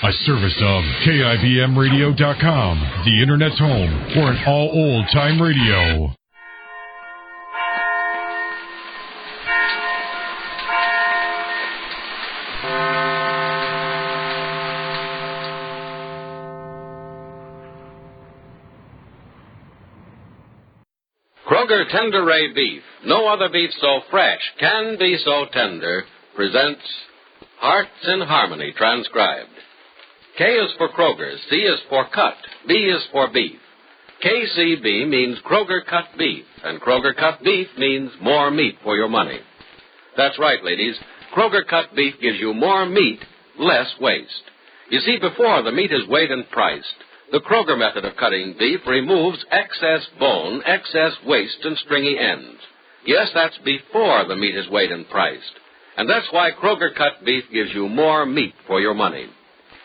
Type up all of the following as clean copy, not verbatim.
A service of KIBMradio.com, the Internet's home for an all-old-time radio. Kroger Tender Ray Beef, no other beef so fresh can be so tender, presents Hearts in Harmony, transcribed. K is for Kroger, C is for cut, B is for beef. KCB means Kroger cut beef, and Kroger cut beef means more meat for your money. That's right, ladies. Kroger cut beef gives you more meat, less waste. You see, before the meat is weighed and priced, the Kroger method of cutting beef removes excess bone, excess waste, and stringy ends. Yes, that's before the meat is weighed and priced. And that's why Kroger cut beef gives you more meat for your money.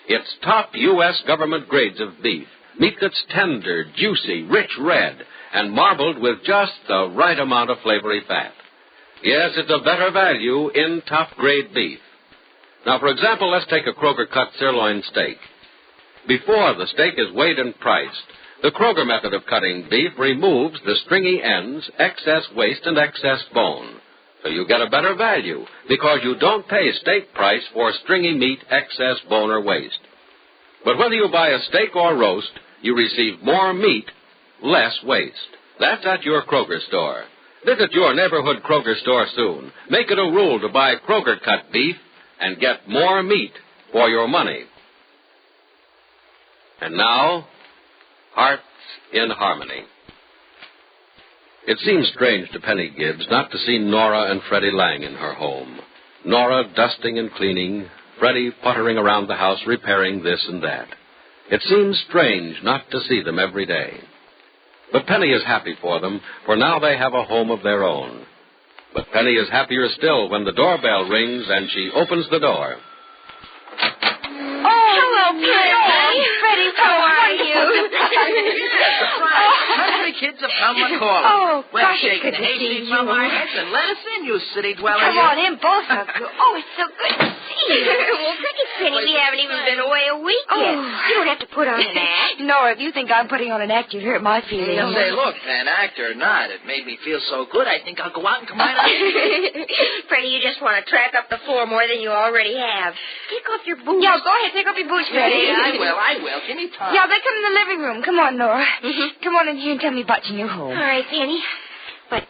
It's top U.S. government grades of beef, meat that's tender, juicy, rich red, and marbled with just the right amount of flavory fat. Yes, it's a better value in top-grade beef. Now, for example, let's take a Kroger cut sirloin steak. Before the steak is weighed and priced, the Kroger method of cutting beef removes the stringy ends, excess waste, and excess bone. So you get a better value because you don't pay steak price for stringy meat, excess bone, or waste. But whether you buy a steak or roast, you receive more meat, less waste. That's at your Kroger store. Visit your neighborhood Kroger store soon. Make it a rule to buy Kroger cut beef and get more meat for your money. And now, Hearts in Harmony. It seems strange to Penny Gibbs not to see Nora and Freddy Lang in her home. Nora dusting and cleaning, Freddy puttering around the house repairing this and that. It seems strange not to see them every day. But Penny is happy for them, for now they have a home of their own. But Penny is happier still when the doorbell rings and she opens the door. Hello, Penny. Freddy, how are you? Hungry kids have come and calling. Oh, well, gosh, shake it's the good to see hayseed from you. our heads and let us in, you city dweller. Come on in, both of you. Oh, it's so good to see you. Well, goodness, Penny, we haven't even been away a week yet. You don't have to put on an act. Nora, if you think I'm putting on an act, you hurt my feelings. Say, look, man, act or not, it made me feel so good, I think I'll go out and come right out. Freddie, you just want to track up the floor more than you already have. Take off your boots. Yeah, go ahead, take off your boots, Freddy. Yeah, I will. Give me time. Yeah, they come in the living room. Come on, Nora. Come on in here and tell me about your new home. All right, Penny. But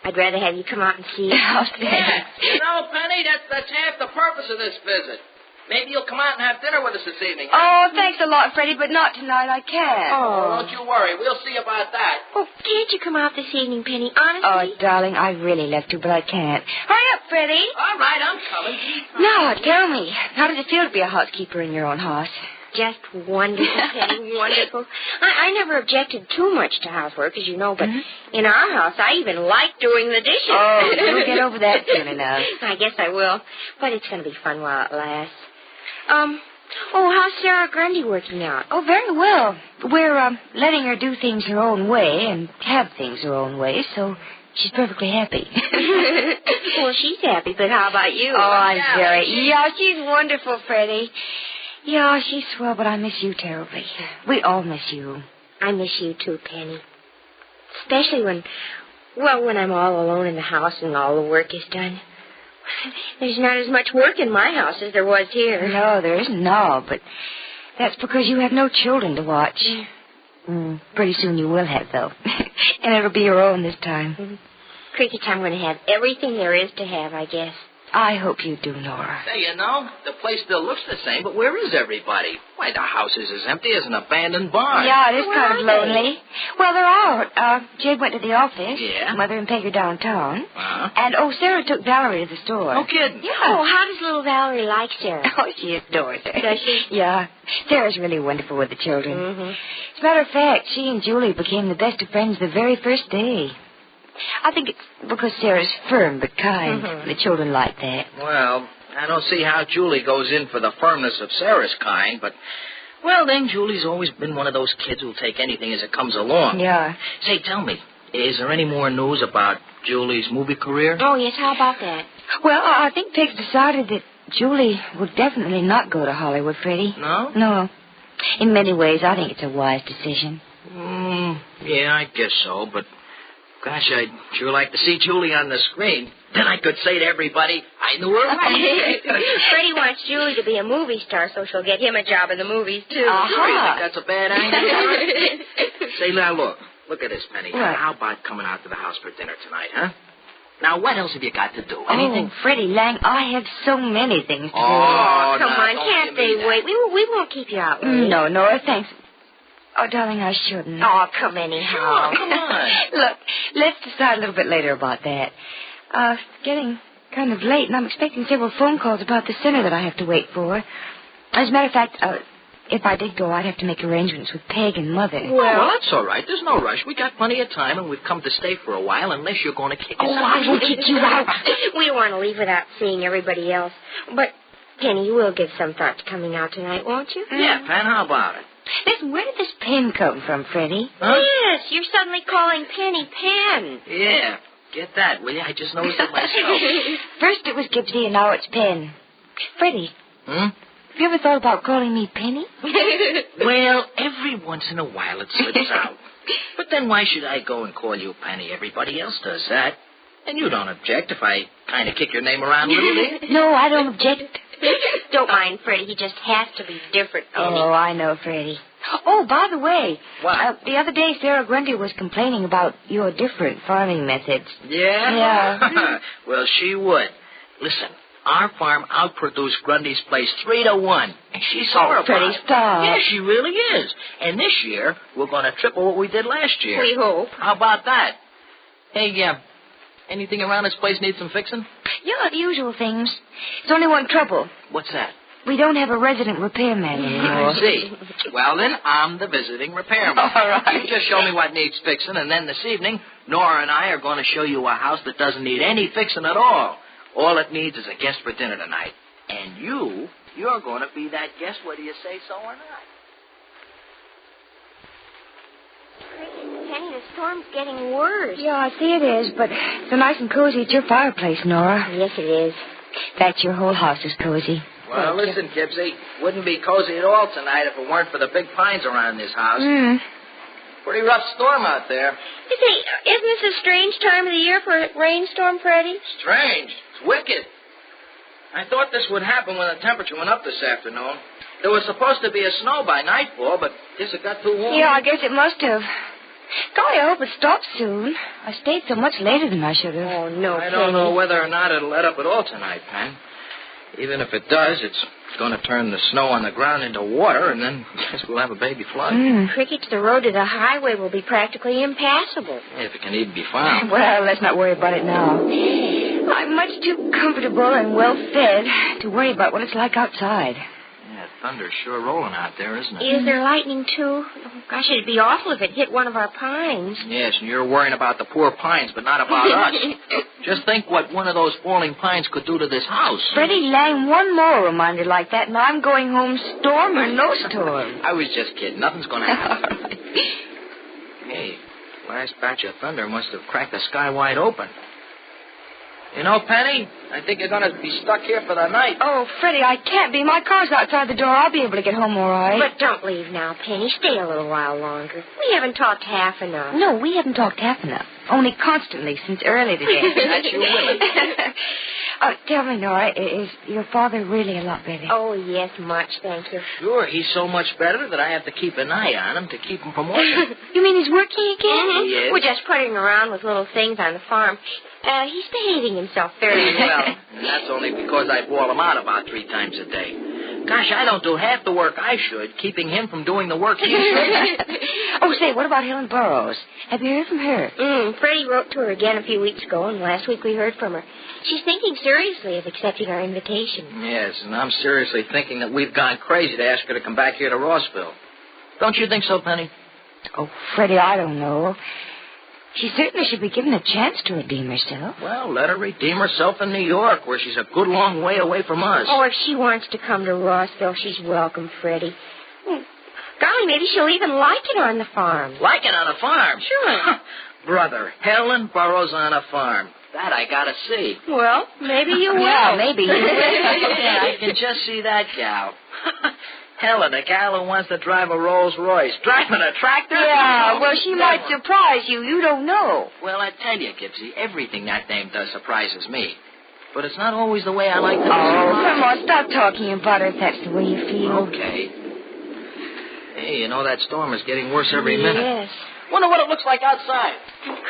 I'd rather have you come out and see. Oh, thanks. Yeah. You know, Penny, that's half the purpose of this visit. Maybe you'll come out and have dinner with us this evening. Oh, thanks a lot, Freddy, but not tonight. I can't. Oh, don't you worry. We'll see about that. Oh, can't you come out this evening, Penny? Honestly? Oh, darling, I really love to, but I can't. Hurry up, Freddy. All right, I'm coming. Now, tell me, how does it feel to be a housekeeper in your own house? Just wonderful, Penny, wonderful. I never objected too much to housework, as you know, but in our house, I even like doing the dishes. Oh, you'll get over that soon enough. I guess I will, but it's going to be fun while it lasts. How's Sarah Grundy working out? Oh, very well. We're letting her do things her own way and have things her own way, so she's perfectly happy. Well, she's happy, but how about you? Oh, I'm very... Yeah, she's wonderful, Freddie. Yeah, she's swell, but I miss you terribly. We all miss you. I miss you too, Penny. Especially when I'm all alone in the house and all the work is done. There's not as much work in my house as there was here. No, there isn't now, but that's because you have no children to watch. Pretty soon you will have, though. And it'll be your own this time. Cricket, I'm going to have everything there is to have, I guess. I hope you do, Nora. Say, you know, the place still looks the same, but where is everybody? Why, the house is as empty as an abandoned barn. Yeah, it is kind of lonely. Well, they're out. Jade went to the office. Yeah? Mother and Peg are downtown. Uh-huh. And, Sarah took Valerie to the store. No kidding. Yeah. Oh, how does little Valerie like Sarah? Oh, she adores her. Does she? Yeah. Sarah's really wonderful with the children. Mm-hmm. As a matter of fact, she and Julie became the best of friends the very first day. I think it's because Sarah's firm but kind. The children like that. Well, I don't see how Julie goes in for the firmness of Sarah's kind, but... Well, then, Julie's always been one of those kids who'll take anything as it comes along. Yeah. Say, tell me, is there any more news about Julie's movie career? Oh, yes, how about that? Well, I think Peg's decided that Julie will definitely not go to Hollywood, Freddy. No? No. In many ways, I think it's a wise decision. Yeah, I guess so, but... Gosh, I'd sure like to see Julie on the screen. Then I could say to everybody, I knew her right. Freddie wants Julie to be a movie star so she'll get him a job in the movies, too. You think that's a bad idea? Say, now, look at this, Penny. What? How about coming out to the house for dinner tonight, huh? Now, what else have you got to do? Anything? Oh, Freddie Lang, I have so many things to do. Oh, Come no, on, don't can't give they me that. wait? We won't keep you out late. No, Nora, thanks. Oh, darling, I shouldn't. Oh, come anyhow. Sure, come on. Look, let's decide a little bit later about that. It's getting kind of late, and I'm expecting several phone calls about the center that I have to wait for. As a matter of fact, if I did go, I'd have to make arrangements with Peg and Mother. Well, that's all right. There's no rush. We got plenty of time, and we've come to stay for a while, unless you're going to kick us out. I will kick you out. We don't want to leave without seeing everybody else. But, Penny, you will give some thought to coming out tonight, won't you? Yeah, Pen, how about it? Listen, where did this pen come from, Freddie? Huh? Yes, you're suddenly calling Penny Pen. Yeah, get that, will you? I just noticed it myself. First it was Gibbsy, and now it's Pen. Freddie, Hmm? have you ever thought about calling me Penny? Well, every once in a while it slips out. But then why should I go and call you Penny? Everybody else does that. And you don't object if I kind of kick your name around a little bit? No, I don't object. Don't mind Freddie. He just has to be different, Penny. Oh, I know, Freddie. Oh, by the way, What? the other day Sarah Grundy was complaining about your different farming methods. Yeah? Yeah. Well, she would. Listen, our farm outproduced Grundy's place 3-1, and she's Oh, horrified. Freddie, stop. Yeah, she really is. And this year, we're going to triple what we did last year. We hope. How about that? Hey, anything around this place need some fixing? Yeah, the usual things. There's only one trouble. What's that? We don't have a resident repairman anymore. I see. Well, then, I'm the visiting repairman. All right. You just show me what needs fixing, and then this evening, Nora and I are going to show you a house that doesn't need any fixing at all. All it needs is a guest for dinner tonight. And you're going to be that guest whether you say so or not. Penny, the storm's getting worse. Yeah, I see it is, but so nice and cozy at your fireplace, Nora. Yes, it is. That's your whole house is cozy. Well, listen, Gibbsy, wouldn't be cozy at all tonight if it weren't for the big pines around this house. Pretty rough storm out there. You see, isn't this a strange time of the year for a rainstorm, Freddie? Strange. It's wicked. I thought this would happen when the temperature went up this afternoon. There was supposed to be a snow by nightfall, but guess it got too warm. Yeah, I guess it must have. Golly, I hope it stops soon. I stayed so much later than I should have. Oh, no, I don't know whether or not it'll let up at all tonight, Pen. Even if it does, it's going to turn the snow on the ground into water, and then I guess we'll have a baby flood. Crickets, the road to the highway will be practically impassable. If it can even be found. Well, let's not worry about it now. I'm much too comfortable and well fed to worry about what it's like outside. Yeah, thunder's sure rolling out there, isn't it? Is there lightning, too? Oh, gosh, it'd be awful if it hit one of our pines. Yes, and you're worrying about the poor pines, but not about us. Just think what one of those falling pines could do to this house. Freddie Lang, one more reminder like that, and I'm going home storm or no storm. I was just kidding. Nothing's going to happen. Hey, last batch of thunder must have cracked the sky wide open. You know, Penny, I think you're going to be stuck here for the night. Oh, Freddie, I can't be. My car's outside the door. I'll be able to get home all right. But don't leave now, Penny. Stay a little while longer. We haven't talked half enough. No, we haven't talked half enough. Only constantly since early today. That's you women. Tell me, Nora, is your father really a lot better? Oh, yes, much, thank you. Sure, he's so much better that I have to keep an eye on him to keep him from working. You mean he's working again? He is. We're just putting around with little things on the farm. He's behaving himself very well. And that's only because I bawl him out about 3 times a day. Gosh, I don't do half the work I should, keeping him from doing the work he should. Oh, say, what about Helen Burroughs? Have you heard from her? Freddie wrote to her again a few weeks ago, and last week we heard from her. She's thinking seriously of accepting our invitation. Yes, and I'm seriously thinking that we've gone crazy to ask her to come back here to Rossville. Don't you think so, Penny? Oh, Freddie, I don't know. She certainly should be given a chance to redeem herself. Well, let her redeem herself in New York, where she's a good long way away from us. Oh, if she wants to come to Rossville, she's welcome, Freddie. Golly, maybe she'll even like it on the farm. Like it on a farm? Sure. Brother, Helen Burroughs on a farm. That I gotta see. Well, maybe you will. Yeah, maybe. Yeah, I can just see that gal. Helen, a gal who wants to drive a Rolls Royce. Driving a tractor? Yeah, well, she might surprise you. You don't know. Well, I tell you, Gibbsy, everything that dame does surprises me. But it's not always the way I like to be Oh, surprised. come on, stop talking about her if that's the way you feel. Okay. Hey, you know that storm is getting worse every minute. Yes. Wonder what it looks like outside.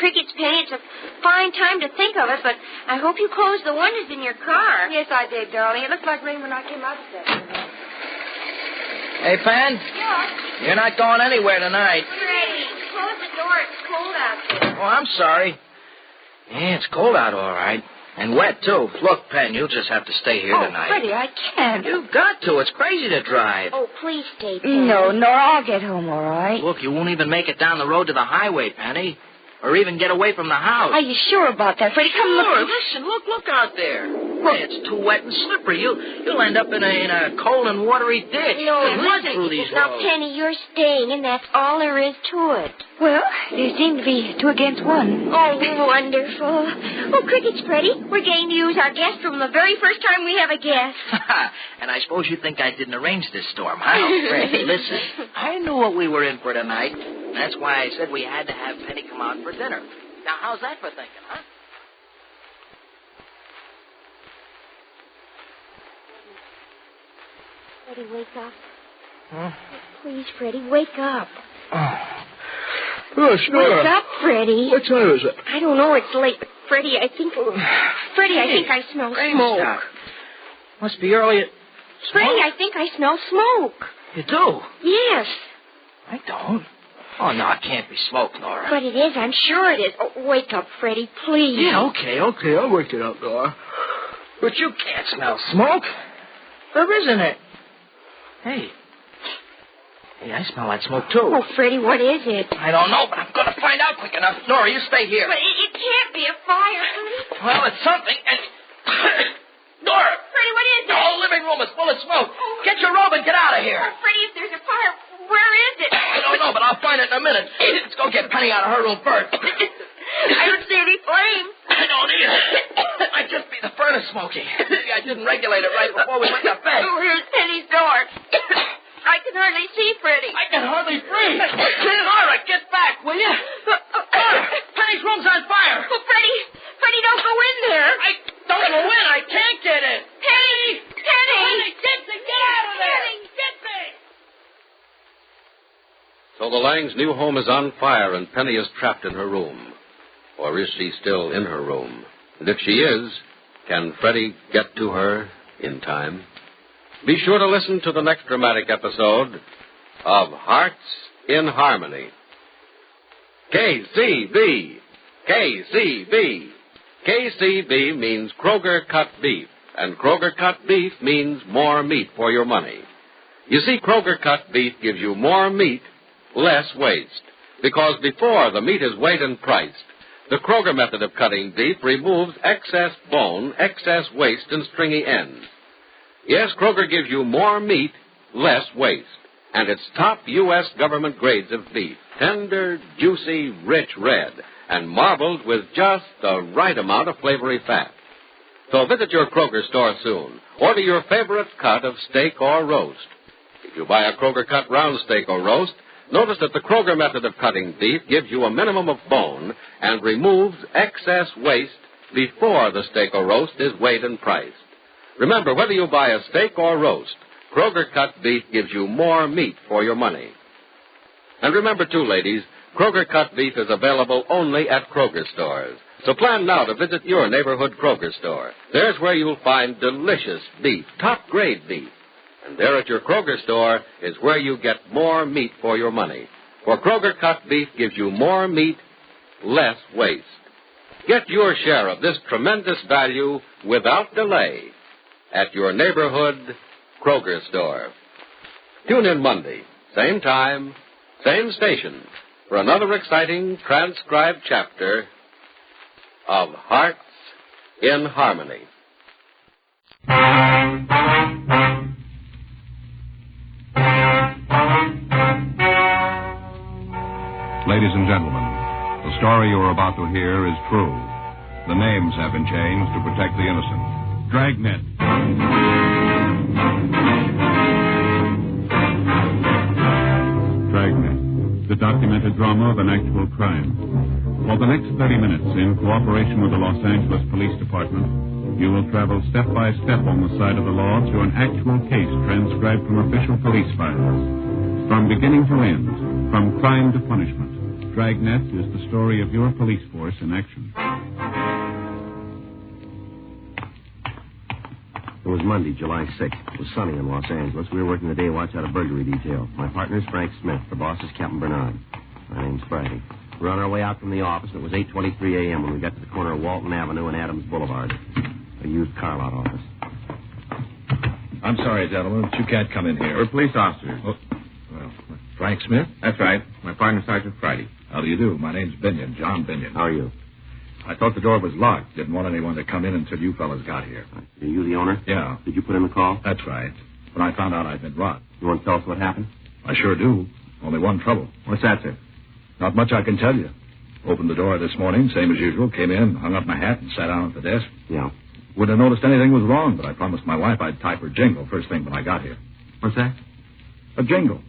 Cricket's Penny, it's a fine time to think of it, but I hope you closed the windows in your car. Yes, I did, darling. It looked like rain when I came out this afternoon. Hey, Pan, Yeah. you're not going anywhere tonight. Freddy, close the door. It's cold out there. Oh, I'm sorry. Yeah, it's cold out, all right. And wet, too. Look, Pen, you'll just have to stay here tonight. Freddie, I can't. You've got to. It's crazy to drive. Oh, please stay, Penny. No, I'll get home all right. Look, you won't even make it down the road to the highway, Penny. Or even get away from the house. Are you sure about that, Freddie? Come Sure, look. listen, look out there. Hey, it's too wet and slippery. You'll end up in a cold and watery ditch. No, Mud listen. through these Now, roads. Penny, you're staying, and that's all there is to it. Well, there seem to be 2 against 1. Oh, wonderful. Oh, Cricket's Freddy, we're getting to use our guest room the very first time we have a guest. And I suppose you think I didn't arrange this storm, huh? Freddy, listen, I knew what we were in for tonight. That's why I said we had to have Penny come out for dinner. Now, how's that for thinking, huh? Freddy, wake up. Huh? Please, Freddy, wake up. Oh, sure. Wake up, Freddy. What time is it? I don't know, it's late, but Freddy, I think I smell smoke. Stop. Must be early at... Freddy, I think I smell smoke. You do? Yes, I don't. Oh, no, it can't be smoke, Nora. but it is. I'm sure it is. Oh, wake up, Freddy, please. Yeah, okay. I'll wake it up, Nora. But you can't smell smoke. There isn't it. Hey, I smell that smoke, too. Oh, Freddy, what is it? I don't know, but I'm going to find out quick enough. Nora, you stay here. But it can't be a fire, Freddy. Well, it's something, and... Nora! Freddy, what is The it? whole living room is full of smoke. Get your robe and get out of here. Oh, Freddy, if there's a fire, where is it? I don't know, but I'll find it in a minute. Let's go get Penny out of her room first. I don't see any flames. I don't either. It might just be the furnace smoking. Maybe I didn't regulate it right before we went to bed. Oh, here's Penny's door. I can hardly see Freddy. I can hardly breathe. Nora, get back, will you? Nora, Penny's room's on fire. Oh, Freddy, don't go in there. I don't go in. I can't get in. Penny! Penny, get out of there. Get me. So the Lang's new home is on fire and Penny is trapped in her room. Or is she still in her room? And if she is, can Freddy get to her in time? Be sure to listen to the next dramatic episode of Hearts in Harmony. KCB. KCB. KCB means Kroger cut beef, and Kroger cut beef means more meat for your money. You see, Kroger cut beef gives you more meat, less waste, because before the meat is weighed and priced, the Kroger method of cutting beef removes excess bone, excess waste, and stringy ends. Yes, Kroger gives you more meat, less waste, and it's top U.S. government grades of beef, tender, juicy, rich red, and marbled with just the right amount of flavory fat. So visit your Kroger store soon. Order your favorite cut of steak or roast. If you buy a Kroger cut round steak or roast, notice that the Kroger method of cutting beef gives you a minimum of bone and removes excess waste before the steak or roast is weighed and priced. Remember, whether you buy a steak or roast, Kroger cut beef gives you more meat for your money. And remember, too, ladies, Kroger cut beef is available only at Kroger stores. So plan now to visit your neighborhood Kroger store. There's where you'll find delicious beef, top-grade beef. And there at your Kroger store is where you get more meat for your money. For Kroger cut beef gives you more meat, less waste. Get your share of this tremendous value without delay at your neighborhood Kroger store. Tune in Monday, same time, same station, for another exciting transcribed chapter of Hearts in Harmony. Ladies and gentlemen, the story you are about to hear is true. The names have been changed to protect the innocent. Dragnet. Dragnet, the documented drama of an actual crime. For the next 30 minutes, in cooperation with the Los Angeles Police Department, you will travel step by step on the side of the law through an actual case transcribed from official police files. From beginning to end, from crime to punishment, Dragnet is the story of your police force in action. It was Monday, July 6th. It was sunny in Los Angeles. We were working the day watch out of burglary detail. My partner is Frank Smith. The boss is Captain Bernard. My name's Friday. We're on our way out from the office, and it was 8:23 a.m. when we got to the corner of Walton Avenue and Adams Boulevard. A used car lot office. I'm sorry, gentlemen, but you can't come in here. We're police officers. Oh, well, Frank Smith? That's right. My partner, Sergeant Friday. How do you do? My name's Binion, John Binion. How are you? I thought the door was locked. Didn't want anyone to come in until you fellas got here. Are you the owner? Yeah. Did you put in the call? That's right. When I found out I'd been robbed. You want to tell us what happened? I sure do. Only one trouble. What's that, sir? Not much I can tell you. Opened the door this morning, same as usual, came in, hung up my hat, and sat down at the desk. Yeah. Wouldn't have noticed anything was wrong, but I promised my wife I'd type her jingle first thing when I got here. What's that? A jingle.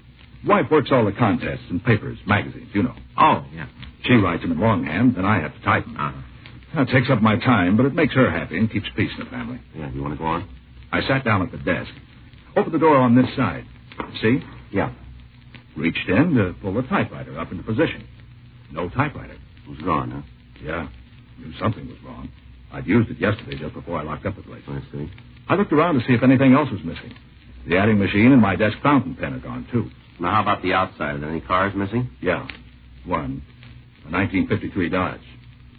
Wife works all the contests and papers, magazines, you know. Oh, yeah. She writes them in longhand, then I have to type them. Uh-huh. It takes up my time, but it makes her happy and keeps peace in the family. Yeah, you want to go on? I sat down at the desk. Opened the door on this side. See? Yeah. Reached in to pull the typewriter up into position. No typewriter. It was gone, huh? Yeah. Knew something was wrong. I'd used it yesterday just before I locked up the place. I see. I looked around to see if anything else was missing. The adding machine and my desk fountain pen are gone, too. Now, how about the outside? Are there any cars missing? Yeah. One. A 1953 Dodge.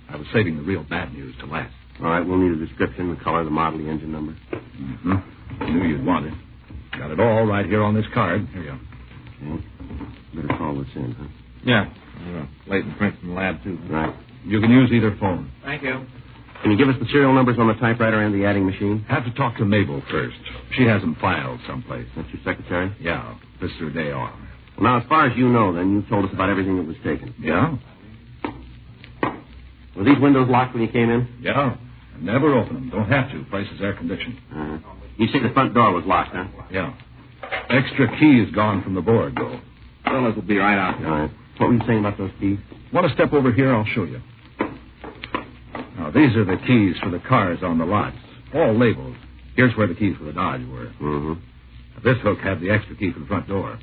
I was saving the real bad news to last. All right, we'll need a description, the color, the model, the engine number. Mm-hmm. Knew you'd want it. Got it all right here on this card. Here you go. Okay. Better call this in, huh? Yeah. Leighton print from the lab, too. Right. You can use either phone. Thank you. Can you give us the serial numbers on the typewriter and the adding machine? Have to talk to Mabel first. She has them filed someplace. That's your secretary? Yeah. This is her day off. Well, now, as far as you know, then, you've told us about everything that was taken. Yeah? Were these windows locked when you came in? Yeah. I never open them. Don't have to. Place is air conditioned. You say the front door was locked, huh? Yeah. Extra key is gone from the board, though. Fellas will be right out there. All right. What were you saying about those keys? Want to step over here? I'll show you. Now, these are the keys for the cars on the lots. All labeled. Here's where the keys for the Dodge were. Mm-hmm. This hook had the extra key for the front door.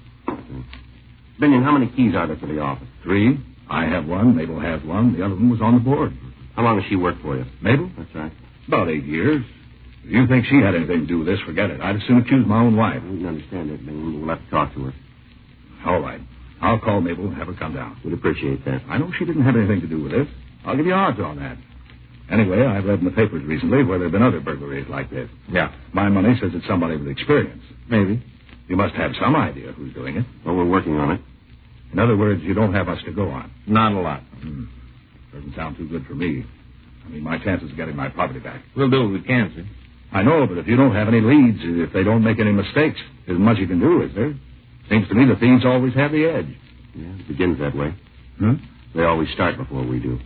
Binion, how many keys are there for the office? 3. I have one. Mabel has one. The other one was on the board. How long has she worked for you? Mabel? That's right. About 8 years. If you think she had anything to do with this, forget it. I'd as soon accuse my own wife. We can understand it, Binion. We'll have to talk to her. All right. I'll call Mabel and have her come down. We'd appreciate that. I know she didn't have anything to do with this. I'll give you odds on that. Anyway, I've read in the papers recently where there have been other burglaries like this. Yeah. My money says it's somebody with experience. Maybe. You must have some idea who's doing it. Well, we're working on it. In other words, you don't have us to go on. Not a lot. Doesn't sound too good for me. I mean, my chances of getting my property back. We'll do what we can, sir. I know, but if you don't have any leads, if they don't make any mistakes, isn't much you can do, is there? Seems to me the thieves always have the edge. Yeah, it begins that way. Hmm? They always start before we do.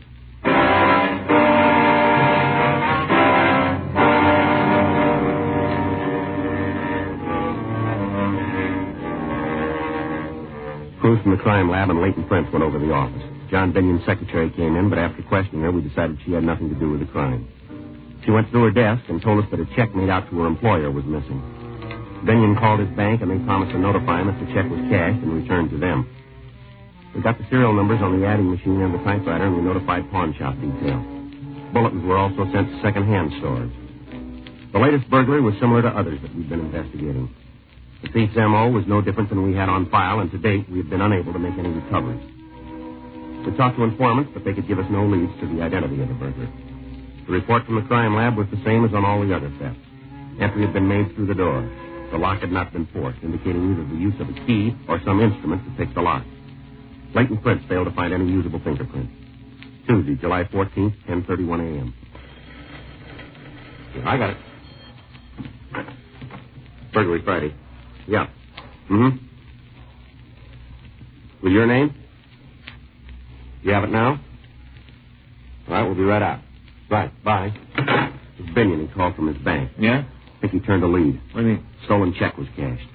Crews from the crime lab and Leighton Prince went over to the office. John Binion's secretary came in, but after questioning her, we decided she had nothing to do with the crime. She went through her desk and told us that a check made out to her employer was missing. Binion called his bank, and they promised to notify him if the check was cashed and returned to them. We got the serial numbers on the adding machine and the typewriter, and we notified pawn shop detail. Bulletins were also sent to second-hand stores. The latest burglary was similar to others that we've been investigating. The thief's M.O. was no different than we had on file, and to date, we have been unable to make any recoveries. We talked to informants, but they could give us no leads to the identity of the burglar. The report from the crime lab was the same as on all the other thefts. Entry had been made through the door. The lock had not been forced, indicating either the use of a key or some instrument to pick the lock. Leighton Prince failed to find any usable fingerprints. Tuesday, July 14th, 10:31 a.m. I got it. Burglary Friday. Yeah. Mm-hmm. With your name? You have it now? All right, we'll be right out. Right, bye. It's Binion. He called from his bank. Yeah? I think he turned a lead. What do you mean? Stolen check was cashed.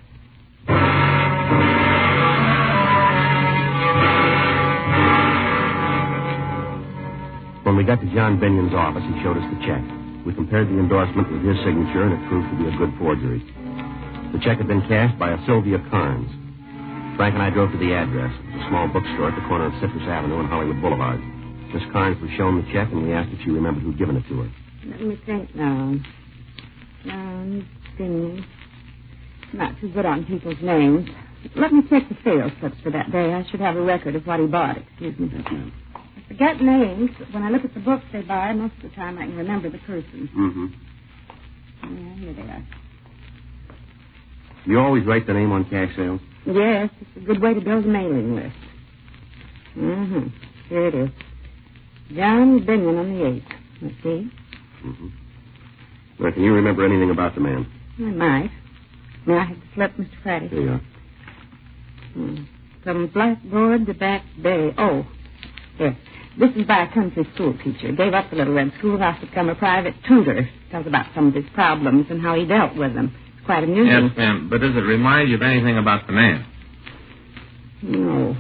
When we got to John Binion's office, he showed us the check. We compared the endorsement with his signature, and it proved to be a good forgery. The check had been cashed by a Sylvia Carnes. Frank and I drove to the address. It was a small bookstore at the corner of Citrus Avenue and Hollywood Boulevard. Miss Carnes was shown the check, and we asked if she remembered who'd given it to her. Let me think now. John Binion. Not too good on people's names. Let me check the sales slips for that day. I should have a record of what he bought. Excuse me. I forget names, but when I look at the books they buy, most of the time I can remember the person. Mm-hmm. Yeah, here they are. You always write the name on cash sales? Yes, it's a good way to build a mailing list. Mm-hmm. Here it is. John Binion on the 8th. Let's see. Mm-hmm. Well, can you remember anything about the man? I might. May I have the slip, Mr. Freddy? Here you are. From Blackboard to Back Bay. Oh, yes. This is by a country school teacher. Gave up the little red schoolhouse to become a private tutor. Tells about some of his problems and how he dealt with them. It's quite amusing. Yes, ma'am. But does it remind you of anything about the man? No.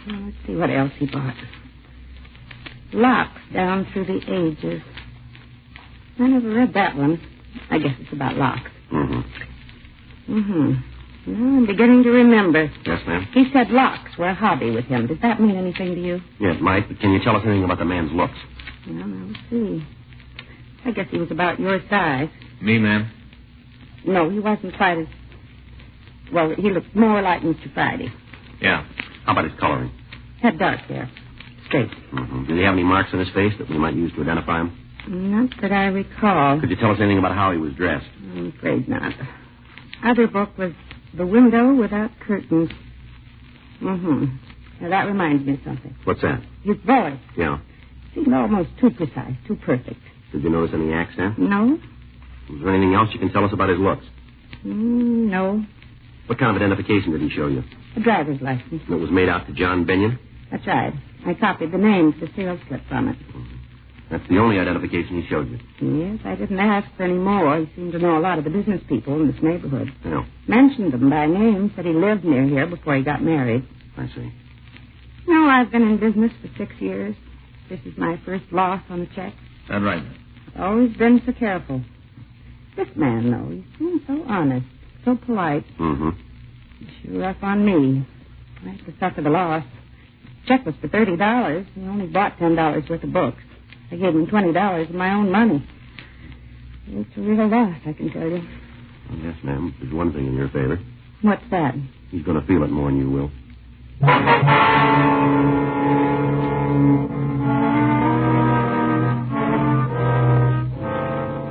Well, let's see what else he bought. Locks down through the ages. I never read that one. I guess it's about locks. Well, I'm beginning to remember. Yes, ma'am? He said locks were a hobby with him. Does that mean anything to you? Yes, Mike, but can you tell us anything about the man's looks? Well, let's see. I guess he was about your size. Me, ma'am? No, he wasn't quite as... Well, he looked more like Mr. Friday. Yeah. How about his coloring? Had dark hair. Straight. Did he have any marks on his face that we might use to identify him? Not that I recall. Could you tell us anything about how he was dressed? I'm afraid not. Other book was The Window Without Curtains. Now, that reminds me of something. What's that? His voice. Yeah. Seemed almost too precise, too perfect. Did you notice any accent? No. Was there anything else you can tell us about his looks? No. What kind of identification did he show you? A driver's license. And it was made out to John Binion? That's right. I copied the names, the sales slip from it. That's the only identification he showed you? Yes, I didn't ask for any more. He seemed to know a lot of the business people in this neighborhood. Yeah. Mentioned them by name, said he lived near here before he got married. I see. No, I've been in business for 6 years. This is my first loss on a check. That's right. Always been so careful. This man, though, he seems so honest, so polite. Sure rough on me. I have to suffer the loss. Check was for $30. He only bought $10 worth of books. I gave him $20 of my own money. It's a real loss, I can tell you. Well, yes, ma'am. There's one thing in your favor. What's that? He's going to feel it more than you will.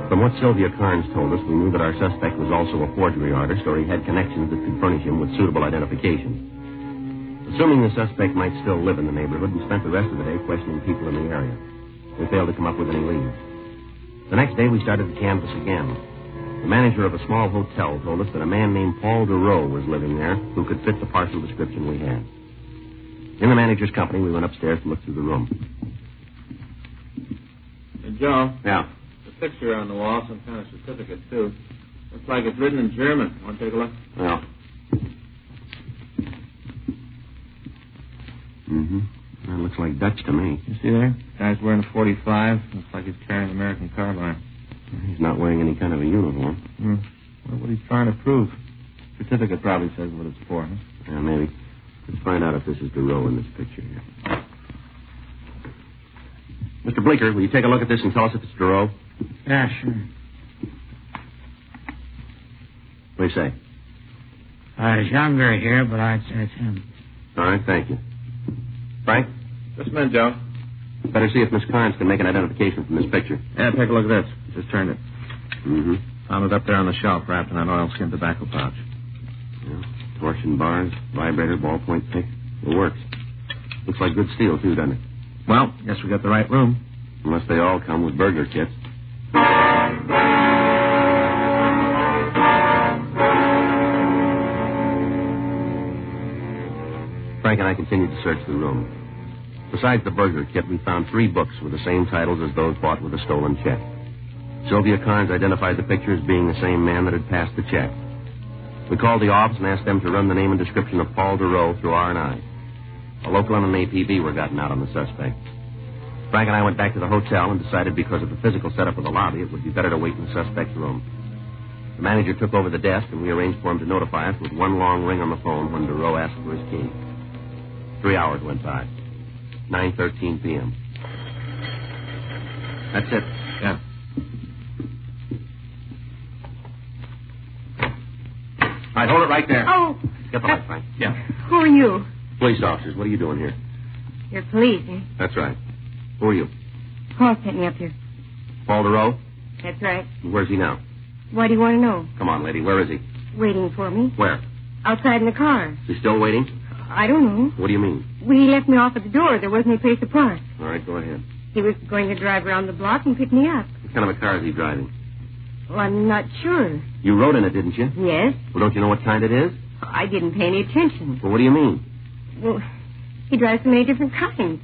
From what Sylvia Carnes told us, we knew that our suspect was also a forgery artist, or he had connections that could furnish him with suitable identification. Assuming the suspect might still live in the neighborhood, we spent the rest of the day questioning people in the area. We failed to come up with any leads. The next day, we started to canvass again. The manager of a small hotel told us that a man named Paul DeRoe was living there who could fit the partial description we had. In the manager's company, we went upstairs to look through the room. Hey, Joe. Yeah. The picture on the wall, some kind of certificate, too. Looks like it's written in German. Want to take a look? Yeah. That looks like Dutch to me. You see there? Guy's wearing a 45. Looks like he's carrying an American carbine. He's not wearing any kind of a uniform. Well, what he's trying to prove. Certificate probably says what it's for, huh? Yeah, maybe. Let's find out if this is DeRoe in this picture here. Mr. Bleeker, will you take a look at this and tell us if it's DeRoe? Yeah, sure. What do you say? He's younger here, but I'd say it's him. All right, thank you. Frank? Just a minute, Joe. Better see if Miss Carnes can make an identification from this picture. Yeah, take a look at this. Just turned it. Found it up there on the shelf, wrapped in an oilskin tobacco pouch. Yeah. Torsion bars, vibrator, ballpoint pick. It works. Looks like good steel, too, doesn't it? Well, guess we got the right room. Unless they all come with burglar kits. Frank and I continued to search the room. Besides the burglar kit, we found 3 books with the same titles as those bought with a stolen check. Sylvia Carnes identified the picture as being the same man that had passed the check. We called the office and asked them to run the name and description of Paul DeRoe through R&I. A local and an APB were gotten out on the suspect. Frank and I went back to the hotel and decided because of the physical setup of the lobby, it would be better to wait in the suspect's room. The manager took over the desk, and we arranged for him to notify us with one long ring on the phone when DeRoe asked for his key. 3 hours went by. 9:13 p.m. That's it. Yeah. All right, hold it right there. Oh. Get the light, Frank. Yeah. Who are you? Police officers, what are you doing here? You're police, eh? That's right. Who are you? Paul sent me up here. Paul DeRoe? That's right. Where's he now? Why do you want to know? Come on, lady. Where is he? Waiting for me. Where? Outside in the car. Is he still waiting? I don't know. What do you mean? Well, he left me off at the door. There wasn't any place to park. All right, go ahead. He was going to drive around the block and pick me up. What kind of a car is he driving? Well, I'm not sure. You rode in it, didn't you? Yes. Well, don't you know what kind it is? I didn't pay any attention. Well, what do you mean? Well, he drives so many different kinds.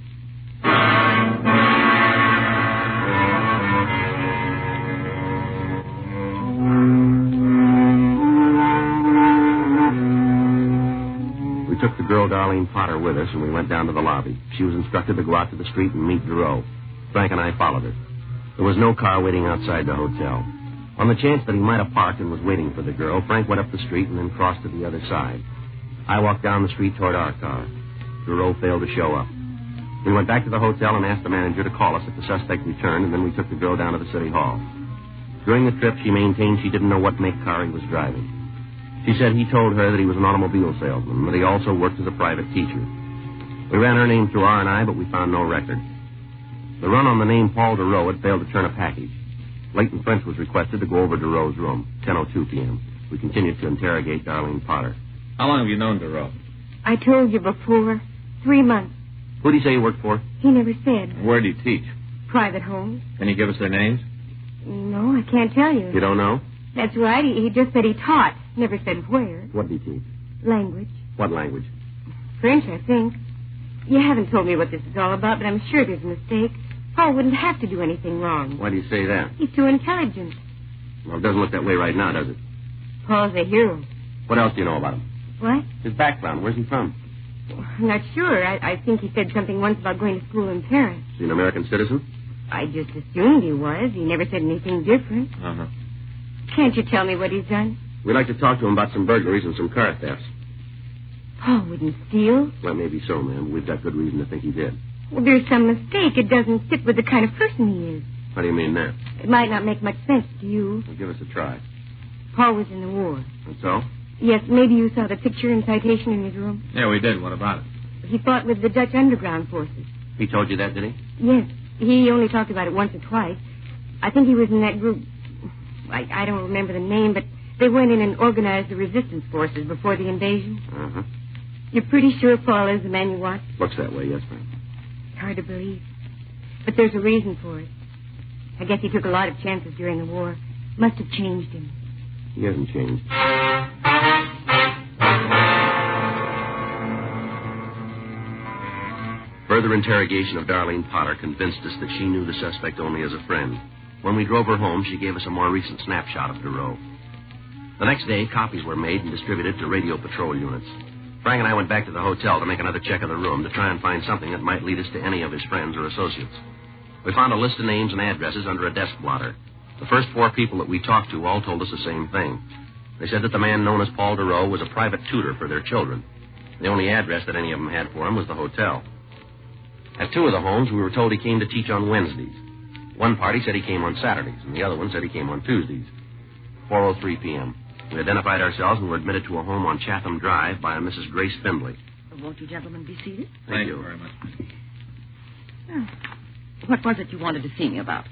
We took the girl, Darlene Potter, with us, and we went down to the lobby. She was instructed to go out to the street and meet DeRoe. Frank and I followed her. There was no car waiting outside the hotel. On the chance that he might have parked and was waiting for the girl, Frank went up the street and then crossed to the other side. I walked down the street toward our car. DeRoe failed to show up. We went back to the hotel and asked the manager to call us if the suspect returned, and then we took the girl down to the city hall. During the trip, she maintained she didn't know what make car he was driving. She said he told her that he was an automobile salesman, but he also worked as a private teacher. We ran her name through R&I, but we found no record. The run on the name Paul DeRoe had failed to turn a package. Leighton French was requested to go over to DeRoe's room, 10:02 p.m. We continued to interrogate Darlene Potter. How long have you known DeRoe? I told you before. 3 months. Who did he say he worked for? He never said. Where did he teach? Private homes. Can you give us their names? No, I can't tell you. You don't know? That's right. He just said he taught. Never said where. What did he teach? Language. What language? French, I think. You haven't told me what this is all about, but I'm sure there's a mistake. Paul wouldn't have to do anything wrong. Why do you say that? He's too intelligent. Well, it doesn't look that way right now, does it? Paul's a hero. What else do you know about him? What? His background. Where's he from? I'm not sure. I think he said something once about going to school in Paris. Is he an American citizen? I just assumed he was. He never said anything different. Uh-huh. Can't you tell me what he's done? We'd like to talk to him about some burglaries and some car thefts. Paul wouldn't steal. Well, maybe so, ma'am. We've got good reason to think he did. Well, there's some mistake. It doesn't fit with the kind of person he is. How do you mean that? It might not make much sense to you. Well, give us a try. Paul was in the war. And so? Yes, maybe you saw the picture and citation in his room. Yeah, we did. What about it? He fought with the Dutch underground forces. He told you that, did he? Yes. He only talked about it once or twice. I think he was in that group. I don't remember the name, but they went in and organized the resistance forces before the invasion. Uh-huh. You're pretty sure Paul is the man you want? Looks that way, yes, ma'am. It's hard to believe. But there's a reason for it. I guess he took a lot of chances during the war. Must have changed him. He hasn't changed. Further interrogation of Darlene Potter convinced us that she knew the suspect only as a friend. When we drove her home, she gave us a more recent snapshot of DeRoe. The next day, copies were made and distributed to radio patrol units. Frank and I went back to the hotel to make another check of the room to try and find something that might lead us to any of his friends or associates. We found a list of names and addresses under a desk blotter. The first 4 people that we talked to all told us the same thing. They said that the man known as Paul DeRoe was a private tutor for their children. The only address that any of them had for him was the hotel. At 2 of the homes, we were told he came to teach on Wednesdays. One party said he came on Saturdays, and the other one said he came on Tuesdays. 4:03 p.m. We identified ourselves and were admitted to a home on Chatham Drive by a Mrs. Grace Findlay. Won't you gentlemen be seated? Thank you very much. What was it you wanted to see me about?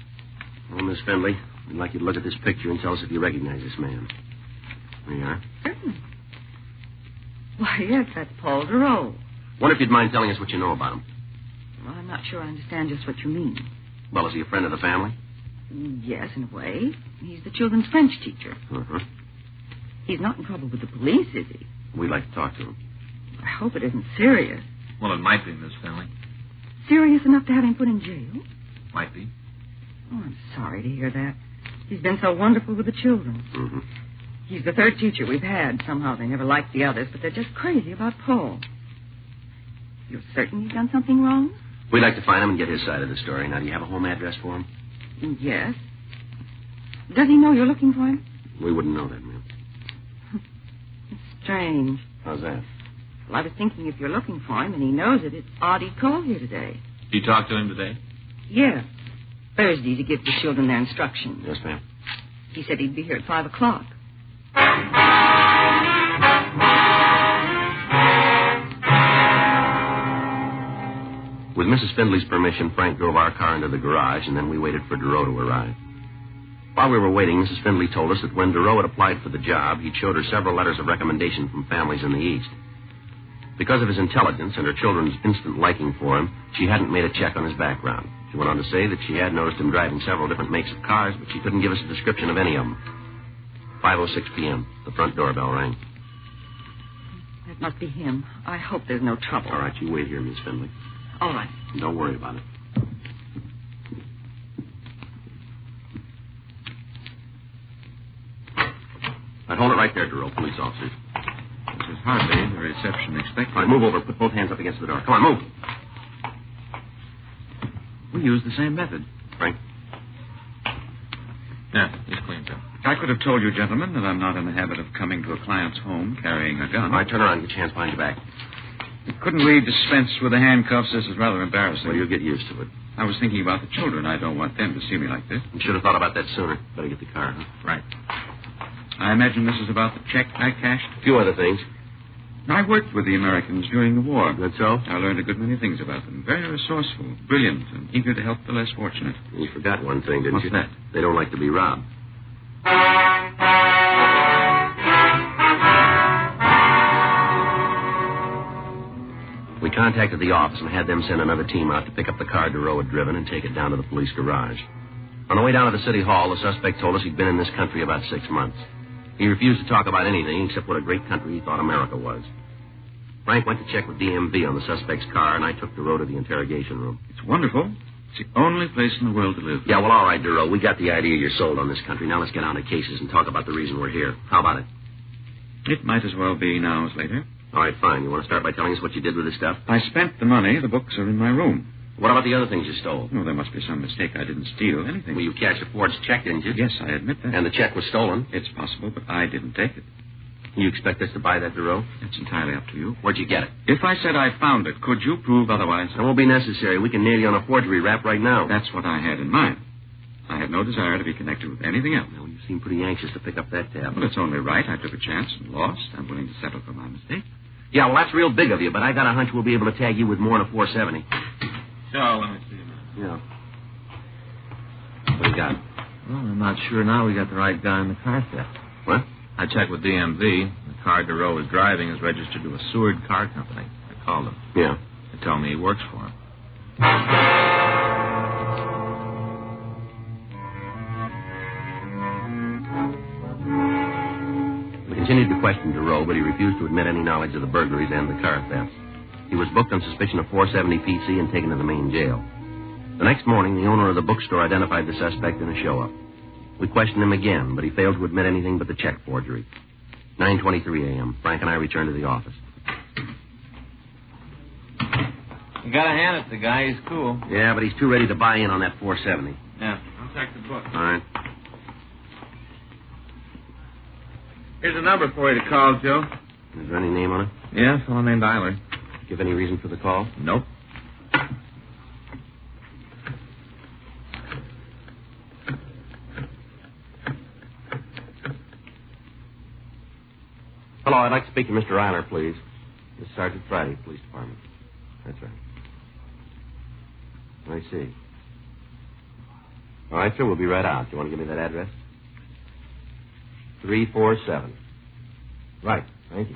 Well, Miss Findlay, we'd like you to look at this picture and tell us if you recognize this man. There you are. Why, yes, that's Paul DeRoe. Wonder if you'd mind telling us what you know about him. Well, I'm not sure I understand just what you mean. Well, is he a friend of the family? Yes, in a way. He's the children's French teacher. Uh-huh. He's not in trouble with the police, is he? We'd like to talk to him. I hope it isn't serious. Well, it might be, Miss Finley. serious enough to have him put in jail? Might be. Oh, I'm sorry to hear that. He's been so wonderful with the children. Mm-hmm. He's the third teacher we've had. Somehow they never liked the others, but they're just crazy about Paul. You're certain he's done something wrong? We'd like to find him and get his side of the story. Now, do you have a home address for him? Yes. Does he know you're looking for him? We wouldn't know that, ma'am. It's strange. How's that? Well, I was thinking if you're looking for him and he knows it, it's odd he called here today. You talked to him today? Yeah. Thursday to give the children their instructions. Yes, ma'am. He said he'd be here at 5 o'clock. With Mrs. Findley's permission, Frank drove our car into the garage, and then we waited for Duro to arrive. While we were waiting, Mrs. Findley told us that when Duro had applied for the job, he'd showed her several letters of recommendation from families in the East. Because of his intelligence and her children's instant liking for him, she hadn't made a check on his background. She went on to say that she had noticed him driving several different makes of cars, but she couldn't give us a description of any of them. 5:06 p.m. The front doorbell rang. That must be him. I hope there's no trouble. All right, you wait here, Miss Findley. All right. Don't worry about it. I'd hold it right there, Duro, police officers. This is hardly the reception expected. All right, move over. Put both hands up against the door. Come on, move. We use the same method. Frank? Yeah, he's clean, sir. I could have told you, gentlemen, that I'm not in the habit of coming to a client's home carrying a gun. All right, turn around. Get your hands behind your back. Couldn't we dispense with the handcuffs? This is rather embarrassing. Well, you'll get used to it. I was thinking about the children. I don't want them to see me like this. You should have thought about that sooner. Better get the car, huh? Right. I imagine this is about the check I cashed? A few other things. I worked with the Americans during the war. Good so? I learned a good many things about them. Very resourceful, brilliant, and eager to help the less fortunate. You forgot one thing, didn't you? What's that? They don't like to be robbed. We contacted the office and had them send another team out to pick up the car Duro had driven and take it down to the police garage. On the way down to the city hall, the suspect told us he'd been in this country about 6 months. He refused to talk about anything except what a great country he thought America was. Frank went to check with DMV on the suspect's car, and I took Duro to the interrogation room. It's wonderful. It's the only place in the world to live. Yeah, well, all right, Duro. We got the idea you're sold on this country. Now let's get on to cases and talk about the reason we're here. How about it? It might as well be now as later. All right, fine. You want to start by telling us what you did with this stuff? I spent the money. The books are in my room. What about the other things you stole? Oh, there must be some mistake. I didn't steal anything. Well, you cashed a forged check, didn't you? Yes, I admit that. And the check was stolen? It's possible, but I didn't take it. You expect us to buy that, Duro? It's entirely up to you. Where'd you get it? If I said I found it, could you prove otherwise? It won't be necessary. We can nail you on a forgery rap right now. That's what I had in mind. I had no desire to be connected with anything else. Well, you seem pretty anxious to pick up that tab. Well, it's only right. I took a chance and lost. I'm willing to settle for my mistake. Yeah, well, that's real big of you, but I got a hunch we'll be able to tag you with more than a 470. Sure, let me see. Yeah. What do you got? Well, I'm not sure now we got the right guy in the car theft. What? I checked with DMV. The car Duro is driving is registered to a Seward car company. I called him. Yeah. They tell me he works for him. We continued to question Duro, but he refused to admit any knowledge of the burglaries and the car thefts. He was booked on suspicion of 470 PC and taken to the main jail. The next morning, the owner of the bookstore identified the suspect in a show-up. We questioned him again, but he failed to admit anything but the check forgery. 9:23 a.m. Frank and I returned to the office. You gotta hand it to the guy. He's cool. Yeah, but he's too ready to buy in on that 470. Yeah, I'll check the book. All right. Here's a number for you to call, Joe. Is there any name on it? Yeah, a fellow named Eiler. Give any reason for the call? Nope. Hello, I'd like to speak to Mr. Eiler, please. This is Sergeant Freddy, Police Department. That's right. I see. All right, sir, we'll be right out. You want to give me that address? 347. Right, thank you.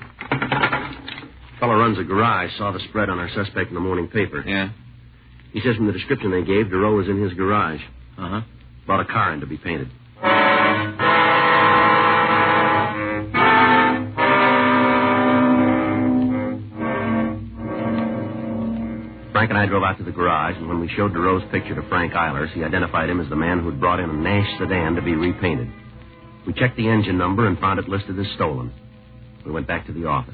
Fellow runs a garage, saw the spread on our suspect in the morning paper. Yeah? He says from the description they gave, Duro was in his garage. Uh-huh. Brought a car in to be painted. Frank and I drove out to the garage, and when we showed DeRoe's picture to Frank Eilers, he identified him as the man who'd brought in a Nash sedan to be repainted. We checked the engine number and found it listed as stolen. We went back to the office.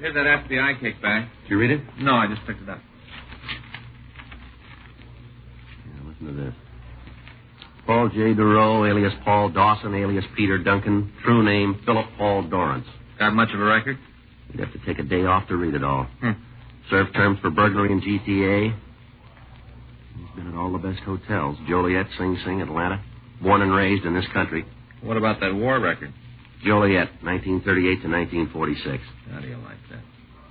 Here's that FBI kickback. Did you read it? No, I just picked it up. Yeah, listen to this. Paul J. DeRoe, alias Paul Dawson, alias Peter Duncan. True name, Philip Paul Dorrance. Got much of a record? You'd have to take a day off to read it all. Served terms for burglary in GTA. He's been at all the best hotels. Joliet, Sing Sing, Atlanta. Born and raised in this country. What about that war record? Joliet, 1938 to 1946. How do you like that?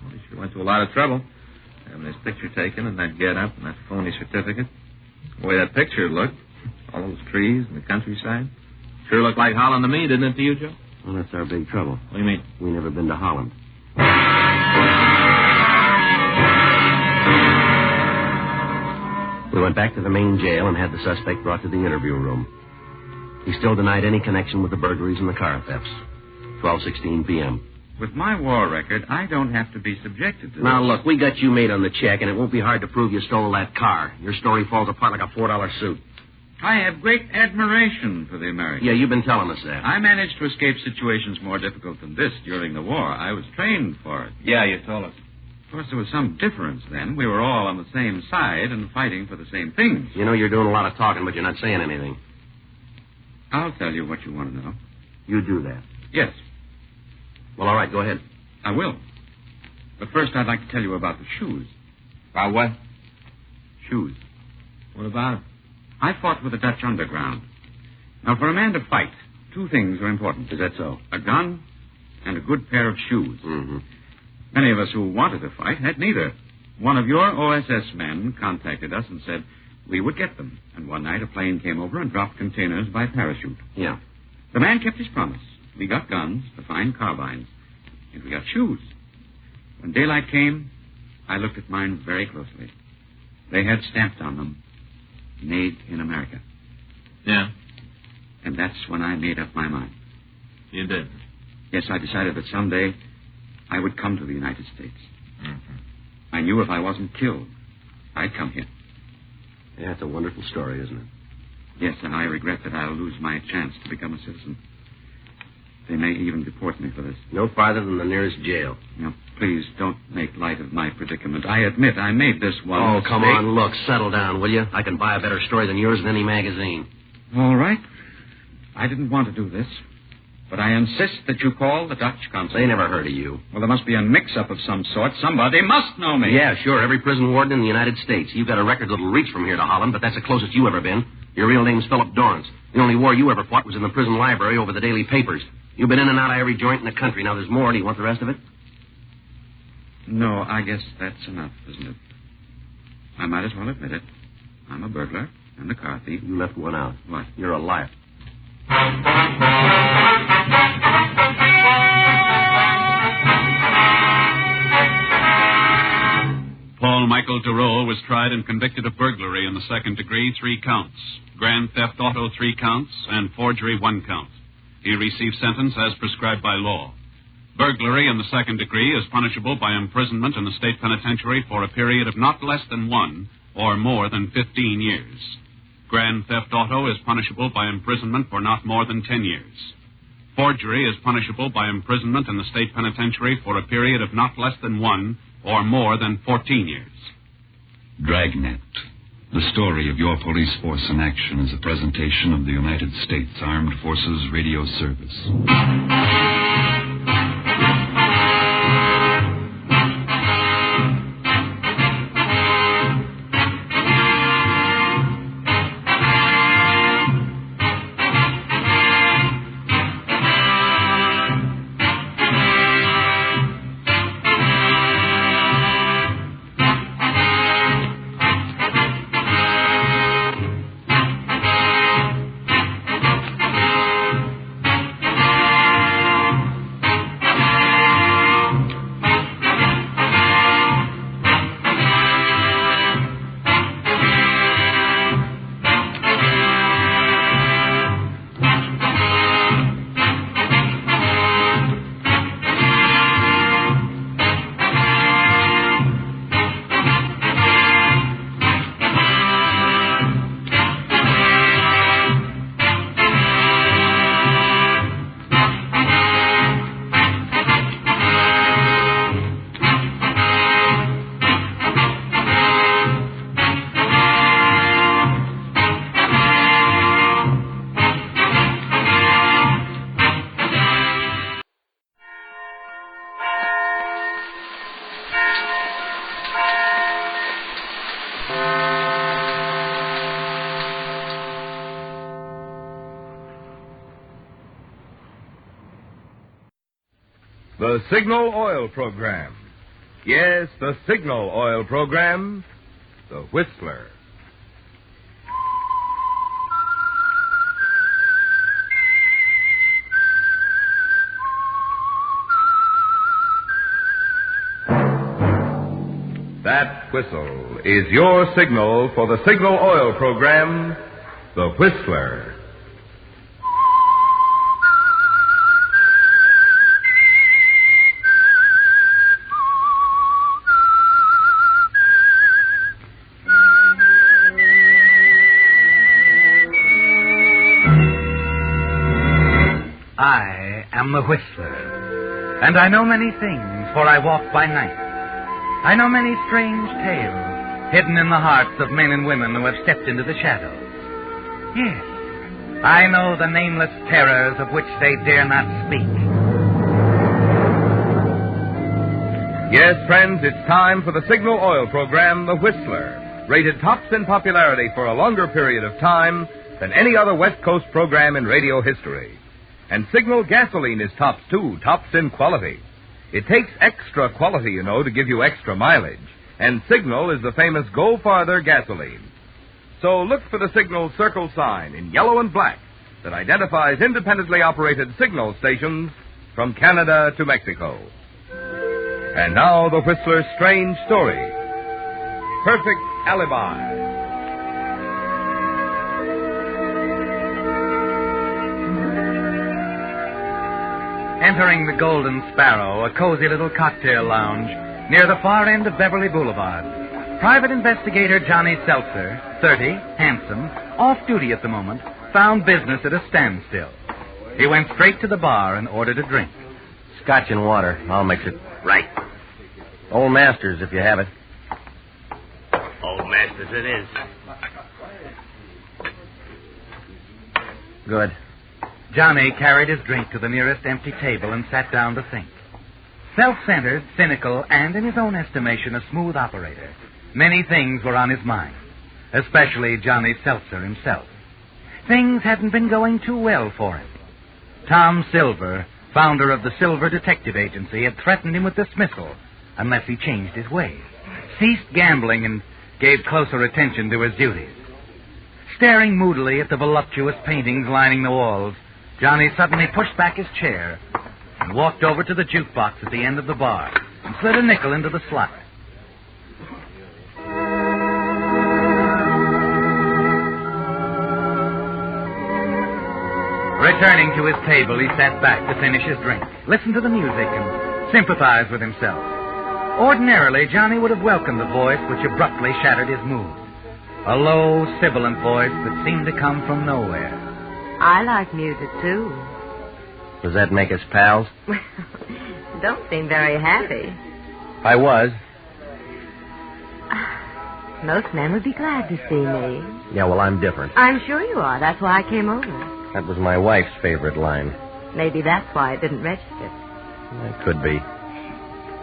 Well, he sure went to a lot of trouble. Having his picture taken and that get-up and that phony certificate. The way that picture looked. All those trees and the countryside. Sure looked like Holland to me, didn't it to you, Joe? Well, that's our big trouble. What do you mean? We never been to Holland. We went back to the main jail and had the suspect brought to the interview room. He still denied any connection with the burglaries and the car thefts. 12:16 p.m. With my war record, I don't have to be subjected to Now, this. look, we got you made on the check, and it won't be hard to prove you stole that car. Your story falls apart like a $4 suit. I have great admiration for the Americans. Yeah, you've been telling us that. I managed to escape situations more difficult than this during the war. I was trained for it. Yeah, you told us. Of course, there was some difference then. We were all on the same side and fighting for the same things. You know you're doing a lot of talking, but you're not saying anything. I'll tell you what you want to know. You do that. Yes, Well, all right, go ahead. I will. But first, I'd like to tell you about the shoes. About what? Shoes. What about it? I fought with the Dutch underground. Now, for a man to fight, two things are important. Is that so? A gun and a good pair of shoes. Mm-hmm. Many of us who wanted to fight had neither. One of your OSS men contacted us and said we would get them. And one night a plane came over and dropped containers by parachute. Yeah. The man kept his promise. We got guns, the fine carbines, and we got shoes. When daylight came, I looked at mine very closely. They had stamped on them, made in America. Yeah. And that's when I made up my mind. You did? Yes, I decided that someday I would come to the United States. Mm-hmm. I knew if I wasn't killed, I'd come here. Yeah, it's a wonderful story, isn't it? Yes, and I regret that I'll lose my chance to become a citizen. They may even deport me for this. No farther than the nearest jail. Now, please don't make light of my predicament. I admit I made this one Oh, mistake. come on, look, settle down, will you? I can buy a better story than yours in any magazine. All right. I didn't want to do this, but I insist that you call the Dutch consul. They never heard of you. Well, there must be a mix-up of some sort. Somebody must know me. Yeah, sure, every prison warden in the United States. You've got a record that'll reach from here to Holland, but that's the closest you ever been. Your real name's Philip Dorrance. The only war you ever fought was in the prison library over the daily papers. You've been in and out of every joint in the country. Now, there's more. Do you want the rest of it? No, I guess that's enough, isn't it? I might as well admit it. I'm a burglar and a car thief. You left one out. What? You're a liar. Paul Michael DeRoe was tried and convicted of burglary in the second degree, 3 counts. Grand theft auto, 3 counts. And forgery, 1 count. He received sentence as prescribed by law. Burglary in the second degree is punishable by imprisonment in the state penitentiary for a period of not less than 1 or more than 15 years. Grand theft auto is punishable by imprisonment for not more than 10 years. Forgery is punishable by imprisonment in the state penitentiary for a period of not less than 1 or more than 14 years. Dragnet. The story of your police force in action is a presentation of the United States Armed Forces Radio Service. The Signal Oil Program. Yes, the Signal Oil Program. The Whistler. That whistle is your signal for the Signal Oil Program, The Whistler. I am the Whistler, and I know many things, for I walk by night. I know many strange tales hidden in the hearts of men and women who have stepped into the shadows. Yes, I know the nameless terrors of which they dare not speak. Yes, friends, it's time for the Signal Oil Program, The Whistler, rated tops in popularity for a longer period of time than any other West Coast program in radio history. And Signal gasoline is tops, too, tops in quality. It takes extra quality, you know, to give you extra mileage. And Signal is the famous Go Farther gasoline. So look for the Signal circle sign in yellow and black that identifies independently operated Signal stations from Canada to Mexico. And now the Whistler's strange story. Perfect Alibi. Entering the Golden Sparrow, a cozy little cocktail lounge near the far end of Beverly Boulevard, Private Investigator Johnny Seltzer, 30, handsome, off duty at the moment, found business at a standstill. He went straight to the bar and ordered a drink. Scotch and water. I'll mix it. Right. Old Masters, if you have it. Old Masters it is. Good. Johnny carried his drink to the nearest empty table and sat down to think. Self-centered, cynical, and, in his own estimation, a smooth operator, many things were on his mind, especially Johnny Seltzer himself. Things hadn't been going too well for him. Tom Silver, founder of the Silver Detective Agency, had threatened him with dismissal unless he changed his ways, ceased gambling, and gave closer attention to his duties. Staring moodily at the voluptuous paintings lining the walls, Johnny suddenly pushed back his chair and walked over to the jukebox at the end of the bar and slid a nickel into the slot. Returning to his table, he sat back to finish his drink, listen to the music, and sympathize with himself. Ordinarily, Johnny would have welcomed the voice which abruptly shattered his mood. A low, sibilant voice that seemed to come from nowhere. I like music, too. Does that make us pals? Don't seem very happy. I was. Most men would be glad to see me. Yeah, well, I'm different. I'm sure you are. That's why I came over. That was my wife's favorite line. Maybe that's why it didn't register. It could be.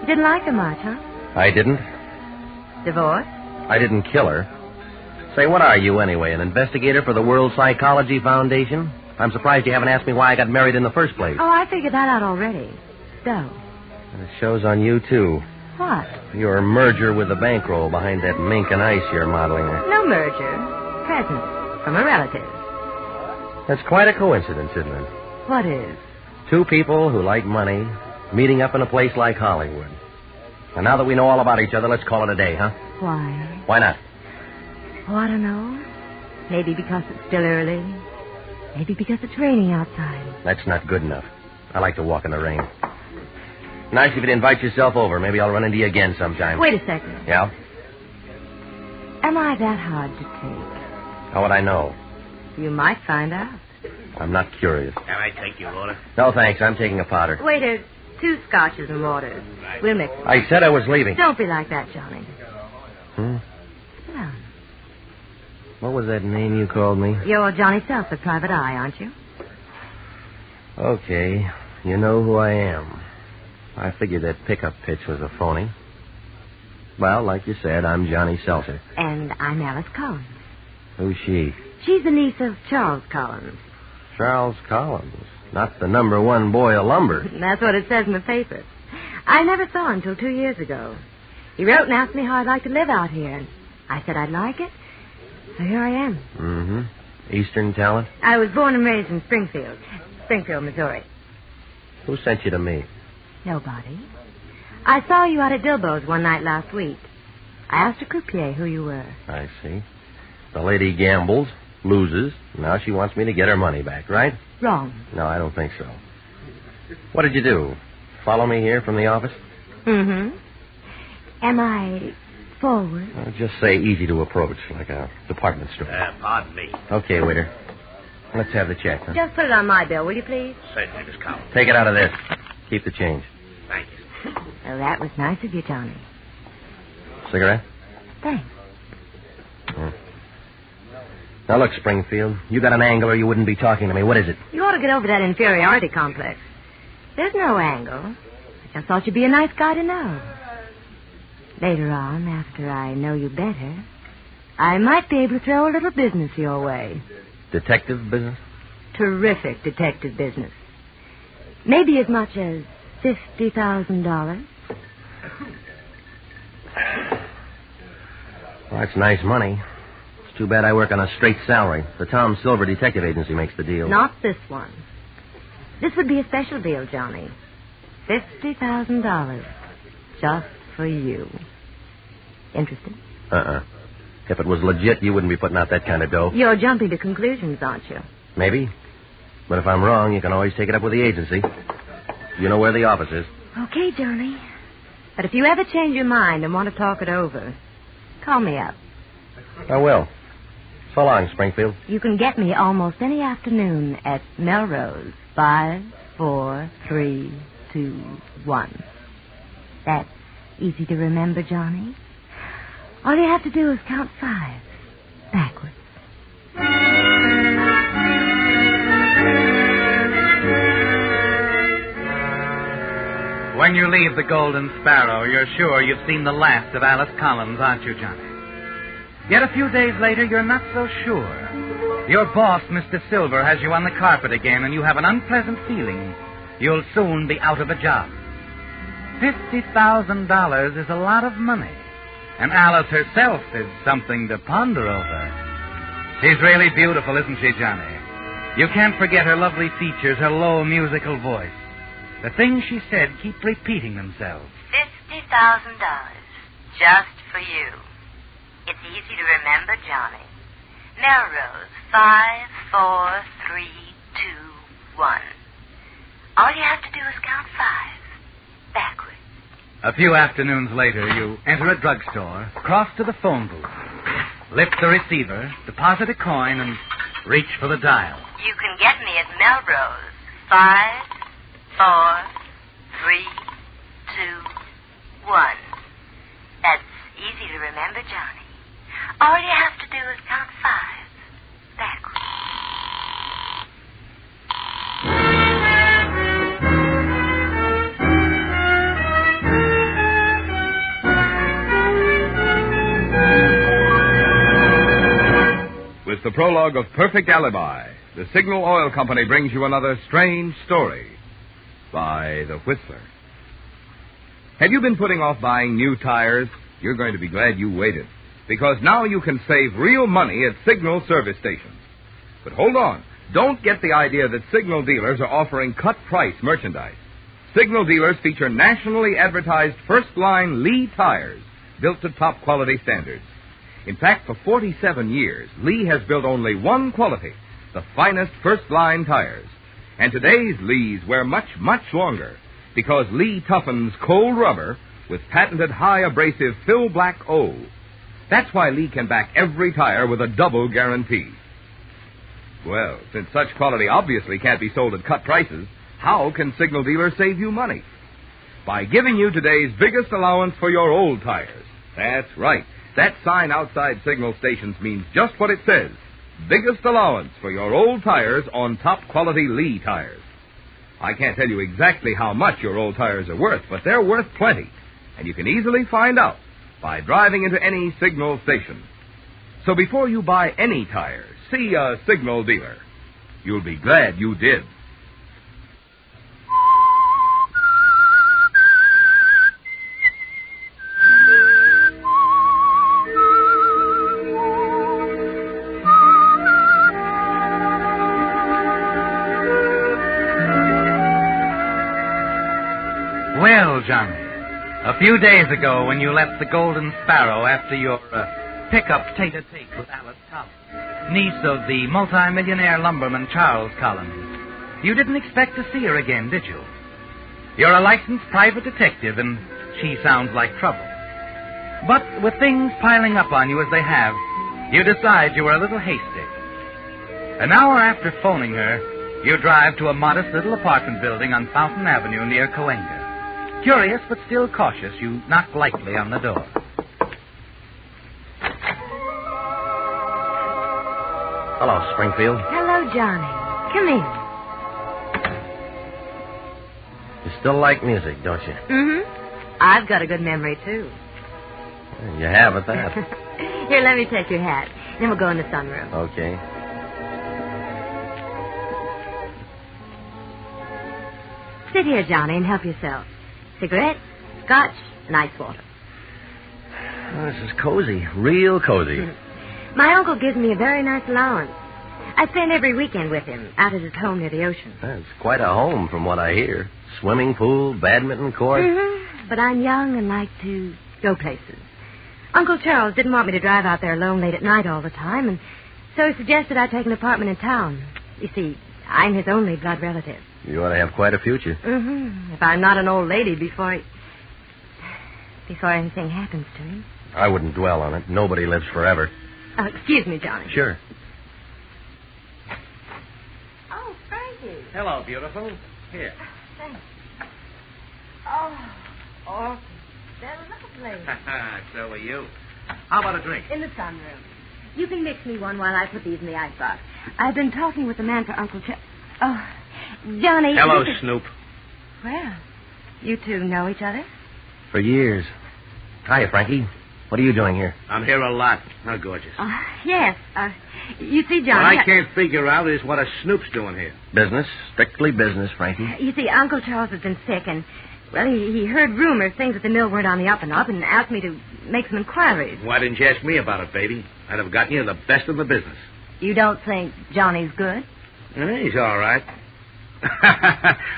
You didn't like her much, huh? I didn't. Divorced? I didn't kill her. Say, what are you, anyway, an investigator for the World Psychology Foundation? I'm surprised you haven't asked me why I got married in the first place. Oh, I figured that out already. So? And it shows on you, too. What? Your merger with the bankroll behind that mink and ice you're modeling. No merger. Present. From a relative. That's quite a coincidence, isn't it? What is? Two people who like money meeting up in a place like Hollywood. And now that we know all about each other, let's call it a day, huh? Why? Why not? Oh, I don't know. Maybe because it's still early. Maybe because it's raining outside. That's not good enough. I like to walk in the rain. Nice if you'd invite yourself over. Maybe I'll run into you again sometime. Wait a second. Yeah? Am I that hard to take? How would I know? You might find out. I'm not curious. Can I take your order? No, thanks. I'm taking a powder. Waiter, 2 scotches and waters. We'll mix them. I said I was leaving. Don't be like that, Johnny. Sit down. What was that name you called me? You're Johnny Seltzer, Private Eye, aren't you? Okay. You know who I am. I figured that pickup pitch was a phony. Well, like you said, I'm Johnny Seltzer. And I'm Alice Collins. Who's she? She's the niece of Charles Collins. Charles Collins? Not the number one boy of lumber. That's what it says in the paper. I never saw him till 2 years ago. He wrote and asked me how I'd like to live out here. And I said I'd like it. So here I am. Mm-hmm. Eastern talent? I was born and raised in Springfield, Missouri. Who sent you to me? Nobody. I saw you out at Dilbo's one night last week. I asked a croupier who you were. I see. The lady gambles, loses. Now she wants me to get her money back, right? Wrong. No, I don't think so. What did you do? Follow me here from the office? Mm-hmm. Am I forward? Well, just say easy to approach, like a department store. Pardon me. Okay, waiter. Let's have the check, huh? Just put it on my bill, will you please? Certainly, Miss Collins. Take it out of this. Keep the change. Thank you. Well, that was nice of you, Johnny. Cigarette? Thanks. Now, look, Springfield, you got an angle or you wouldn't be talking to me. What is it? You ought to get over that inferiority complex. There's no angle. I just thought you'd be a nice guy to know. Later on, after I know you better, I might be able to throw a little business your way. Detective business? Terrific detective business. Maybe as much as $50,000. Well, that's nice money. It's too bad I work on a straight salary. The Tom Silver Detective Agency makes the deal. Not this one. This would be a special deal, Johnny. $50,000. Just for you. Interested? If it was legit, you wouldn't be putting out that kind of dough. You're jumping to conclusions, aren't you? Maybe. But if I'm wrong, you can always take it up with the agency. You know where the office is. Okay, Johnny. But if you ever change your mind and want to talk it over, call me up. I will. So long, Springfield. You can get me almost any afternoon at Melrose. 5, 4, 3, 2, 1. That's easy to remember, Johnny. All you have to do is count 5 backwards. When you leave the Golden Sparrow, you're sure you've seen the last of Alice Collins, aren't you, Johnny? Yet a few days later, you're not so sure. Your boss, Mr. Silver, has you on the carpet again, and you have an unpleasant feeling you'll soon be out of a job. $50,000 is a lot of money, and Alice herself is something to ponder over. She's really beautiful, isn't she, Johnny? You can't forget her lovely features, her low musical voice. The things she said keep repeating themselves. $50,000. Just for you. It's easy to remember, Johnny. Melrose, 5, 4, 3, 2, 1. All you have to do is count 5 backwards. A few afternoons later, you enter a drugstore, cross to the phone booth, lift the receiver, deposit a coin, and reach for the dial. You can get me at Melrose, 5, 4, 3, 2, 1. That's easy to remember, Johnny. All you have to do is count 5 backwards. With the prologue of Perfect Alibi, the Signal Oil Company brings you another strange story by The Whistler. Have you been putting off buying new tires? You're going to be glad you waited, because now you can save real money at Signal service stations. But hold on. Don't get the idea that Signal dealers are offering cut-price merchandise. Signal dealers feature nationally advertised first-line Lee tires built to top-quality standards. In fact, for 47 years, Lee has built only one quality, the finest first-line tires. And today's Lees wear much, much longer, because Lee toughens cold rubber with patented high abrasive Fill Black O. That's why Lee can back every tire with a double guarantee. Well, since such quality obviously can't be sold at cut prices, how can Signal dealers save you money? By giving you today's biggest allowance for your old tires. That's right. That sign outside Signal stations means just what it says. Biggest allowance for your old tires on top-quality Lee tires. I can't tell you exactly how much your old tires are worth, but they're worth plenty. And you can easily find out by driving into any Signal station. So before you buy any tires, see a Signal dealer. You'll be glad you did. A few days ago, when you left the Golden Sparrow after your pickup tete-a-tete with Alice Collins, niece of the multimillionaire lumberman Charles Collins, you didn't expect to see her again, did you? You're a licensed private detective, and she sounds like trouble. But with things piling up on you as they have, you decide you were a little hasty. An hour after phoning her, you drive to a modest little apartment building on Fountain Avenue near Cahuenga. Curious but still cautious, you knock lightly on the door. Hello, Springfield. Hello, Johnny. Come in. You still like music, don't you? Mm-hmm. I've got a good memory, too. You have at that. Here, let me take your hat. Then we'll go in the sunroom. Okay. Sit here, Johnny, and help yourself. Cigarette, scotch, and ice water. Oh, this is cozy. Real cozy. My uncle gives me a very nice allowance. I spend every weekend with him, out at his home near the ocean. That's quite a home, from what I hear. Swimming pool, badminton court. Mm-hmm. But I'm young and like to go places. Uncle Charles didn't want me to drive out there alone late at night all the time, and so he suggested I take an apartment in town. You see, I'm his only blood relative. You ought to have quite a future. Mm-hmm. If I'm not an old lady before anything happens to him. I wouldn't dwell on it. Nobody lives forever. Excuse me, Johnny. Sure. Oh, Frankie. Hello, beautiful. Here. Thanks. Oh, they're lovely. So are you. How about a drink? In the sunroom. You can mix me one while I put these in the icebox. I've been talking with the man for Uncle Johnny. Hello, Snoop. Well, you two know each other? For years. Hiya, Frankie. What are you doing here? I'm here a lot. How gorgeous. Yes. You see, Johnny... What I can't figure out is what a Snoop's doing here. Business. Strictly business, Frankie. You see, Uncle Charles has been sick, and, well, he heard rumors, things at the mill weren't on the up and up, and asked me to make some inquiries. Why didn't you ask me about it, baby? I'd have gotten you the best of the business. You don't think Johnny's good? He's all right.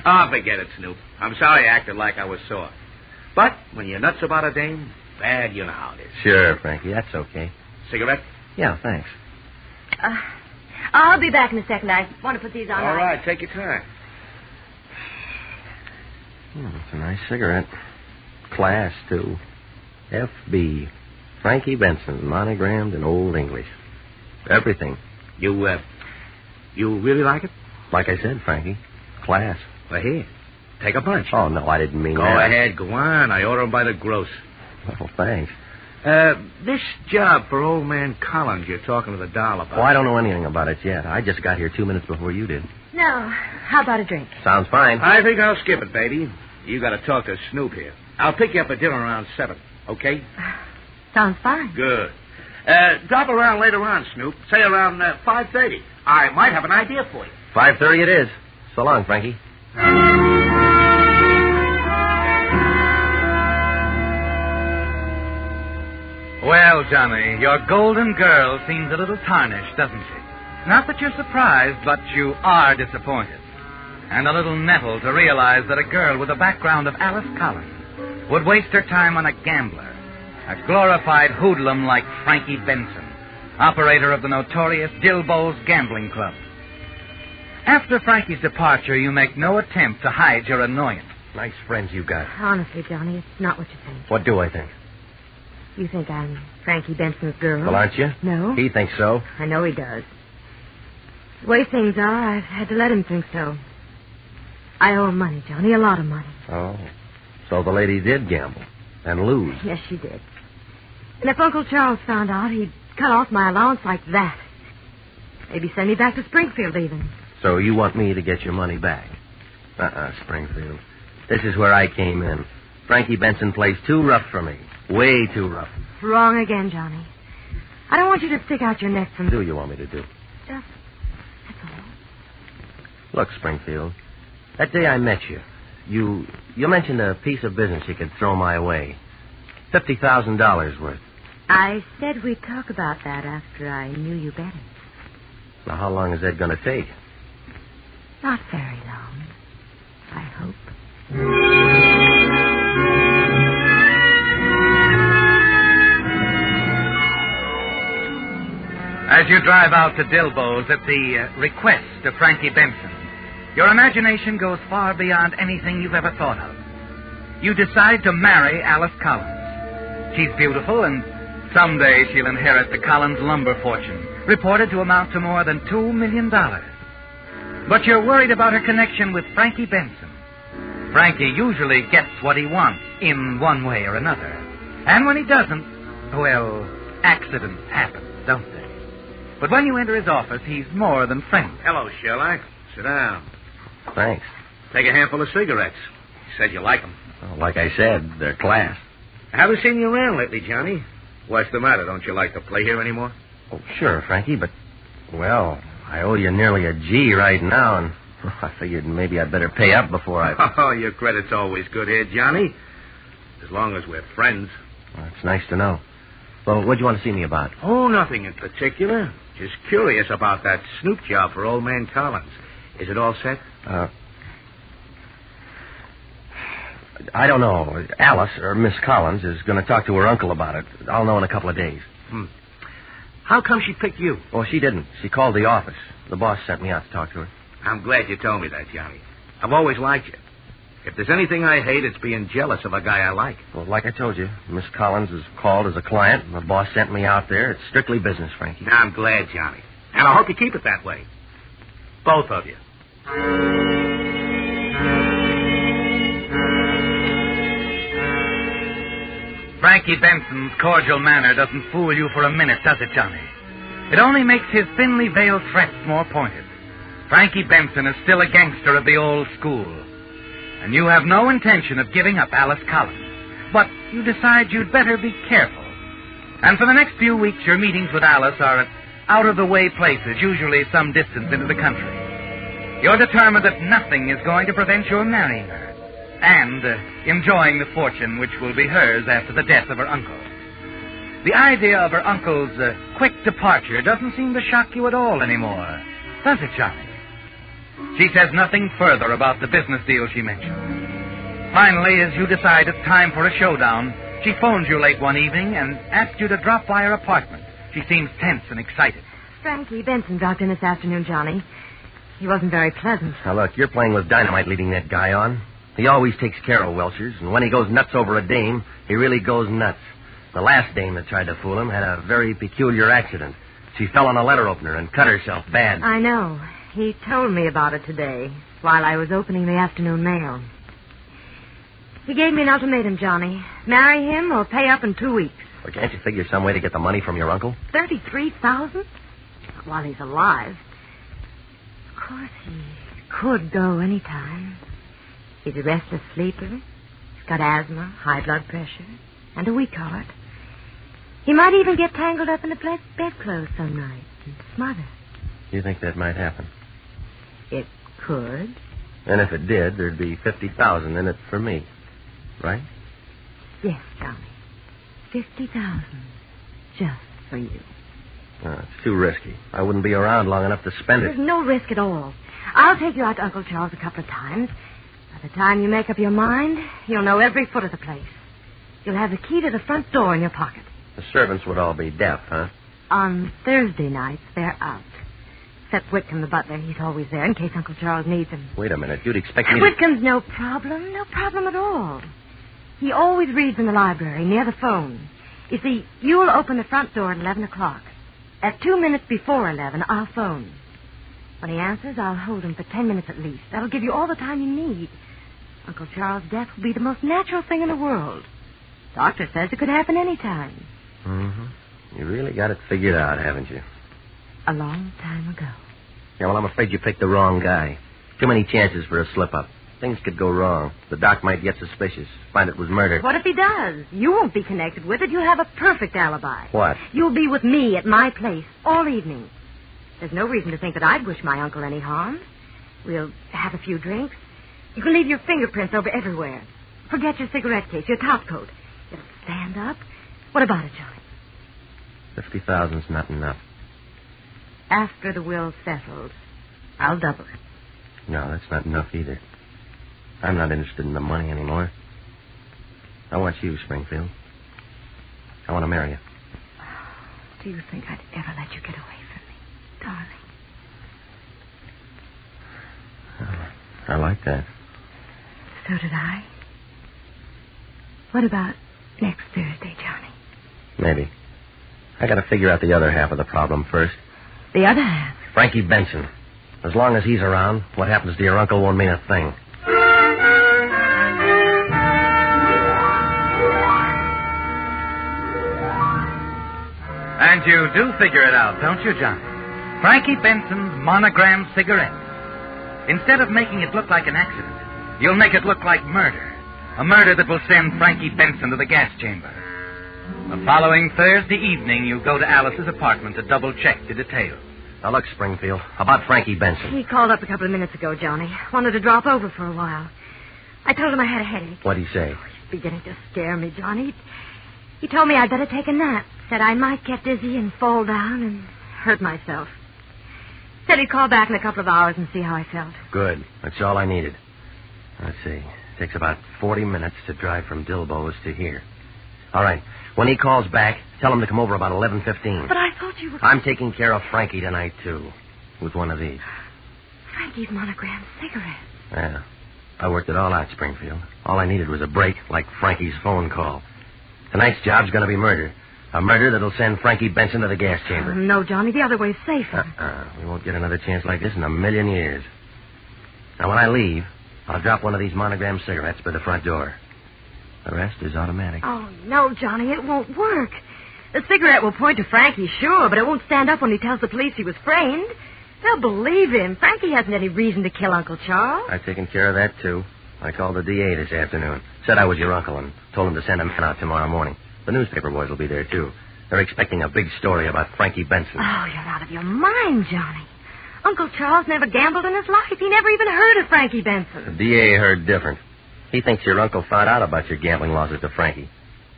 Oh, forget it, Snoop. I'm sorry I acted like I was sore. But when you're nuts about a dame, bad, you know how it is. Sure, Frankie. That's okay. Cigarette? Yeah, thanks. I'll be back in a second. I want to put these on. All right, take your time. It's a nice cigarette. Class, too. F.B. Frankie Benson, monogrammed in Old English. Everything. You really like it? Like I said, Frankie. Class. Well, here. Take a bunch. Oh, no, I didn't mean that. Go ahead, go on. I order them by the gross. Well, thanks. This job for old man Collins you're talking to the doll about. Oh, I don't know anything about it yet. I just got here 2 minutes before you did. No. How about a drink? Sounds fine. I think I'll skip it, baby. You got to talk to Snoop here. I'll pick you up at dinner around 7, okay? Sounds fine. Good. Drop around later on, Snoop. Say around 5:30. I might have an idea for you. 5:30 it is. So long, Frankie. Well, Johnny, your golden girl seems a little tarnished, doesn't she? Not that you're surprised, but you are disappointed. And a little nettled to realize that a girl with the background of Alice Collins would waste her time on a gambler, a glorified hoodlum like Frankie Benson, operator of the notorious Dilbo's Gambling Club. After Frankie's departure, you make no attempt to hide your annoyance. Nice friends you got. Honestly, Johnny, it's not what you think. What do I think? You think I'm Frankie Benson's girl? Well, aren't you? No. He thinks so. I know he does. The way things are, I've had to let him think so. I owe him money, Johnny, a lot of money. Oh. So the lady did gamble and lose. Yes, she did. And if Uncle Charles found out, he'd cut off my allowance like that. Maybe send me back to Springfield, even. So you want me to get your money back? Springfield. This is where I came in. Frankie Benson plays too rough for me. Way too rough. Wrong again, Johnny. I don't want you to stick out your neck from... What do you want me to do? Just... that's all. Look, Springfield, that day I met you, you mentioned a piece of business you could throw my way. $50,000 worth. I said we'd talk about that after I knew you better. Now, how long is that going to take? Not very long, I hope. As you drive out to Dilbo's at the request of Frankie Benson, your imagination goes far beyond anything you've ever thought of. You decide to marry Alice Collins. She's beautiful, and someday she'll inherit the Collins lumber fortune, reported to amount to more than $2 million. But you're worried about her connection with Frankie Benson. Frankie usually gets what he wants in one way or another. And when he doesn't, well, accidents happen, don't they? But when you enter his office, he's more than friendly. Hello, Sherlock. Sit down. Thanks. Take a handful of cigarettes. You said you like them. Well, like I said, they're class. I haven't seen you around lately, Johnny. What's the matter? Don't you like to play here anymore? Oh, sure, Frankie, but, well, I owe you nearly a G right now, and I figured maybe I'd better pay up before I... Oh, your credit's always good here, Johnny. As long as we're friends. Well, that's nice to know. Well, what'd you want to see me about? Oh, nothing in particular. Just curious about that snoop job for old man Collins. Is it all set? I don't know. Alice, or Miss Collins, is going to talk to her uncle about it. I'll know in a couple of days. How come she picked you? Oh, she didn't. She called the office. The boss sent me out to talk to her. I'm glad you told me that, Johnny. I've always liked you. If there's anything I hate, it's being jealous of a guy I like. Well, like I told you, Miss Collins is called as a client, and the boss sent me out there. It's strictly business, Frankie. I'm glad, Johnny. And I hope you keep it that way. Both of you. Frankie Benson's cordial manner doesn't fool you for a minute, does it, Johnny? It only makes his thinly veiled threats more pointed. Frankie Benson is still a gangster of the old school. And you have no intention of giving up Alice Collins. But you decide you'd better be careful. And for the next few weeks, your meetings with Alice are at out-of-the-way places, usually some distance into the country. You're determined that nothing is going to prevent your marrying her and enjoying the fortune which will be hers after the death of her uncle. The idea of her uncle's quick departure doesn't seem to shock you at all anymore, does it, Johnny? She says nothing further about the business deal she mentioned. Finally, as you decide it's time for a showdown, she phones you late one evening and asks you to drop by her apartment. She seems tense and excited. Frankie Benson dropped in this afternoon, Johnny. He wasn't very pleasant. Now, look, you're playing with dynamite leading that guy on. He always takes care of Welchers, and when he goes nuts over a dame, he really goes nuts. The last dame that tried to fool him had a very peculiar accident. She fell on a letter opener and cut herself bad. I know. He told me about it today while I was opening the afternoon mail. He gave me an ultimatum, Johnny. Marry him or pay up in 2 weeks. Well, can't you figure some way to get the money from your uncle? $33,000? While he's alive. Of course, he could go any time. He's a restless sleeper. He's got asthma, high blood pressure, and a weak heart. He might even get tangled up in the bedclothes some night and smother. You think that might happen? It could. And if it did, there'd be $50,000 in it for me, right? Yes, Johnny. $50,000 just for you. It's too risky. I wouldn't be around long enough to spend it. There's no risk at all. I'll take you out to Uncle Charles a couple of times. By the time you make up your mind, you'll know every foot of the place. You'll have the key to the front door in your pocket. The servants would all be deaf, huh? On Thursday nights, they're out. Except Whitcomb, the butler. He's always there in case Uncle Charles needs him. Wait a minute. You'd expect me Whitcomb's no problem. No problem at all. He always reads in the library near the phone. You see, you'll open the front door at 11 o'clock. At 2 minutes before 11, I'll phone. When he answers, I'll hold him for 10 minutes at least. That'll give you all the time you need. Uncle Charles' death will be the most natural thing in the world. Doctor says it could happen any time. Mm-hmm. You really got it figured out, haven't you? A long time ago. Yeah, well, I'm afraid you picked the wrong guy. Too many chances for a slip-up. Things could go wrong. The doc might get suspicious, find it was murder. What if he does? You won't be connected with it. You'll have a perfect alibi. What? You'll be with me at my place all evening. There's no reason to think that I'd wish my uncle any harm. We'll have a few drinks. You can leave your fingerprints over everywhere. Forget your cigarette case, your top coat. It'll stand up. What about it, Johnny? $50,000's not enough. After the will's settled, I'll double it. No, that's not enough either. I'm not interested in the money anymore. I want you, Springfield. I want to marry you. Do you think I'd ever let you get away from darling. I like that. So did I. What about next Thursday, Johnny? Maybe. I got to figure out the other half of the problem first. The other half? Frankie Benson. As long as he's around, what happens to your uncle won't mean a thing. And you do figure it out, don't you, Johnny? Frankie Benson's monogram cigarette. Instead of making it look like an accident, you'll make it look like murder. A murder that will send Frankie Benson to the gas chamber. The following Thursday evening, you go to Alice's apartment to double-check the details. Now, look, Springfield, about Frankie Benson. He called up a couple of minutes ago, Johnny. Wanted to drop over for a while. I told him I had a headache. What'd he say? He's beginning to scare me, Johnny. He told me I'd better take a nap. Said I might get dizzy and fall down and hurt myself. Said he'd call back in a couple of hours and see how I felt. Good. That's all I needed. Let's see. It takes about 40 minutes to drive from Dilbo's to here. All right. When he calls back, tell him to come over about 11:15. But I thought you were... I'm taking care of Frankie tonight, too, with one of these. Frankie's monogram cigarette. Yeah. I worked it all out, Springfield. All I needed was a break, like Frankie's phone call. Tonight's job's going to be murder. A murder that'll send Frankie Benson to the gas chamber. Oh, no, Johnny, the other way's safer. We won't get another chance like this in a million years. Now, when I leave, I'll drop one of these monogram cigarettes by the front door. The rest is automatic. Oh, no, Johnny, it won't work. The cigarette will point to Frankie, sure, but it won't stand up when he tells the police he was framed. They'll believe him. Frankie hasn't any reason to kill Uncle Charles. I've taken care of that, too. I called the DA this afternoon. Said I was your uncle and told him to send a man out tomorrow morning. The newspaper boys will be there, too. They're expecting a big story about Frankie Benson. Oh, you're out of your mind, Johnny. Uncle Charles never gambled in his life. He never even heard of Frankie Benson. The DA heard different. He thinks your uncle found out about your gambling losses to Frankie.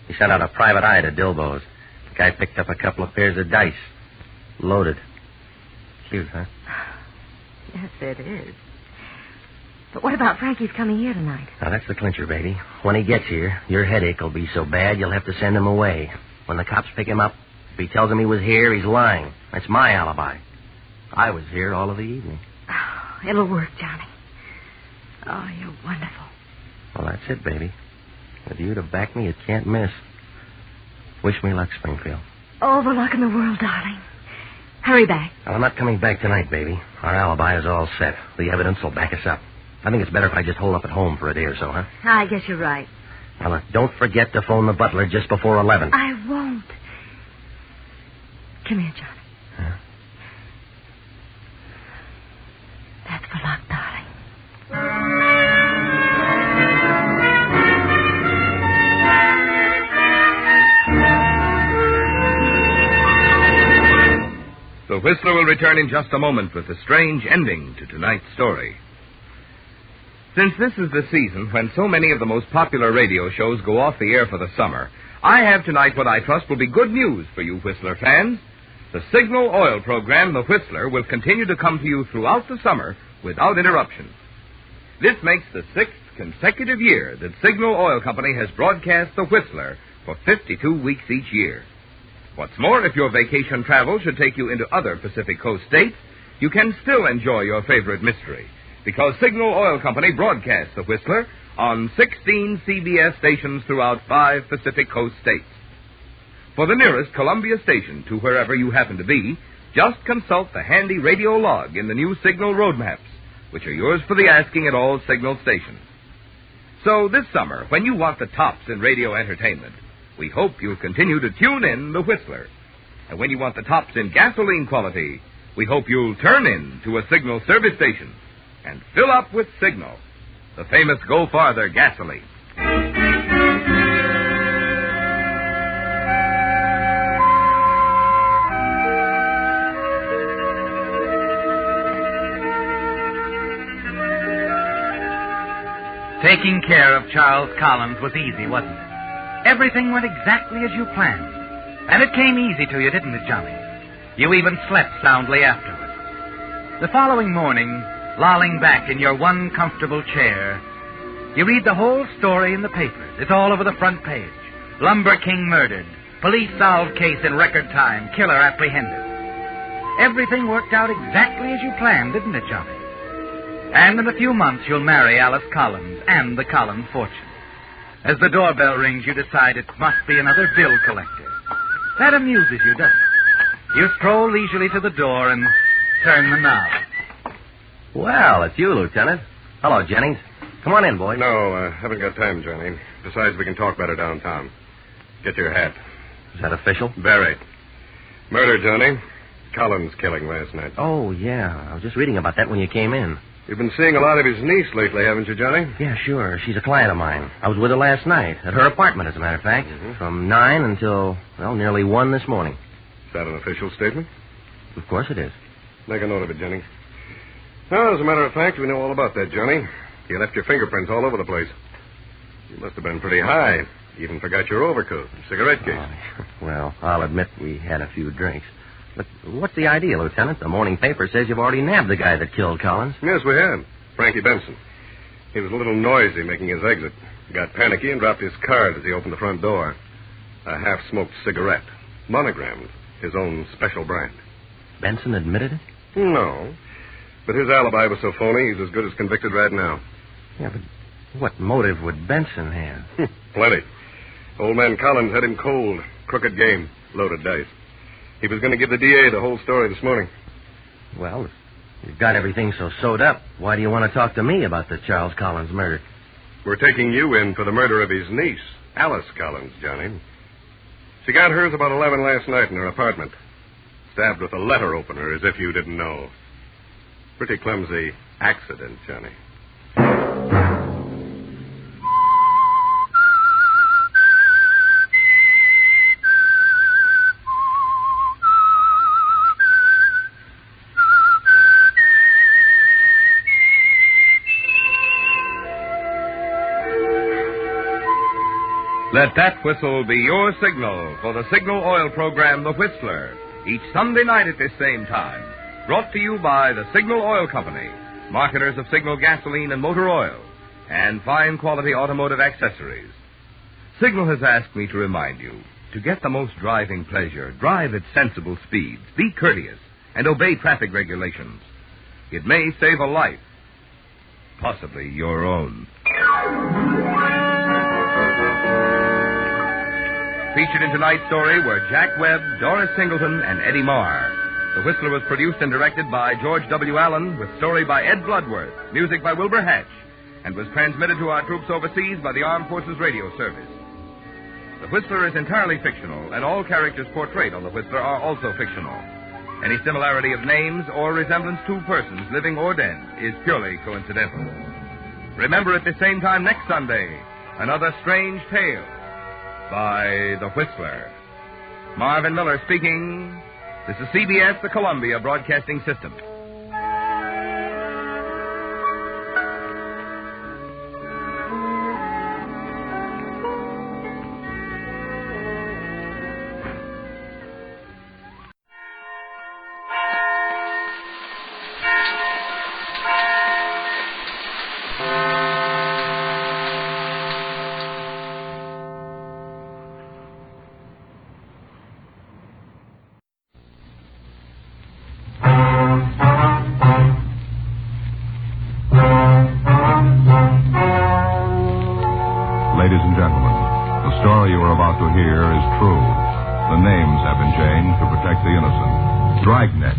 He sent out a private eye to Dilbo's. The guy picked up a couple of pairs of dice. Loaded. Cute, huh? Yes, it is. But what about Frankie's coming here tonight? Now, that's the clincher, baby. When he gets here, your headache will be so bad you'll have to send him away. When the cops pick him up, if he tells them he was here, he's lying. That's my alibi. I was here all of the evening. Oh, it'll work, Johnny. Oh, you're wonderful. Well, that's it, baby. With you to back me, it can't miss. Wish me luck, Springfield. All the luck in the world, darling. Hurry back. Well, I'm not coming back tonight, baby. Our alibi is all set. The evidence will back us up. I think it's better if I just hold up at home for a day or so, huh? I guess you're right. Well, don't forget to phone the butler just before 11. I won't. Come here, Johnny. Huh? That's for luck, darling. The Whistler will return in just a moment with a strange ending to tonight's story. Since this is the season when so many of the most popular radio shows go off the air for the summer, I have tonight what I trust will be good news for you Whistler fans. The Signal Oil program, The Whistler, will continue to come to you throughout the summer without interruption. This makes the 6th consecutive year that Signal Oil Company has broadcast The Whistler for 52 weeks each year. What's more, if your vacation travel should take you into other Pacific Coast states, you can still enjoy your favorite mystery, because Signal Oil Company broadcasts The Whistler on 16 CBS stations throughout 5 Pacific Coast states. For the nearest Columbia station to wherever you happen to be, just consult the handy radio log in the new Signal road maps, which are yours for the asking at all Signal stations. So this summer, when you want the tops in radio entertainment, we hope you'll continue to tune in The Whistler. And when you want the tops in gasoline quality, we hope you'll turn in to a Signal service station and fill up with Signal, the famous Go Farther gasoline. Taking care of Charles Collins was easy, wasn't it? Everything went exactly as you planned. And it came easy to you, didn't it, Johnny? You even slept soundly afterward. The following morning, lolling back in your one comfortable chair, you read the whole story in the papers. It's all over the front page. Lumber King murdered. Police solved case in record time. Killer apprehended. Everything worked out exactly as you planned, didn't it, Johnny? And in a few months, you'll marry Alice Collins and the Collins fortune. As the doorbell rings, you decide it must be another bill collector. That amuses you, doesn't it? You stroll leisurely to the door and turn the knob. Well, it's you, Lieutenant. Hello, Jennings. Come on in, boy. No, haven't got time, Johnny. Besides, we can talk better downtown. Get your hat. Is that official? Very. Murder, Johnny. Collins killing last night. Oh, yeah. I was just reading about that when you came in. You've been seeing a lot of his niece lately, haven't you, Johnny? Yeah, sure. She's a client of mine. I was with her last night, at her apartment, as a matter of fact. Mm-hmm. From 9 until, well, nearly 1 this morning. Is that an official statement? Of course it is. Make a note of it, Johnny. Well, as a matter of fact, we know all about that, Johnny. You left your fingerprints all over the place. You must have been pretty high. You even forgot your overcoat and cigarette case. Well, I'll admit we had a few drinks. But what's the idea, Lieutenant? The morning paper says you've already nabbed the guy that killed Collins. Yes, we have. Frankie Benson. He was a little noisy making his exit. Got panicky and dropped his card as he opened the front door. A half-smoked cigarette. Monogrammed. His own special brand. Benson admitted it? No. But his alibi was so phony, he's as good as convicted right now. Yeah, but what motive would Benson have? Plenty. Old man Collins had him cold. Crooked game. Loaded dice. He was going to give the DA the whole story this morning. Well, if you've got everything so sewed up, why do you want to talk to me about the Charles Collins murder? We're taking you in for the murder of his niece, Alice Collins, Johnny. She got hers about 11 last night in her apartment. Stabbed with a letter opener, as if you didn't know. Pretty clumsy accident, Johnny. Let that whistle be your signal for the Signal Oil program, The Whistler, each Sunday night at this same time. Brought to you by the Signal Oil Company, marketers of Signal gasoline and motor oil, and fine quality automotive accessories. Signal has asked me to remind you, to get the most driving pleasure, drive at sensible speeds, be courteous, and obey traffic regulations. It may save a life, possibly your own. Featured in tonight's story were Jack Webb, Doris Singleton, and Eddie Marr. The Whistler was produced and directed by George W. Allen, with story by Ed Bloodworth, music by Wilbur Hatch, and was transmitted to our troops overseas by the Armed Forces Radio Service. The Whistler is entirely fictional, and all characters portrayed on The Whistler are also fictional. Any similarity of names or resemblance to persons, living or dead, is purely coincidental. Remember at the same time next Sunday, another strange tale by The Whistler. Marvin Miller speaking. This is CBS, the Columbia Broadcasting System. Ladies and gentlemen, the story you are about to hear is true. The names have been changed to protect the innocent. Dragnet.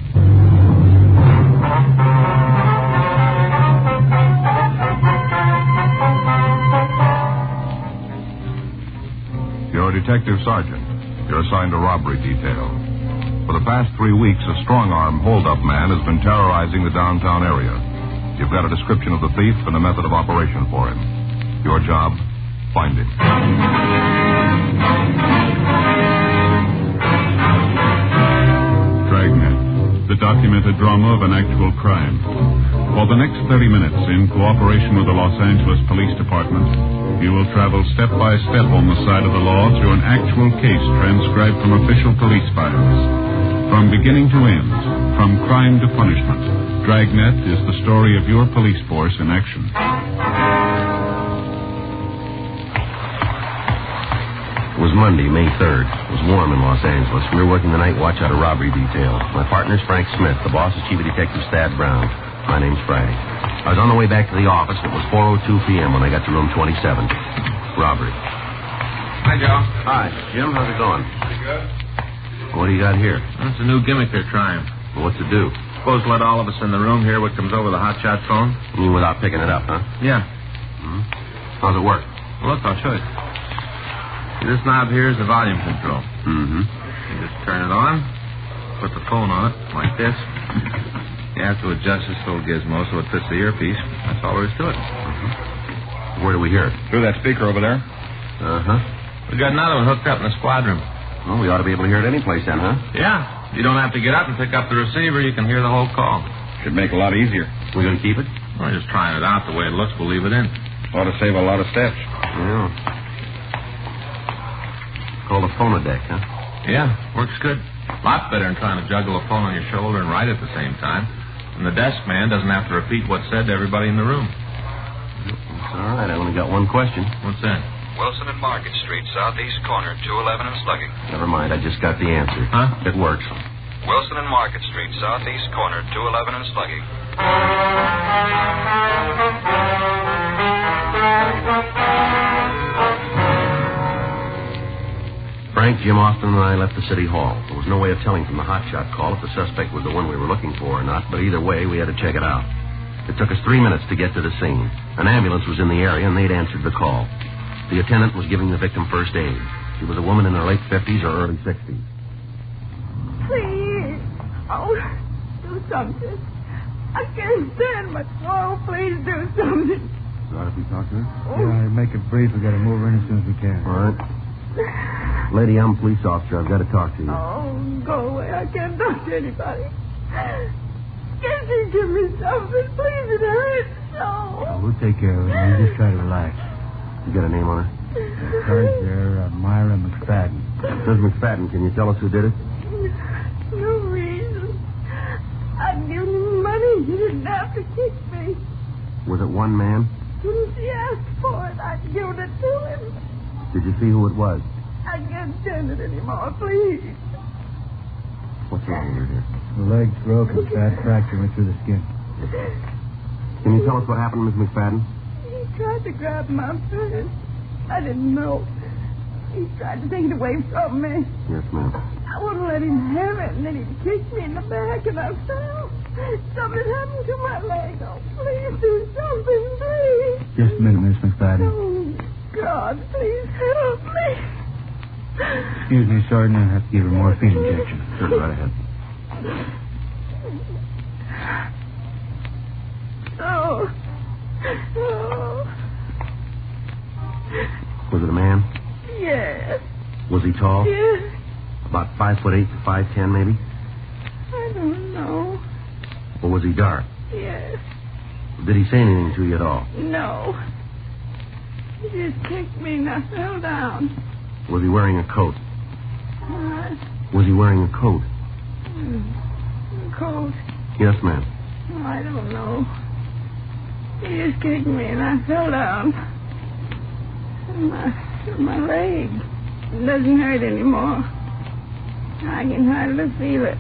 You're a detective sergeant. You're assigned a robbery detail. For the past 3 weeks, a strong-arm hold-up man has been terrorizing the downtown area. You've got a description of the thief and a method of operation for him. Your job? Find him. Dragnet, the documented drama of an actual crime. For the next 30 minutes, in cooperation with the Los Angeles Police Department, you will travel step by step on the side of the law through an actual case transcribed from official police files. From beginning to end, from crime to punishment, Dragnet is the story of your police force in action. It was Monday, May 3rd. It was warm in Los Angeles. We were working the night watch out of robbery detail. My partner's Frank Smith. The boss is Chief of Detectives Thad Brown. My name's Friday. I was on the way back to the office. It was 4:02 p.m. when I got to room 27. Robbery. Hi, Joe. Hi, Jim. How's it going? Pretty good. What do you got here? That's a new gimmick they're trying. Well, what's it do? Suppose let all of us in the room hear what comes over the hotshot phone. You mean without picking it up, huh? Yeah. Hmm? How's it work? Well, look, I'll show you. See, this knob here is the volume control. Mm-hmm. You just turn it on, put the phone on it, like this. You have to adjust this little gizmo so it fits the earpiece. That's all there is to it. Mm-hmm. Where do we hear it? Through that speaker over there. Uh-huh. We got another one hooked up in the squad room. Well, we ought to be able to hear it any place then, huh? Yeah. You don't have to get up and pick up the receiver. You can hear the whole call. Should make it a lot easier. We gonna keep it? We're just trying it out the way it looks. We'll leave it in. Ought to save a lot of steps. Yeah. Called a phonodeck, huh? Yeah, works good. Lot better than trying to juggle a phone on your shoulder and write at the same time. And the desk man doesn't have to repeat what's said to everybody in the room. That's all right. I only got one question. What's that? Wilson and Market Street, southeast corner, 211 and Slugging. Never mind. I just got the answer. Huh? It works. Wilson and Market Street, southeast corner, 211 and Slugging. Frank, Jim Austin, and I left the city hall. There was no way of telling from the hotshot call if the suspect was the one we were looking for or not, but either way, we had to check it out. It took us 3 minutes to get to the scene. An ambulance was in the area, and they'd answered the call. The attendant was giving the victim first aid. She was a woman in her late 50s or early 60s. Please. Oh, do something. I can't stand much more. Please do something. All right if we talk to her? Yeah, make it brief. We got to move her in as soon as we can. All right. Lady, I'm a police officer. I've got to talk to you. Oh, go away. I can't talk to anybody. Can't you give me something? Please, it hurts so. Oh, we'll take care of it. You just try to relax. You got a name on her? Cards there, Myra McFadden. Miss McFadden, can you tell us who did it? No reason. I'd give him money. He didn't have to kick me. Was it one man? When she asked for it, I'd given it to him. Did you see who it was? I can't stand it anymore, please. What's wrong with her here? The leg's broken, bad fracture went through the skin. Can you tell us what happened, Miss McFadden? He tried to grab my purse. I didn't know. He tried to take it away from me. Yes, ma'am. I wouldn't let him have it, and then he kicked me in the back, and I fell. Something happened to my leg. Oh, please do something, please. Just a minute, Miss McFadden. Oh, God, please help me. Excuse me, Sergeant. I have to give her morphine injection. Sure, right ahead. Oh. Was it a man? Yes. Was he tall? Yes. About 5'8" to 5'10", maybe? I don't know. Or was he dark? Yes. Did he say anything to you at all? No. He just kicked me and I fell down. Was he wearing a coat? What? Was he wearing a coat? Coat? Yes, ma'am. Oh, I don't know. He just kicked me and I fell down. My leg doesn't hurt anymore. I can hardly feel it.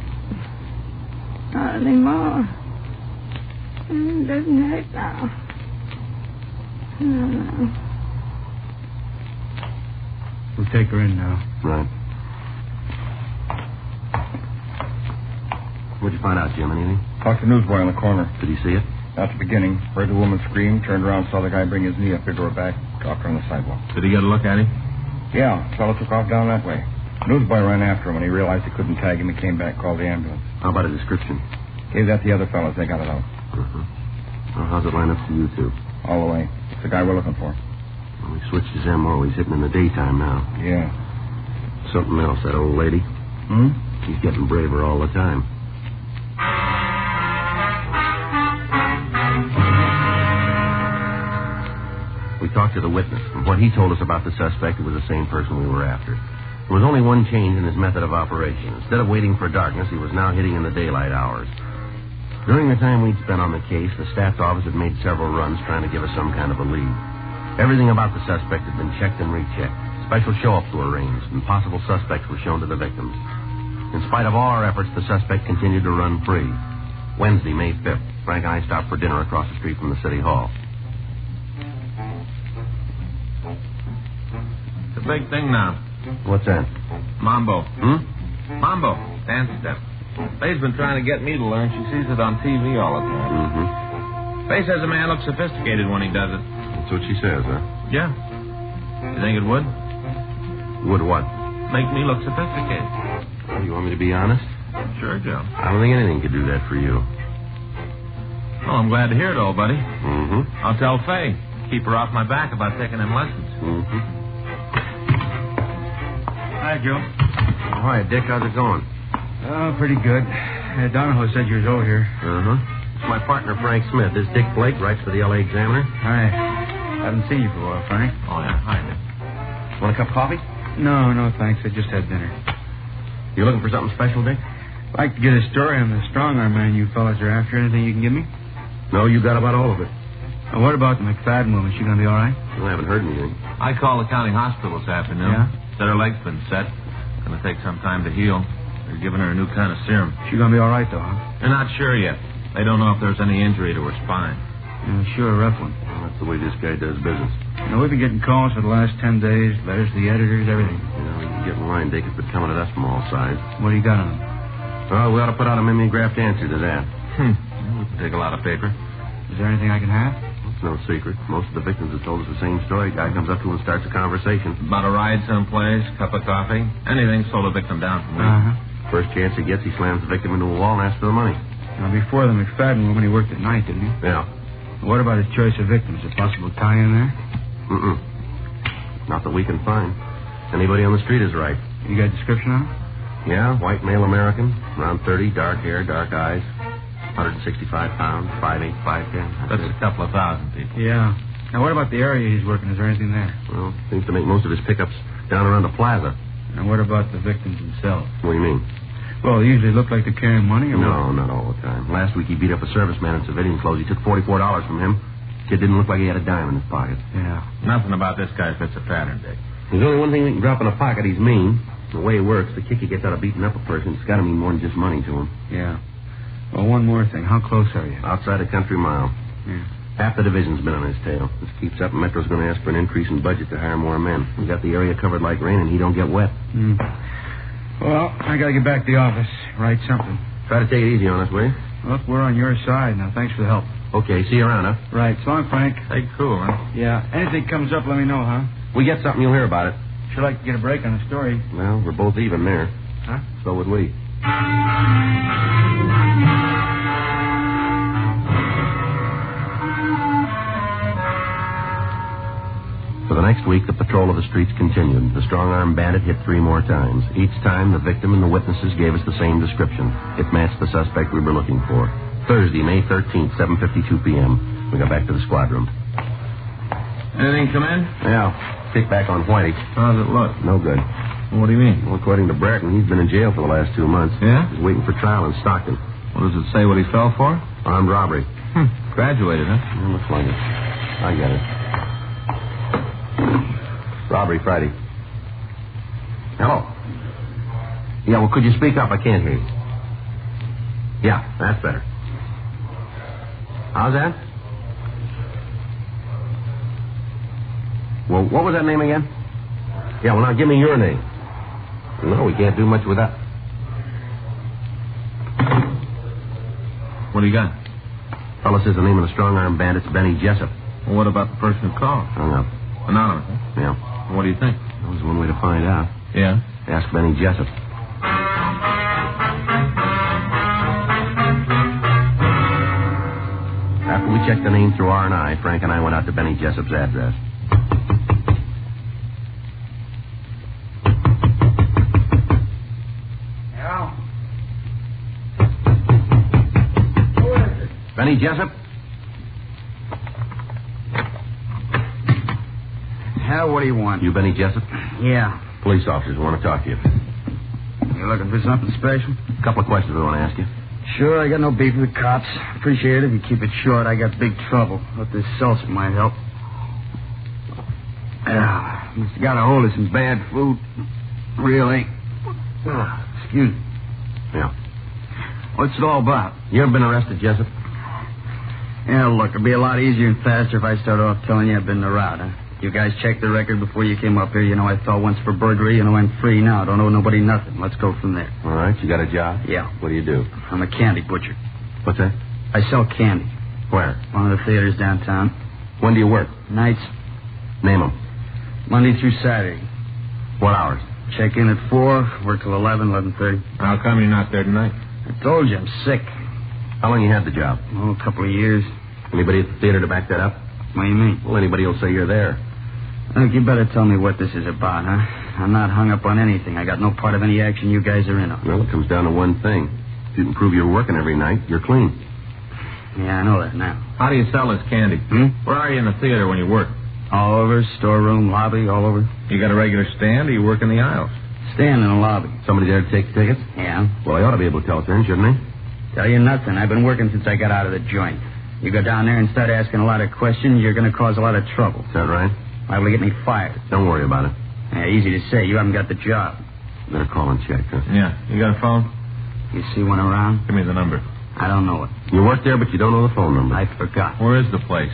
Not anymore. It doesn't hurt now. No. We'll take her in now. Right. What'd you find out, Jim? Anything? Talked to the newsboy on the corner. Did he see it? At the beginning. Heard the woman scream, turned around, saw the guy bring his knee up into her back, dropped her on the sidewalk. Did he get a look at him? Yeah, the fellow took off down that way. Newsboy ran after him. When he realized he couldn't tag him, he came back, called the ambulance. How about a description? Gave that to the other fellows. They got it out. Uh-huh. Well, how's it line up to you two? All the way. It's the guy we're looking for. Well, he switched his M.O. He's hitting in the daytime now. Yeah. Something else, that old lady. She's getting braver all the time. We talked to the witness, and what he told us about the suspect, it was the same person we were after. There was only one change in his method of operation. Instead of waiting for darkness, he was now hitting in the daylight hours. During the time we'd spent on the case, the staff's office had made several runs trying to give us some kind of a lead. Everything about the suspect had been checked and rechecked. His Special show-ups were arranged, and possible suspects were shown to the victims. In spite of all our efforts, the suspect continued to run free. Wednesday, May 5th, Frank and I stopped for dinner across the street from the city hall. It's a big thing now. What's that? Mambo. Mambo. Dance step. Faye's been trying to get me to learn. She sees it on TV all the time. Mm-hmm. Faye says a man looks sophisticated when he does it. That's what she says, huh? Yeah. You think it would? Would what? Make me look sophisticated. Well, you want me to be honest? Sure, Joe. I don't think anything could do that for you. Oh, I'm glad to hear it, old buddy. Mm-hmm. I'll tell Faye. Keep her off my back about taking them lessons. Mm-hmm. Hi, Joe. Oh, hi, Dick. How's it going? Oh, pretty good. Donahoe said you was over here. Uh-huh. It's my partner, Frank Smith. This Dick Blake writes for the L.A. Examiner. Hi. Haven't seen you for a while, Frank. Oh, yeah. Hi, Dick. Want a cup of coffee? No, thanks. I just had dinner. You looking for something special, Dick? I'd like to get a story on the strong-arm man you fellas are after. Anything you can give me? No, you got about all of it. What about the McFadden woman? She gonna be all right? Well, I haven't heard anything. I called the county hospital this afternoon. Yeah? Said her leg's been set. Gonna take some time to heal. They're giving her a new kind of serum. She gonna be all right, though, huh? They're not sure yet. They don't know if there's any injury to her spine. Yeah, sure, a rough one. Well, that's the way this guy does business. We've been getting calls for the last 10 days, letters to the editors, everything. You can get in line, Dick. It's been coming at us from all sides. What do you got on them? Well, we ought to put out a mimeographed answer to that. We can take a lot of paper. Is there anything I can have? It's no secret. Most of the victims have told us the same story. Guy comes up to him and starts a conversation. About a ride someplace, cup of coffee, anything slow the victim down from me. First chance he gets, he slams the victim into a wall and asks for the money. Now, before the McFadden woman, he worked at night, didn't he? Yeah. What about his choice of victims? A possible tie-in there? Not that we can find. Anybody on the street is right. You got a description on him? Yeah, white male American, around 30, dark hair, dark eyes, 165 pounds, 5'8", 5'10". That's a couple of thousand people. Yeah. Now, what about the area he's working? Is there anything there? Well, seems to make most of his pickups down around the plaza. And what about the victims themselves? What do you mean? Well, they usually look like they're carrying money, or No, not all the time. Last week he beat up a serviceman in civilian clothes. He took $44 from him. Kid didn't look like he had a dime in his pocket. Yeah. Nothing about this guy fits a pattern, Dick. There's only one thing we can drop in a pocket. He's mean. The way it works, the kick he gets out of beating up a person, it's got to mean more than just money to him. Yeah. Well, one more thing. How close are you? Outside a country mile. Yeah. Half the division's been on his tail. This keeps up, and Metro's going to ask for an increase in budget to hire more men. We got the area covered like rain, and he don't get wet. Well, I got to get back to the office. Write something. Try to take it easy on us, will you? Look, we're on your side. Now, thanks for the help. Okay, see you around, huh? Right. So long, Frank. Take cool, huh? Yeah. Anything comes up, let me know, huh? We get something, you'll hear about it. Sure like to get a break on the story. Well, we're both even there. Huh? So would we. For the next week, the patrol of the streets continued. The strong-arm bandit hit 3 more times. Each time, the victim and the witnesses gave us the same description. It matched the suspect we were looking for. Thursday, May 13th, 7:52 p.m. We got back to the squad room. Anything come in? Yeah. Kick back on Whitey. How's it look? No good. What do you mean? Well, according to Bratton, he's been in jail for the last 2 months. Yeah? He's waiting for trial in Stockton. What does it say what he fell for? Armed robbery. Graduated, huh? Yeah, looks like it. I get it. Robbery Friday. Hello. Yeah, well, could you speak up? I can't hear you. Yeah, that's better. How's that? Well, what was that name again? Yeah, well, now give me your name. No, we can't do much with that. What do you got? Fellow says the name of the strong-arm bandit's Benny Jessup. Well, what about the person who called? Hung up. Anonymous, huh? Yeah. What do you think? That was one way to find out. Yeah? Ask Benny Jessup. After we checked the name through R&I, Frank and I went out to Benny Jessup's address. Yeah. Who is it? Benny Jessup? Hell, what do you want? You Benny Jessup? Yeah. Police officers want to talk to you. You looking for something special? A couple of questions we want to ask you. Sure, I got no beef with the cops. Appreciate it if you keep it short. I got big trouble. But this seltzer might help. Yeah. Must have got a hold of some bad food. Really? Excuse me. Yeah. What's it all about? You ever been arrested, Jessup? Yeah, look, it'd be a lot easier and faster if I started off telling you I've been in the route, huh? You guys checked the record before you came up here. You know I fell once for burglary. You know I'm free now. Don't owe nobody nothing. Let's go from there. All right, you got a job? Yeah. What do you do? I'm a candy butcher. What's that? I sell candy. Where? One of the theaters downtown. When do you work? Nights. Name them. Monday through Saturday. What hours? Check in at 4, work till 11, 11:30. How come you're not there tonight? I told you, I'm sick. How long you had the job? Oh, a couple of years. Anybody at the theater to back that up? What do you mean? Well, anybody will say you're there. Look, you better tell me what this is about, huh? I'm not hung up on anything. I got no part of any action you guys are in on. Well, it comes down to one thing. If you can prove you're working every night, you're clean. Yeah, I know that now. How do you sell this candy? Where are you in the theater when you work? All over, storeroom, lobby, all over. You got a regular stand or you work in the aisles? Stand in the lobby. Somebody there to take the tickets? Yeah. Well, he ought to be able to tell it then, shouldn't he? Tell you nothing. I've been working since I got out of the joint. You go down there and start asking a lot of questions, you're going to cause a lot of trouble. Is that right? Liable to get me fired. Don't worry about it. Yeah, easy to say. You haven't got the job. Better call and check, huh? Yeah. You got a phone? You see one around? Give me the number. I don't know it. You work there, but you don't know the phone number. I forgot. Where is the place?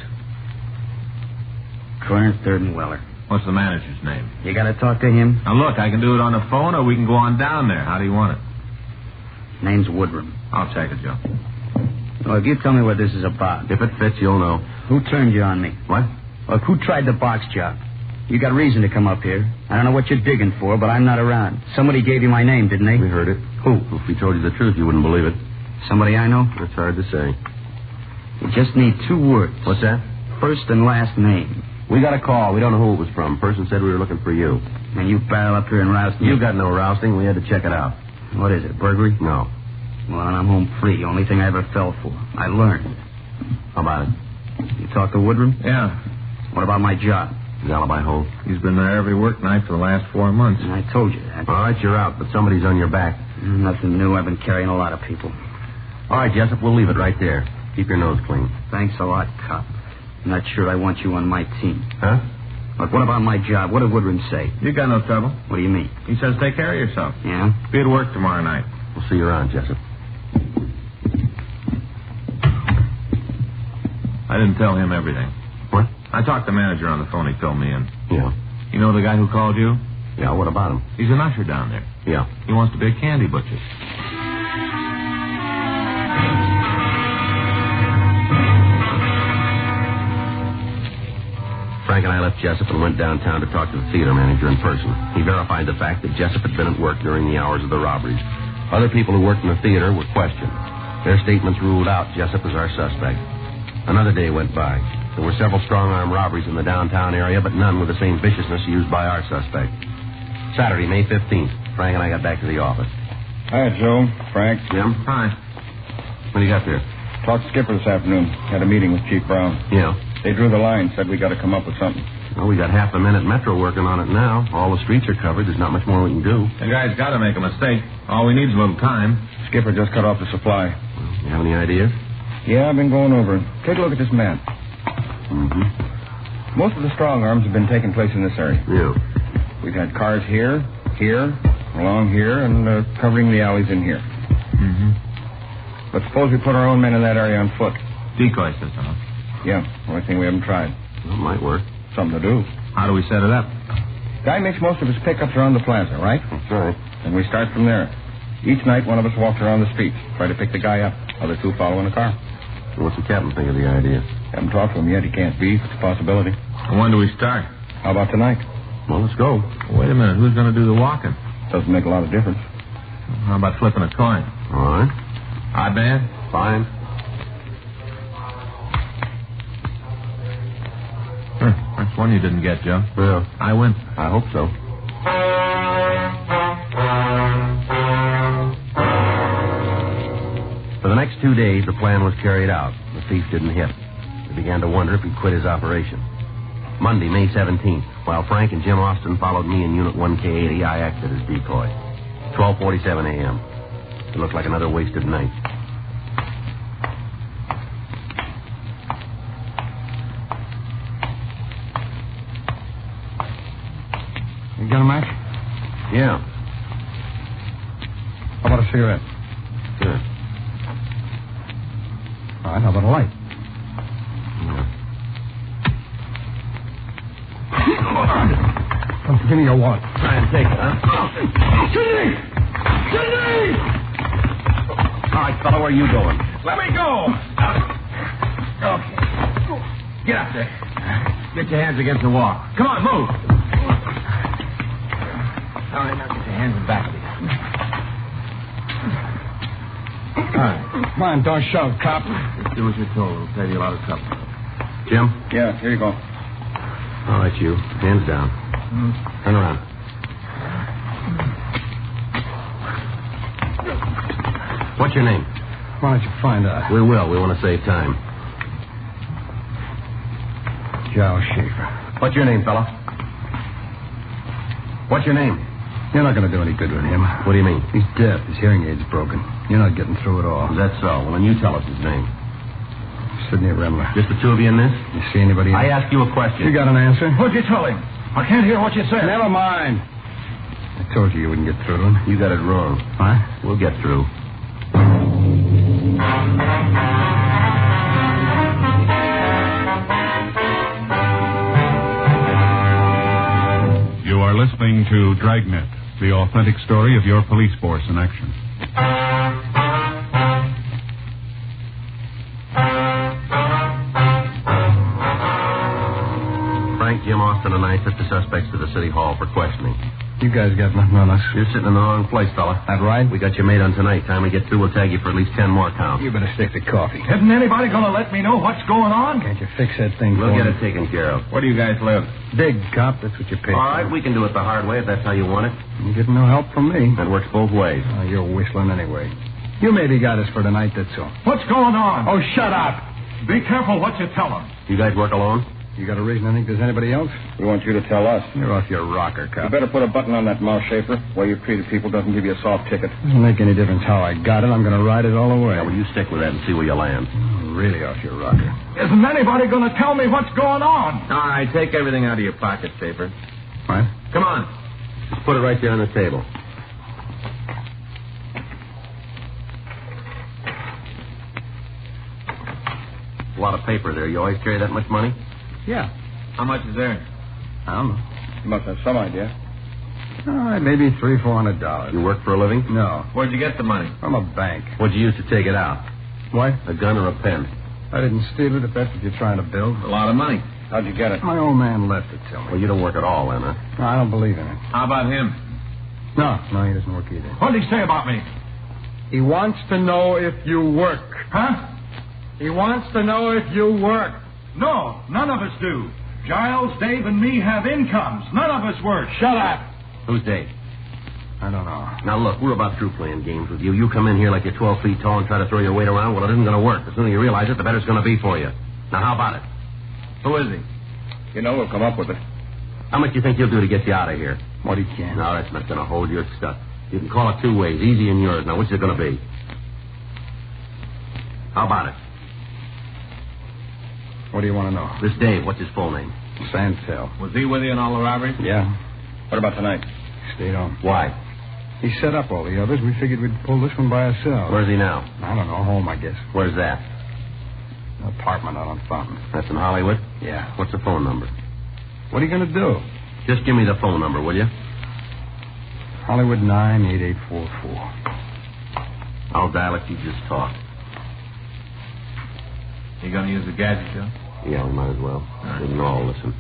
Corner 3rd and Weller. What's the manager's name? You got to talk to him? Now, look, I can do it on the phone or we can go on down there. How do you want it? Name's Woodrum. I'll check it, Joe. Look, you tell me what this is about. If it fits, you'll know. Who turned you on me? What? Look, who tried the box job? You got reason to come up here. I don't know what you're digging for, but I'm not around. Somebody gave you my name, didn't they? We heard it. Who? If we told you the truth, you wouldn't believe it. Somebody I know? It's hard to say. You just need 2 words. What's that? First and last name. We got a call. We don't know who it was from. Person said we were looking for you. And you barrel up here and roust me? You got no rousting. We had to check it out. What is it, burglary? No. Well, then I'm home free. Only thing I ever fell for. I learned. How about it? You talk to Woodrum? Yeah. What about my job? The Alibi hole. He's been there every work night for the last 4 months. And I told you that. All right, you're out, but somebody's on your back. Nothing new. I've been carrying a lot of people. All right, Jessup, we'll leave it right there. Keep your nose clean. Thanks a lot, cop. I'm not sure I want you on my team. Huh? But what about my job? What did Woodrum say? You got no trouble. What do you mean? He says take care of yourself. Yeah? Be at work tomorrow night. We'll see you around, Jessup. I didn't tell him everything. What? I talked to the manager on the phone. He filled me in. Yeah. You know the guy who called you? Yeah, what about him? He's an usher down there. Yeah. He wants to be a candy butcher. Frank and I left Jessup and went downtown to talk to the theater manager in person. He verified the fact that Jessup had been at work during the hours of the robberies. Other people who worked in the theater were questioned. Their statements ruled out Jessup as our suspect. Another day went by. There were several strong-arm robberies in the downtown area, but none with the same viciousness used by our suspect. Saturday, May 15th, Frank and I got back to the office. Hi, Joe. Frank. Jim? Hi. What do you got there? Talked to Skipper this afternoon. Had a meeting with Chief Brown. Yeah. They drew the line, said we got to come up with something. Well, we got half a minute Metro working on it now. All the streets are covered. There's not much more we can do. The guy's got to make a mistake. All we need is a little time. Skipper just cut off the supply. You have any ideas? Yeah, I've been going over it. Take a look at this map. Mm-hmm. Most of the strong arms have been taking place in this area. Yeah. We've had cars here, along here, and covering the alleys in here. Mm-hmm. But suppose we put our own men in that area on foot. Decoy system, huh? Yeah, only thing we haven't tried. Well, it might work. Something to do. How do we set it up? Guy makes most of his pickups around the plaza, right? That's right. And we start from there. Each night, one of us walks around the streets, try to pick the guy up. Other 2 follow in the car. So what's the captain think of the idea? Haven't talked to him yet. He can't be. It's a possibility. When do we start? How about tonight? Well, let's go. Wait a minute. Who's going to do the walking? Doesn't make a lot of difference. How about flipping a coin? All right. Odd man? Fine. That's one you didn't get, Joe. Yeah. I win. I hope so. For the next 2 days, the plan was carried out. The thief didn't hit. We began to wonder if he'd quit his operation. Monday, May 17th, while Frank and Jim Austin followed me in Unit 1K80, I acted as decoy. 12:47 a.m. It looked like another wasted night. got a match? Yeah. How about a cigarette? Good. All right, how about a light? Come, give me your wallet. Try and take it, huh? Sidney! Sidney! All right, fella, where are you going? Let me go. Okay. Get up there. Get your hands against the wall. Come on, move. All right, now get your hands in back of you. All right. Come on, don't shove, cop. Just do as you're told. It'll save you a lot of trouble. Jim? Yeah, here you go. All right, you. Hands down. Turn around. What's your name? Why don't you find out? We will. We want to save time. Joe Schaefer. What's your name, fella? What's your name? You're not going to do any good with him. What do you mean? He's deaf. His hearing aid's broken. You're not getting through at all. Is that so? Well, then you tell us his name. Sidney Remler. Just the two of you in this? You see anybody I asked you a question. You got an answer? What'd you tell him? I can't hear what you said. Never mind. I told you wouldn't get through to him. You got it wrong. Huh? We'll get through. You are listening to Dragnet, the authentic story of your police force in action. Frank, Jim Austin, and I took the suspects to the city hall for questioning. You guys got nothing on us. You're sitting in the wrong place, fella. That right? We got you made on tonight. Time we get through, we'll tag you for at least 10 more counts. You better stick to coffee. Isn't anybody going to let me know what's going on? Can't you fix that thing We'll for get me? it taken care of. Where do you guys live? Big, cop. That's what you pay All for. right, we can do it the hard way if that's how you want it. You getting no help from me. That works both ways. Oh, you're whistling anyway. You maybe got us for tonight, that's all. What's going on? Oh, shut up. Be careful what you tell them. You guys work alone? You got a reason to think there's anybody else? We want you to tell us. You're off your rocker, cop. You better put a button on that mouth, Schaefer. The way you treated people doesn't give you a soft ticket. Doesn't make any difference how I got it. I'm going to ride it all the way. Yeah, well, you stick with that and see where you land. Really off your rocker. Isn't anybody going to tell me what's going on? All right, take everything out of your pocket, Schaefer. What? Come on. Just put it right there on the table. A lot of paper there. You always carry that much money? Yeah. How much is there? I don't know. You must have some idea. All right, maybe $300-400. You work for a living? No. Where'd you get the money? From a bank. What'd you use to take it out? What? A gun or a pen? I didn't steal it, if that's what you're trying to build. A lot of money. How'd you get it? My old man left it to me. Well, you don't work at all, then, huh? No, I don't believe in it. How about him? No, he doesn't work either. What did he say about me? He wants to know if you work. Huh? He wants to know if you work. No, none of us do. Giles, Dave, and me have incomes. None of us work. Shut up. Who's Dave? I don't know. Now, look, we're about through playing games with you. You come in here like you're 12 feet tall and try to throw your weight around. Well, it isn't going to work. The sooner you realize it, the better it's going to be for you. Now, how about it? Who is he? You know, we'll come up with it. How much do you think he'll do to get you out of here? What he can. No, that's not going to hold your stuff. You can call it two ways, easy and yours. Now, which is it going to be? How about it? What do you want to know? This Dave, what's his full name? Sandtail. Was he with you in all the robberies? Yeah. What about tonight? Stayed home. Why? He set up all the others. We figured we'd pull this one by ourselves. Where's he now? I don't know. Home, I guess. Where's that? An apartment out on Fountain. That's in Hollywood? Yeah. What's the phone number? What are you going to do? Just give me the phone number, will you? Hollywood 98844. I'll dial it. You just talk. You going to use the gadget, Joe? Yeah, we might as well. We can all listen.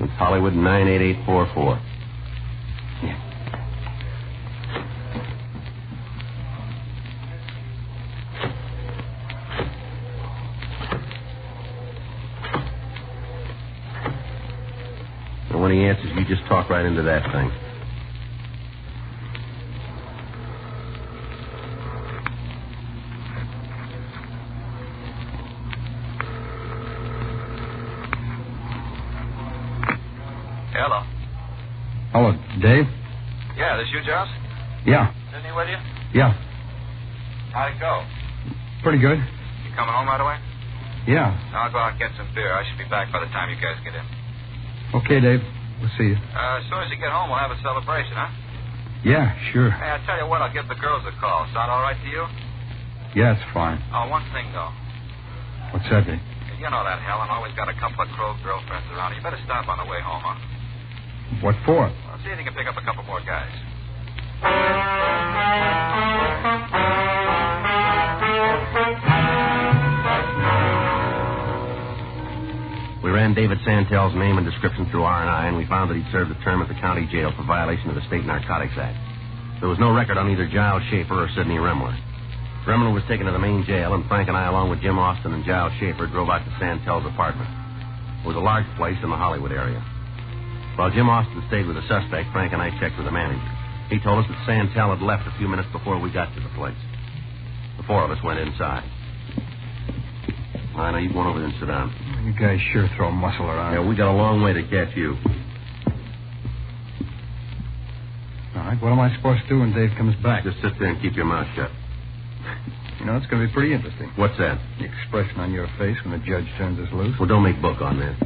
It's Hollywood 98844. Yeah. And when he answers, you just talk right into that thing. Hello, Dave? Yeah, this you, Joss? Yeah. Sydney with you? Yeah. How'd it go? Pretty good. You coming home right away? Yeah. I'll go out and get some beer. I should be back by the time you guys get in. Okay, Dave. We'll see you. As soon as you get home, we'll have a celebration, huh? Yeah, sure. Hey, I'll tell you what, I'll give the girls a call. Sound all right to you? Yeah, it's fine. Oh, one thing, though. What's that, Dave? You know that Helen always got a couple of crow girlfriends around. You better stop on the way home, huh? What for? Well, see if you can pick up a couple more guys. We ran David Santel's name and description through R&I, and we found that he'd served a term at the county jail for violation of the State Narcotics Act. There was no record on either Giles Schaefer or Sidney Remler. Remler was taken to the main jail, and Frank and I, along with Jim Austin and Giles Schaefer, drove out to Santel's apartment. It was a large place in the Hollywood area. While Jim Austin stayed with the suspect, Frank and I checked with the manager. He told us that Santel had left a few minutes before we got to the place. The four of us went inside. All right, now you go on over there and sit down. You guys sure throw muscle around. Yeah, we got a long way to catch you. All right, what am I supposed to do when Dave comes back? Just sit there and keep your mouth shut. You know, it's going to be pretty interesting. What's that? The expression on your face when the judge turns us loose. Well, don't make book on that.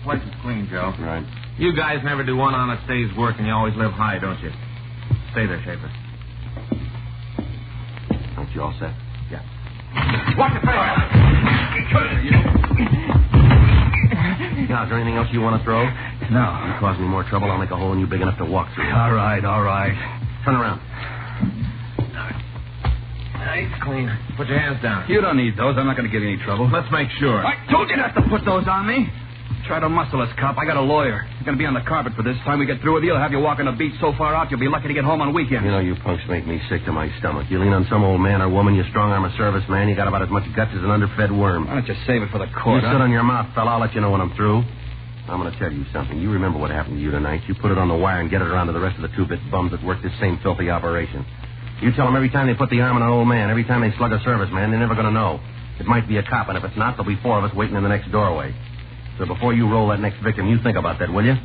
Place is clean, Joe. Right. You guys never do one honest day's work, and you always live high, don't you? Stay there, Schaefer. Aren't you all set? Yeah. Watch your face! Now, is there anything else you want to throw? No. You cause me more trouble, I'll make a hole in you big enough to walk through. All right. Turn around. It's clean. Put your hands down. You don't need those. I'm not going to give you any trouble. Let's make sure. I told you not to put those on me. Try to muscle us, cop. I got a lawyer. You're going to be on the carpet for this. Time we get through with you, I'll have you walking the beach so far out, you'll be lucky to get home on weekends. You know, you punks make me sick to my stomach. You lean on some old man or woman, you strong-arm a serviceman, you got about as much guts as an underfed worm. Why don't you save it for the court, You sit on your mouth, fella. I'll let you know when I'm through. I'm going to tell you something. You remember what happened to you tonight. You put it on the wire and get it around to the rest of the two-bit bums that work this same filthy operation. You tell them every time they put the arm on an old man, every time they slug a serviceman, they're never going to know. It might be a cop, and if it's not, there'll be four of us waiting in the next doorway. So before you roll that next victim, you think about that, will you?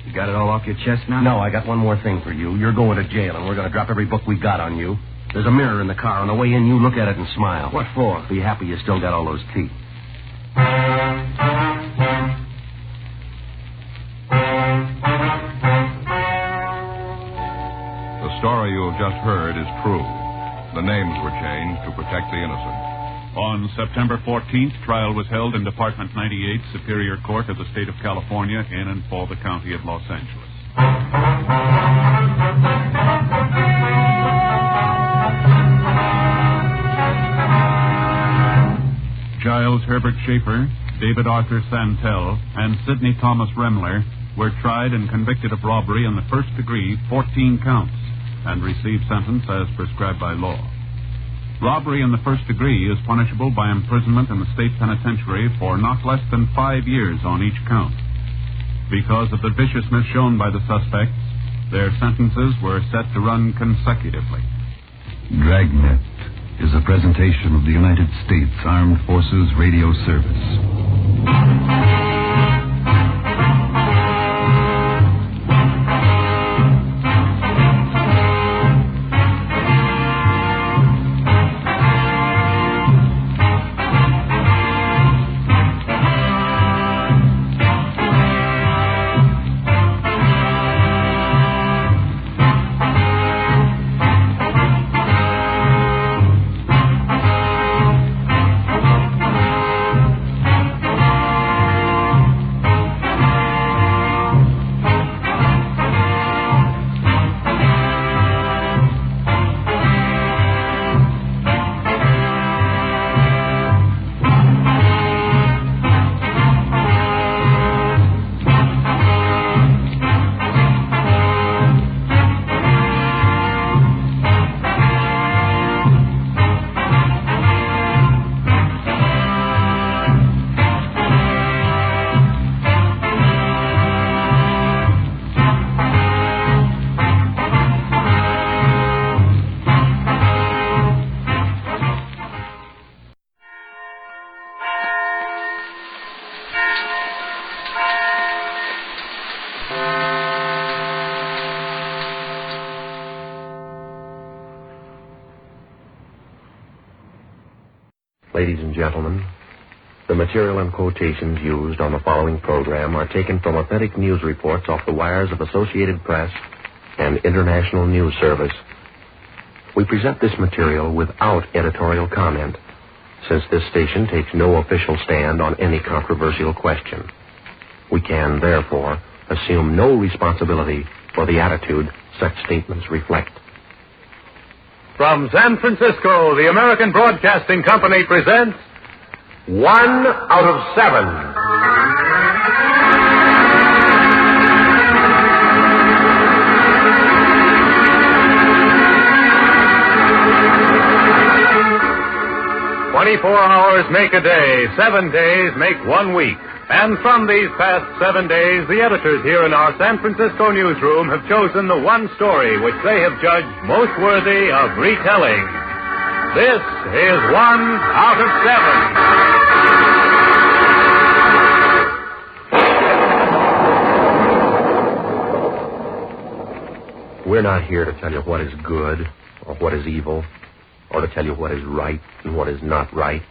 You got it all off your chest now? No, I got one more thing for you. You're going to jail, and we're going to drop every book we got on you. There's a mirror in the car. On the way in, you look at it and smile. What for? Be happy you still got all those teeth. The story you have just heard is true. The names were changed to protect the innocent. On September 14th, trial was held in Department 98, Superior Court of the State of California, in and for the County of Los Angeles. Giles Herbert Schaefer, David Arthur Santel, and Sidney Thomas Remler were tried and convicted of robbery in the first degree, 14 counts, and received sentence as prescribed by law. Robbery in the first degree is punishable by imprisonment in the state penitentiary for not less than 5 years on each count. Because of the viciousness shown by the suspects, their sentences were set to run consecutively. Dragnet is a presentation of the United States Armed Forces Radio Service. Ladies and gentlemen, the material and quotations used on the following program are taken from authentic news reports off the wires of Associated Press and International News Service. We present this material without editorial comment, since this station takes no official stand on any controversial question. We can, therefore, assume no responsibility for the attitude such statements reflect. From San Francisco, the American Broadcasting Company presents 1 out of 7. "24 hours make a day, 7 days make 1 week. And from these past 7 days, the editors here in our San Francisco newsroom have chosen the one story which they have judged most worthy of retelling. This is 1 out of 7. We're not here to tell you what is good or what is evil, or to tell you what is right and what is not right.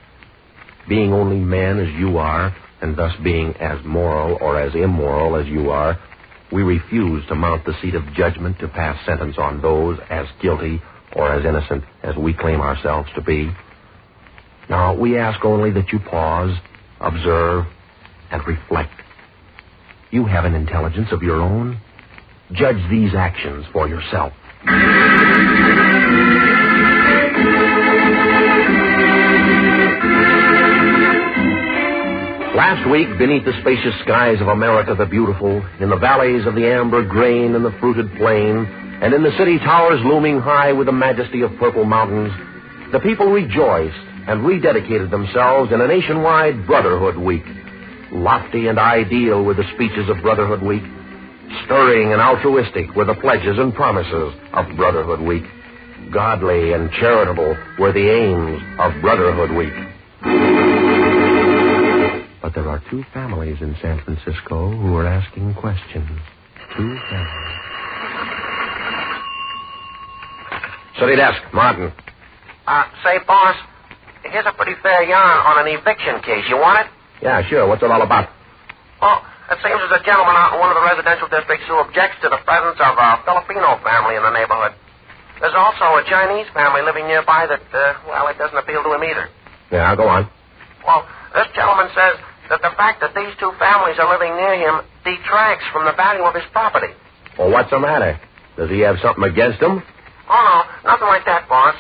Being only men as you are, and thus being as moral or as immoral as you are, we refuse to mount the seat of judgment to pass sentence on those as guilty or as innocent as we claim ourselves to be. Now, we ask only that you pause, observe, and reflect. You have an intelligence of your own. Judge these actions for yourself. Last week, beneath the spacious skies of America the Beautiful, in the valleys of the amber grain and the fruited plain, and in the city towers looming high with the majesty of purple mountains, the people rejoiced and rededicated themselves in a nationwide Brotherhood Week. Lofty and ideal were the speeches of Brotherhood Week. Stirring and altruistic were the pledges and promises of Brotherhood Week. Godly and charitable were the aims of Brotherhood Week. But there are 2 families in San Francisco who are asking questions. 2 families. City desk, Martin. Say, boss, here's a pretty fair yarn on an eviction case. You want it? Yeah, sure. What's it all about? Well, it seems there's a gentleman out in one of the residential districts who objects to the presence of a Filipino family in the neighborhood. There's also a Chinese family living nearby that, it doesn't appeal to him either. Yeah, go on. Well, this gentleman says that the fact that these 2 families are living near him detracts from the value of his property. Well, what's the matter? Does he have something against them? Oh, no, nothing like that, boss.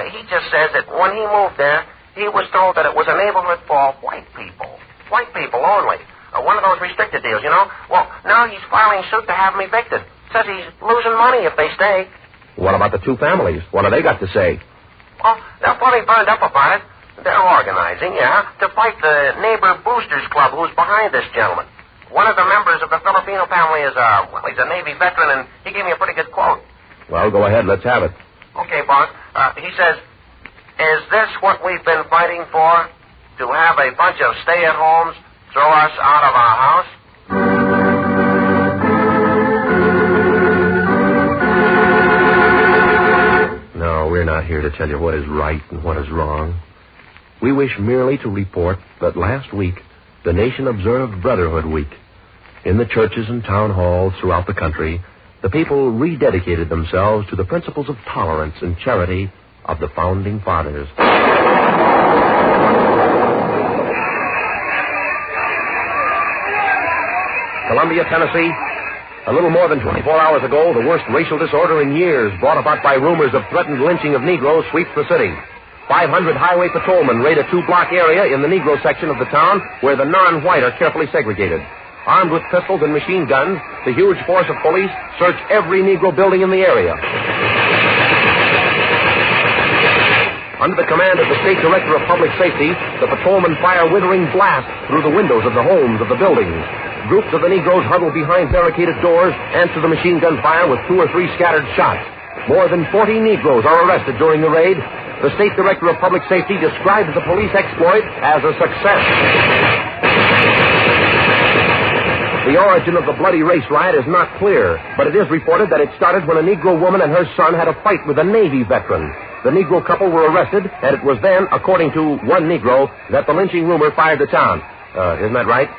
He just says that when he moved there, he was told that it was a neighborhood for white people. White people only. One of those restricted deals, you know? Well, now he's filing suit to have them evicted. Says he's losing money if they stay. What about the 2 families? What have they got to say? Well, they're fully burned up about it. They're organizing, to fight the Neighbor Boosters Club who's behind this gentleman. One of the members of the Filipino family is, he's a Navy veteran, and he gave me a pretty good quote. Well, go ahead. Let's have it. Okay, boss. He says, "Is this what we've been fighting for? To have a bunch of stay-at-homes throw us out of our house?" No, we're not here to tell you what is right and what is wrong. We wish merely to report that last week the nation observed Brotherhood Week. In the churches and town halls throughout the country, the people rededicated themselves to the principles of tolerance and charity of the Founding Fathers. Columbia, Tennessee. A little more than 24 hours ago, the worst racial disorder in years, brought about by rumors of threatened lynching of Negroes, sweeps the city. 500 highway patrolmen raid a 2-block area in the Negro section of the town where the non-white are carefully segregated. Armed with pistols and machine guns, the huge force of police search every Negro building in the area. Under the command of the State Director of Public Safety, the patrolmen fire withering blasts through the windows of the homes of the buildings. Groups of the Negroes huddle behind barricaded doors, answer the machine gun fire with 2 or 3 scattered shots. More than 40 Negroes are arrested during the raid. The State Director of Public Safety describes the police exploit as a success. The origin of the bloody race riot is not clear, but it is reported that it started when a Negro woman and her son had a fight with a Navy veteran. the Negro couple were arrested, and it was then, according to one Negro, that the lynching rumor fired the town. Isn't that right?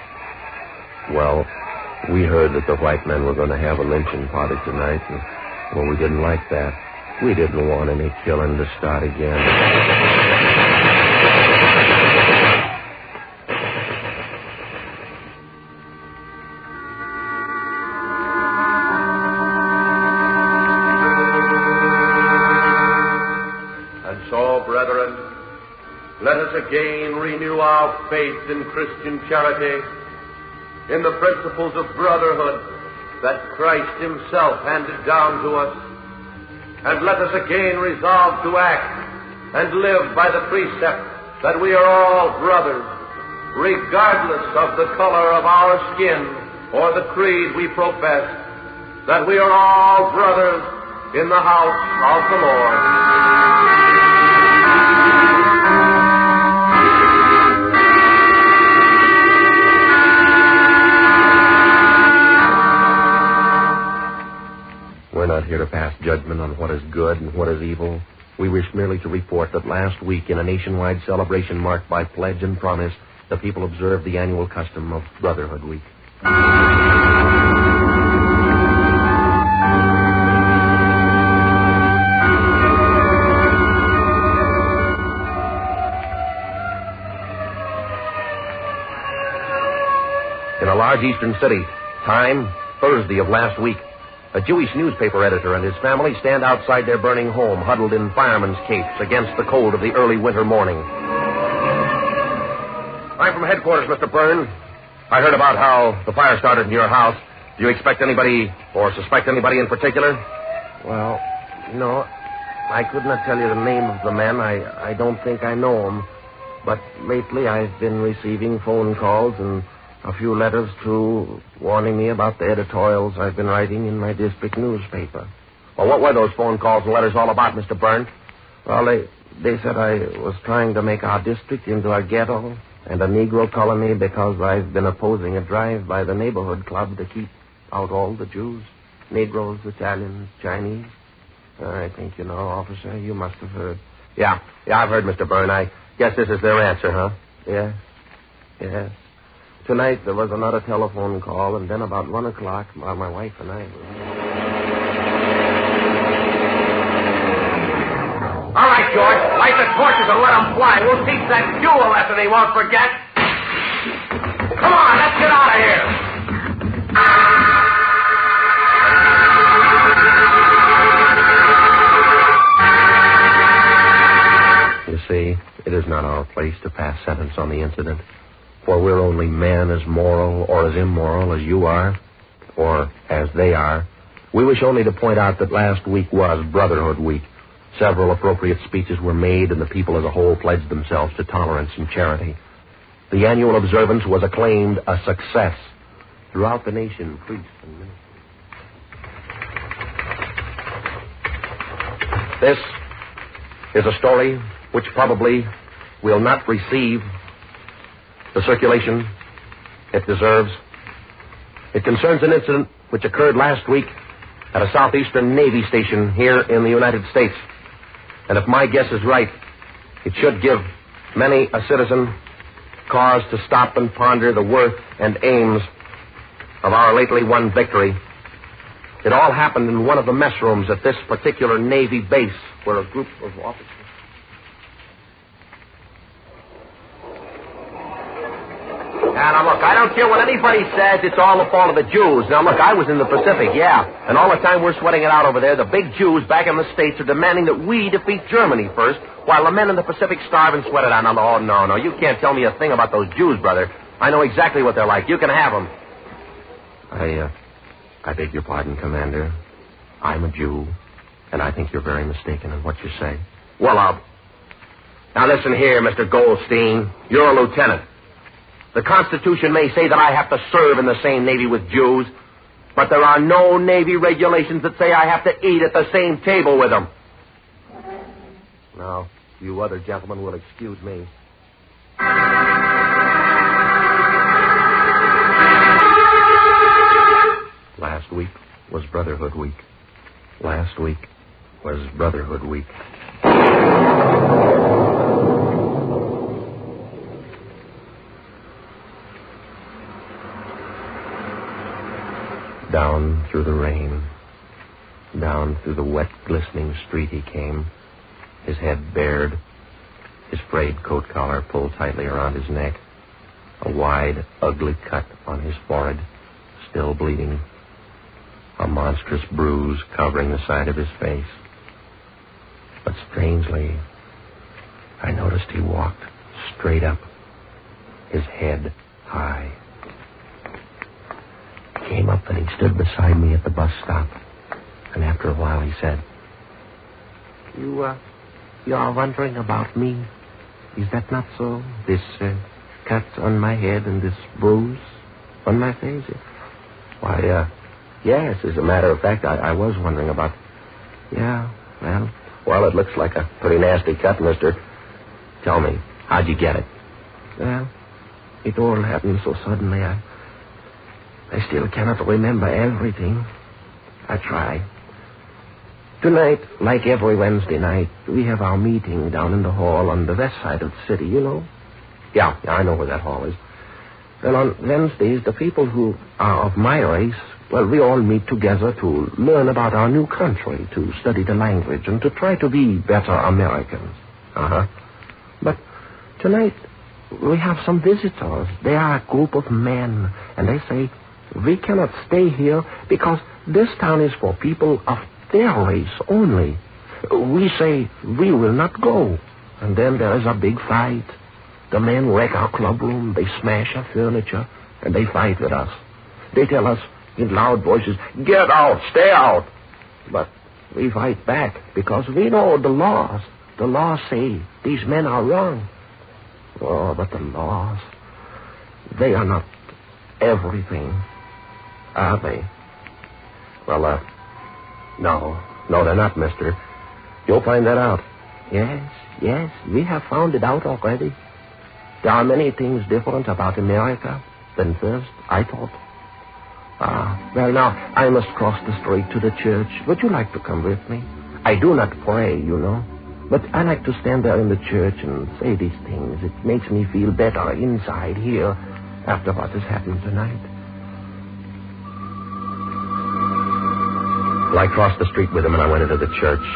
Well, we heard that the white men were going to have a lynching party tonight, and, well, we didn't like that. We didn't want any killing to start again. And so, brethren, let us again renew our faith in Christian charity, in the principles of brotherhood that Christ himself handed down to us, and let us again resolve to act and live by the precept that we are all brothers, regardless of the color of our skin or the creed we profess, that we are all brothers in the house of the Lord. We're not here to pass judgment on what is good and what is evil. We wish merely to report that last week, in a nationwide celebration marked by pledge and promise, the people observed the annual custom of Brotherhood Week. In a large eastern city, time, Thursday of last week, a Jewish newspaper editor and his family stand outside their burning home, huddled in firemen's capes against the cold of the early winter morning. I'm from headquarters, Mr. Byrne. I heard about how the fire started in your house. Do you expect anybody or suspect anybody in particular? Well, no, I could not tell you the name of the man. I don't think I know him. But lately I've been receiving phone calls and a few letters, too, warning me about the editorials I've been writing in my district newspaper. Well, what were those phone calls and letters all about, Mr. Byrne? Well, they said I was trying to make our district into a ghetto and a Negro colony because I've been opposing a drive by the neighborhood club to keep out all the Jews, Negroes, Italians, Chinese. I think you know, officer. You must have heard. Yeah, I've heard, Mr. Byrne. I guess this is their answer, huh? Yes. Tonight there was another telephone call, and then about 1 o'clock, my wife and I were... All right, George, light the torches and let them fly. We'll teach that Jew a lesson he won't forget. Come on, let's get out of here. You see, it is not our place to pass sentence on the incident. For we're only men as moral or as immoral as you are, or as they are. We wish only to point out that last week was Brotherhood Week. Several appropriate speeches were made, and the people as a whole pledged themselves to tolerance and charity. The annual observance was acclaimed a success throughout the nation. Priests and ministers. This is a story which probably will not receive the circulation it deserves. It concerns an incident which occurred last week at a southeastern Navy station here in the United States. And if my guess is right, it should give many a citizen cause to stop and ponder the worth and aims of our lately won victory. It all happened in one of the mess rooms at this particular Navy base, where a group of officers... Now, look, I don't care what anybody says. It's all the fault of the Jews. Now, look, I was in the Pacific, yeah. And all the time we're sweating it out over there, the big Jews back in the States are demanding that we defeat Germany first, while the men in the Pacific starve and sweat it out. Now, no, you can't tell me a thing about those Jews, brother. I know exactly what they're like. You can have them. I beg your pardon, Commander. I'm a Jew, and I think you're very mistaken in what you say. Well, now listen here, Mr. Goldstein. You're a lieutenant. The Constitution may say that I have to serve in the same Navy with Jews, but there are no Navy regulations that say I have to eat at the same table with them. Now, you other gentlemen will excuse me. Last week was Brotherhood Week. Last week was Brotherhood Week. Down through the rain, down through the wet, glistening street he came, his head bared, his frayed coat collar pulled tightly around his neck, a wide, ugly cut on his forehead, still bleeding, a monstrous bruise covering the side of his face. But strangely, I noticed he walked straight up, his head high. He came up and he stood beside me at the bus stop. And after a while he said, You are wondering about me. Is that not so? This cut on my head and this bruise on my face? Why, yes, as a matter of fact, I was wondering about... Yeah, well, it looks like a pretty nasty cut, mister. Tell me, how'd you get it? Well, it all happened so suddenly, I still cannot remember everything. I try. Tonight, like every Wednesday night, we have our meeting down in the hall on the west side of the city, you know? Yeah, I know where that hall is. Well, on Wednesdays, the people who are of my race, well, we all meet together to learn about our new country, to study the language, and to try to be better Americans. But tonight, we have some visitors. They are a group of men, and they say, we cannot stay here because this town is for people of their race only. We say we will not go. And then there is a big fight. The men wreck our clubroom, they smash our furniture, and they fight with us. They tell us in loud voices, get out, stay out. But we fight back because we know the laws. The laws say these men are wrong. Oh, but the laws, they are not everything, are they? Well, no, they're not, mister. You'll find that out. Yes, we have found it out already. There are many things different about America than first I thought. Well, now, I must cross the street to the church. Would you like to come with me? I do not pray, you know. But I like to stand there in the church and say these things. It makes me feel better inside here after what has happened tonight. Well, I crossed the street with him and I went into the church.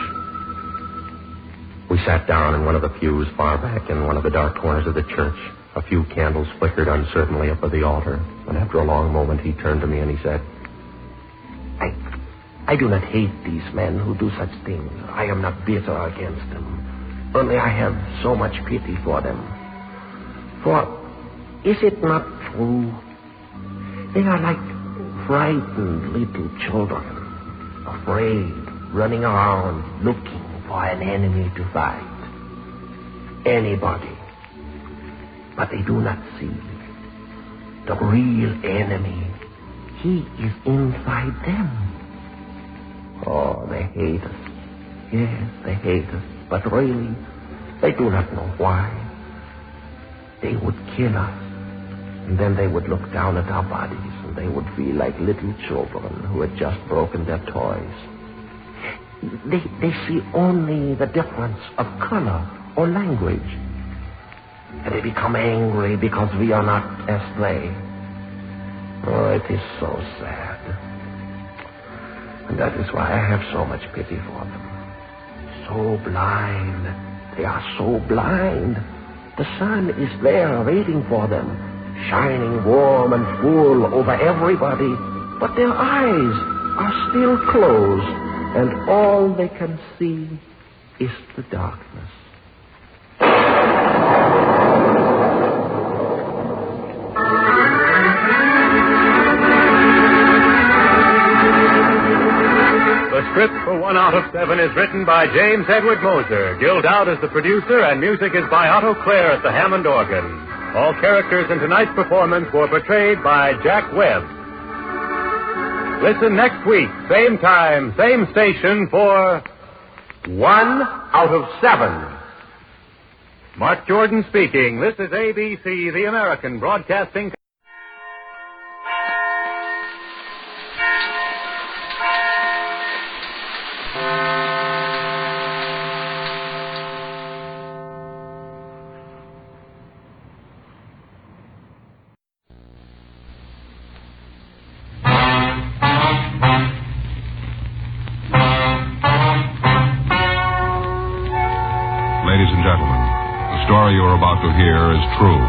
We sat down in one of the pews far back in one of the dark corners of the church. A few candles flickered uncertainly up at the altar. And after a long moment, he turned to me and he said, I do not hate these men who do such things. I am not bitter against them. Only I have so much pity for them. For is it not true? They are like frightened little children, afraid, running around looking for an enemy to fight. Anybody. But they do not see. The real enemy, he is inside them. Oh, they hate us. Yes, they hate us. But really, they do not know why. They would kill us. And then they would look down at our bodies and they would feel like little children who had just broken their toys. They see only the difference of color or language. And they become angry because we are not as they. Oh, it is so sad. And that is why I have so much pity for them. So blind. They are so blind. The sun is there waiting for them, shining warm and full over everybody. But their eyes are still closed, and all they can see is the darkness. The script for 1 out of 7 is written by James Edward Moser. Gil Dowd is the producer, and music is by Otto Clare at the Hammond organ. All characters in tonight's performance were portrayed by Jack Webb. Listen next week, same time, same station, for 1 out of 7. Mark Jordan speaking. This is ABC, the American Broadcasting The story you're about to hear is true.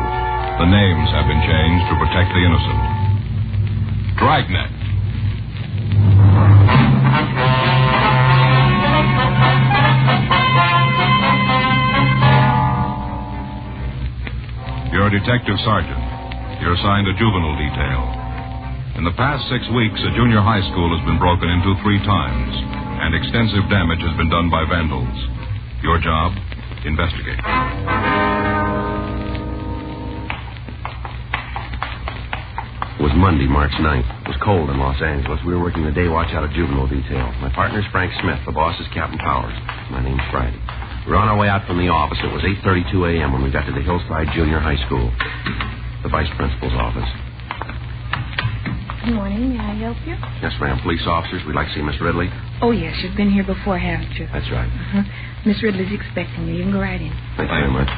The names have been changed to protect the innocent. Dragnet. You're a detective sergeant. You're assigned a juvenile detail. In the past 6 weeks, a junior high school has been broken into 3 times, and extensive damage has been done by vandals. Your job? Investigate. It was Monday, March 9th. It was cold in Los Angeles. We were working the day watch out of juvenile detail. My partner's Frank Smith. The boss is Captain Powers. My name's Friday. We were on our way out from the office. It was 8:32 a.m. when we got to the Hillside Junior High School. The vice principal's office. Good morning. May I help you? Yes, ma'am. Police officers. We'd like to see Miss Ridley. Oh, yes. You've been here before, haven't you? That's right. Uh-huh. Miss Ridley's expecting you. You can go right in. Thank you very much.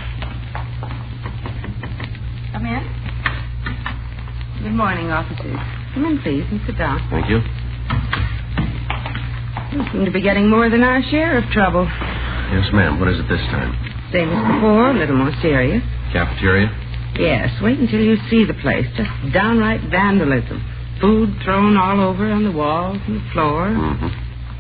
Come in. Good morning, officers. Come in, please, and sit down. Thank you. You seem to be getting more than our share of trouble. Yes, ma'am. What is it this time? Same as before, a little more serious. Cafeteria? Yes, wait until you see the place. Just downright vandalism. Food thrown all over on the walls and the floor. Mm-hmm.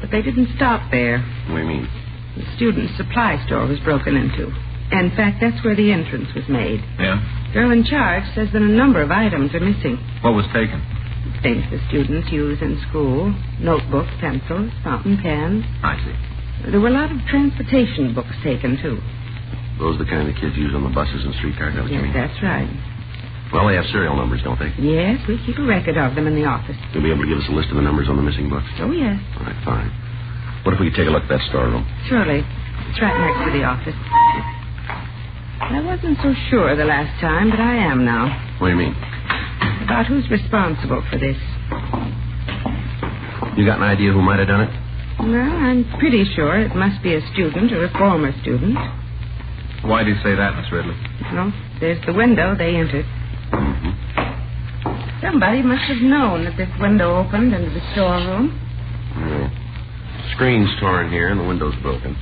But they didn't stop there. What do you mean? The student supply store was broken into. In fact, that's where the entrance was made. Yeah? Girl in charge says that a number of items are missing. What was taken? Things the students use in school. Notebooks, pencils, fountain pens. I see. There were a lot of transportation books taken, too. Those are the kind the kids use on the buses and streetcars, don't you Yes, mean? that's right. Well, they have serial numbers, don't they? Yes, we keep a record of them in the office. You'll be able to give us a list of the numbers on the missing books? Oh, yes. All right, fine. What if we could take a look at that storeroom? Surely. It's right next to the office. I wasn't so sure the last time, but I am now. What do you mean? About who's responsible for this. You got an idea who might have done it? Well, I'm pretty sure it must be a student or a former student. Why do you say that, Miss Ridley? Well, there's the window they entered. Mm-hmm. Somebody must have known that this window opened into the storeroom. Yeah. Screen's torn here and the window's broken.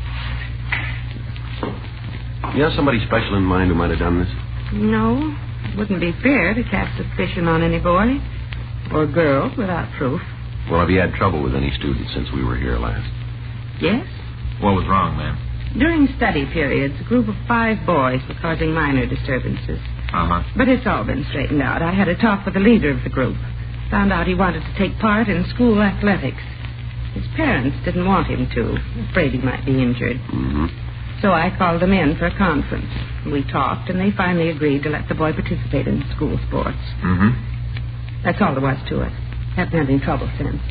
You have somebody special in mind who might have done this? No. It wouldn't be fair to cast suspicion on any boy or girl without proof. Well, have you had trouble with any students since we were here last? Yes? What was wrong, ma'am? During study periods, a group of 5 boys were causing minor disturbances. Uh-huh. But it's all been straightened out. I had a talk with the leader of the group. Found out he wanted to take part in school athletics. His parents didn't want him to, afraid he might be injured. Mm-hmm. So I called them in for a conference. We talked, and they finally agreed to let the boy participate in school sports. Mm-hmm. That's all there was to it. Haven't had any trouble since.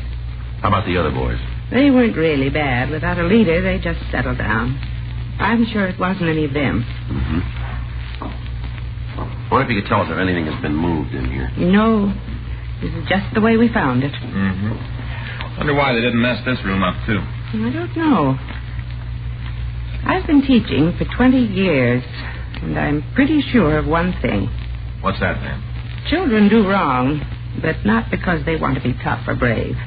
How about the other boys? They weren't really bad. Without a leader, they just settled down. I'm sure it wasn't any of them. Mm-hmm. Wonder if you could tell us if anything has been moved in here. No. This is just the way we found it. Mm-hmm. Wonder why they didn't mess this room up, too. I don't know. I've been teaching for 20 years, and I'm pretty sure of one thing. What's that, ma'am? Children do wrong, but not because they want to be tough or brave.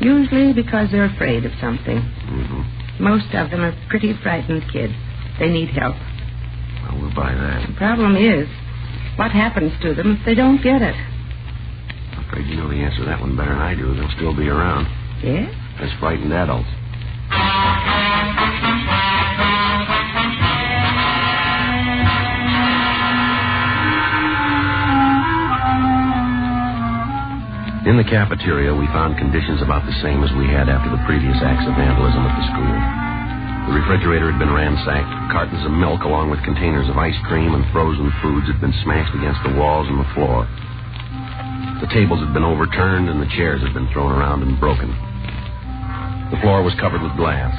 Usually because they're afraid of something. Mm-hmm. Most of them are pretty frightened kids. They need help. Well, we'll buy that. The problem is, what happens to them if they don't get it? I'm afraid you know the answer to that one better than I do. They'll still be around. Yes? As frightened adults. In the cafeteria, we found conditions about the same as we had after the previous acts of vandalism at the school. The refrigerator had been ransacked. Cartons of milk, along with containers of ice cream and frozen foods, had been smashed against the walls and the floor. The tables had been overturned, and the chairs had been thrown around and broken. The floor was covered with glass.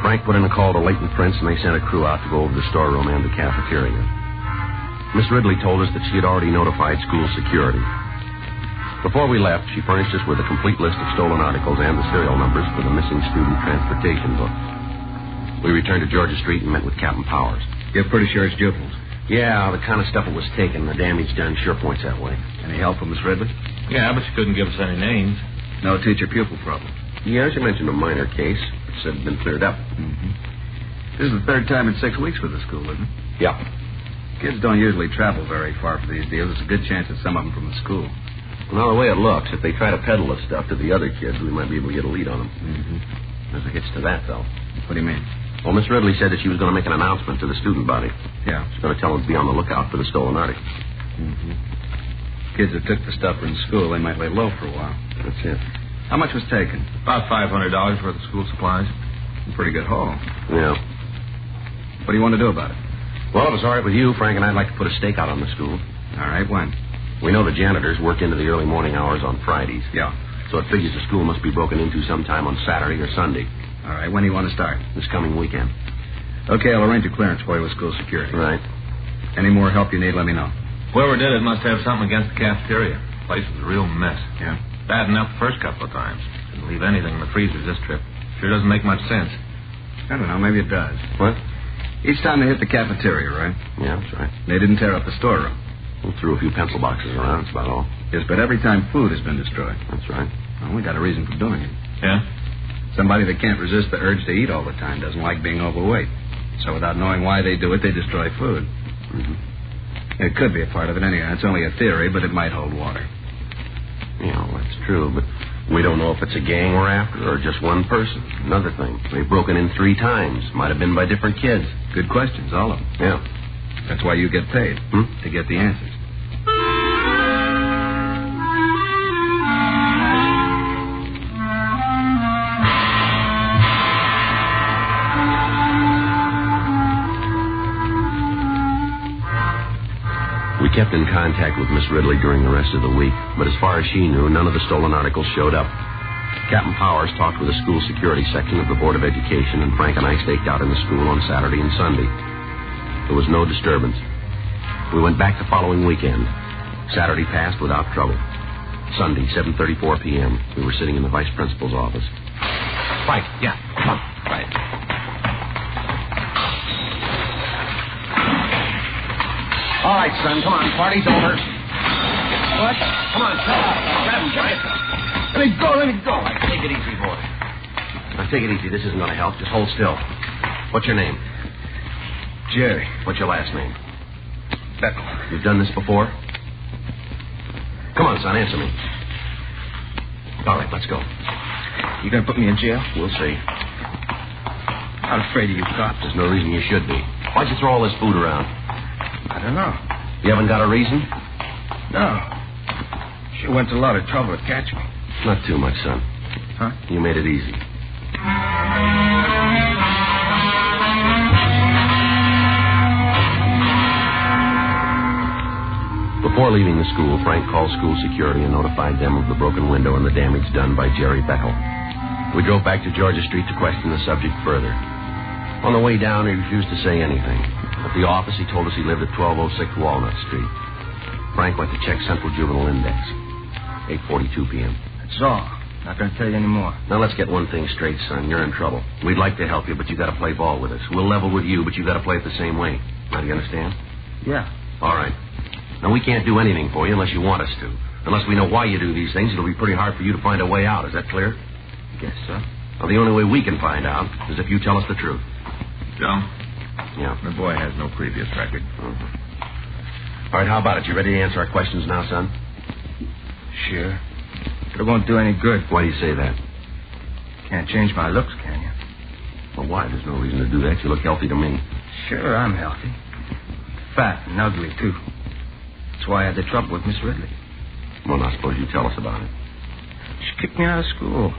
Frank put in a call to Leighton Prince, and they sent a crew out to go over the storeroom and the cafeteria. Miss Ridley told us that she had already notified school security. Before we left, she furnished us with a complete list of stolen articles and the serial numbers for the missing student transportation books. We returned to Georgia Street and met with Captain Powers. You're pretty sure it's juveniles? Yeah, the kind of stuff that was taken, the damage done sure points that way. Any help from Miss Ridley? Yeah, but she couldn't give us any names. No teacher-pupil problem? Yeah, she mentioned a minor case. It said it had been cleared up. Mm-hmm. This is the third time in 6 weeks for the school, isn't it? Yeah. Kids don't usually travel very far for these deals. It's a good chance that some of them from the school. Well, the way it looks, if they try to peddle this stuff to the other kids, we might be able to get a lead on them. There's a hitch to that, though. What do you mean? Well, Miss Ridley said that she was going to make an announcement to the student body. Yeah. She's going to tell them to be on the lookout for the stolen article. Kids that took the stuff from school, they might lay low for a while. That's it. How much was taken? About $500 worth of school supplies. A pretty good haul. Yeah. What do you want to do about it? Well, if it's all right with you, Frank and I'd like to put a stake out on the school. All right, when? We know the janitors work into the early morning hours on Fridays. Yeah. So it figures the school must be broken into sometime on Saturday or Sunday. All right, when do you want to start? This coming weekend. Okay, I'll arrange a clearance for you with school security. Right. Any more help you need, let me know. Whoever did it must have something against the cafeteria. The place was a real mess. Yeah? Bad enough the first couple of times. Didn't leave anything in the freezers this trip. Sure doesn't make much sense. I don't know, maybe it does. What? Each time they hit the cafeteria, right? Yeah, that's right. They didn't tear up the storeroom. We threw a few pencil boxes around, that's about all. Yes, but every time food has been destroyed. That's right. Well, we got a reason for doing it. Yeah? Somebody that can't resist the urge to eat all the time doesn't like being overweight. So without knowing why they do it, they destroy food. It could be a part of it anyhow. It's only a theory, but it might hold water. Yeah, well, that's true, but we don't know if it's a gang we're after or just one person. Another thing, they've broken in 3 times. Might have been by different kids. Good questions, all of them. Yeah. That's why you get paid, to get the answers. We kept in contact with Miss Ridley during the rest of the week, but as far as she knew, none of the stolen articles showed up. Captain Powers talked with the school security section of the Board of Education, and Frank and I staked out in the school on Saturday and Sunday. There was no disturbance. We went back the following weekend. Saturday passed without trouble. Sunday, 7:34 p.m., we were sitting in the vice principal's office. Right, yeah, come on. Right. All right, son, come on. Party's over. What? Come on, shut up. Grab him, Johnny. Let me go. Take it easy, boy. Now, take it easy. This isn't going to help. Just hold still. What's your name? Jerry. What's your last name? Beckle. You've done this before? Come on, son, answer me. All right, let's go. You gonna put me in jail? We'll see. Not afraid of you cops. There's no reason you should be. Why'd you throw all this food around? I don't know. You haven't got a reason? No. She went to a lot of trouble to catch me. Not too much, son. Huh? You made it easy. Before leaving the school, Frank called school security and notified them of the broken window and the damage done by Jerry Beckle. We drove back to Georgia Street to question the subject further. On the way down, he refused to say anything. At the office, he told us he lived at 1206 Walnut Street. Frank went to check Central Juvenile Index. 8:42 p.m. That's all. Not going to tell you any more. Now, let's get one thing straight, son. You're in trouble. We'd like to help you, but you got to play ball with us. We'll level with you, but you got to play it the same way. Now, do you understand? Yeah. All right. Now, we can't do anything for you unless you want us to. Unless we know why you do these things, it'll be pretty hard for you to find a way out. Is that clear? Guess so. Well, the only way we can find out is if you tell us the truth. Joe? Yeah. The boy has no previous record. All right, how about it? You ready to answer our questions now, son? Sure. But it won't do any good. Why do you say that? Can't change my looks, can you? Well, why? There's no reason to do that. You look healthy to me. Sure, I'm healthy. Fat and ugly, too. That's why I had the trouble with Miss Ridley. Well, now, suppose you tell us about it. She kicked me out of school.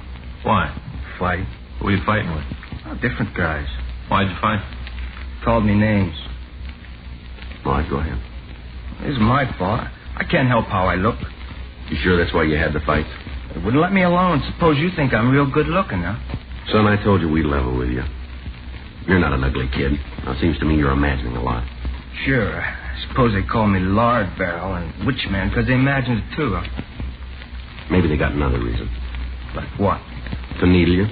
Why? Fight. Who are you fighting with? Oh, different guys. Why'd you fight? Called me names. All right, go ahead. It isn't my fault. I can't help how I look. You sure that's why you had the fight? They wouldn't let me alone. Suppose you think I'm real good looking, huh? Son, I told you we'd level with you. You're not an ugly kid. Now, it seems to me you're imagining a lot. Sure. I suppose they call me Lard Barrel and Witchman because they imagined it, too, huh? Maybe they got another reason. Like what? To needle you.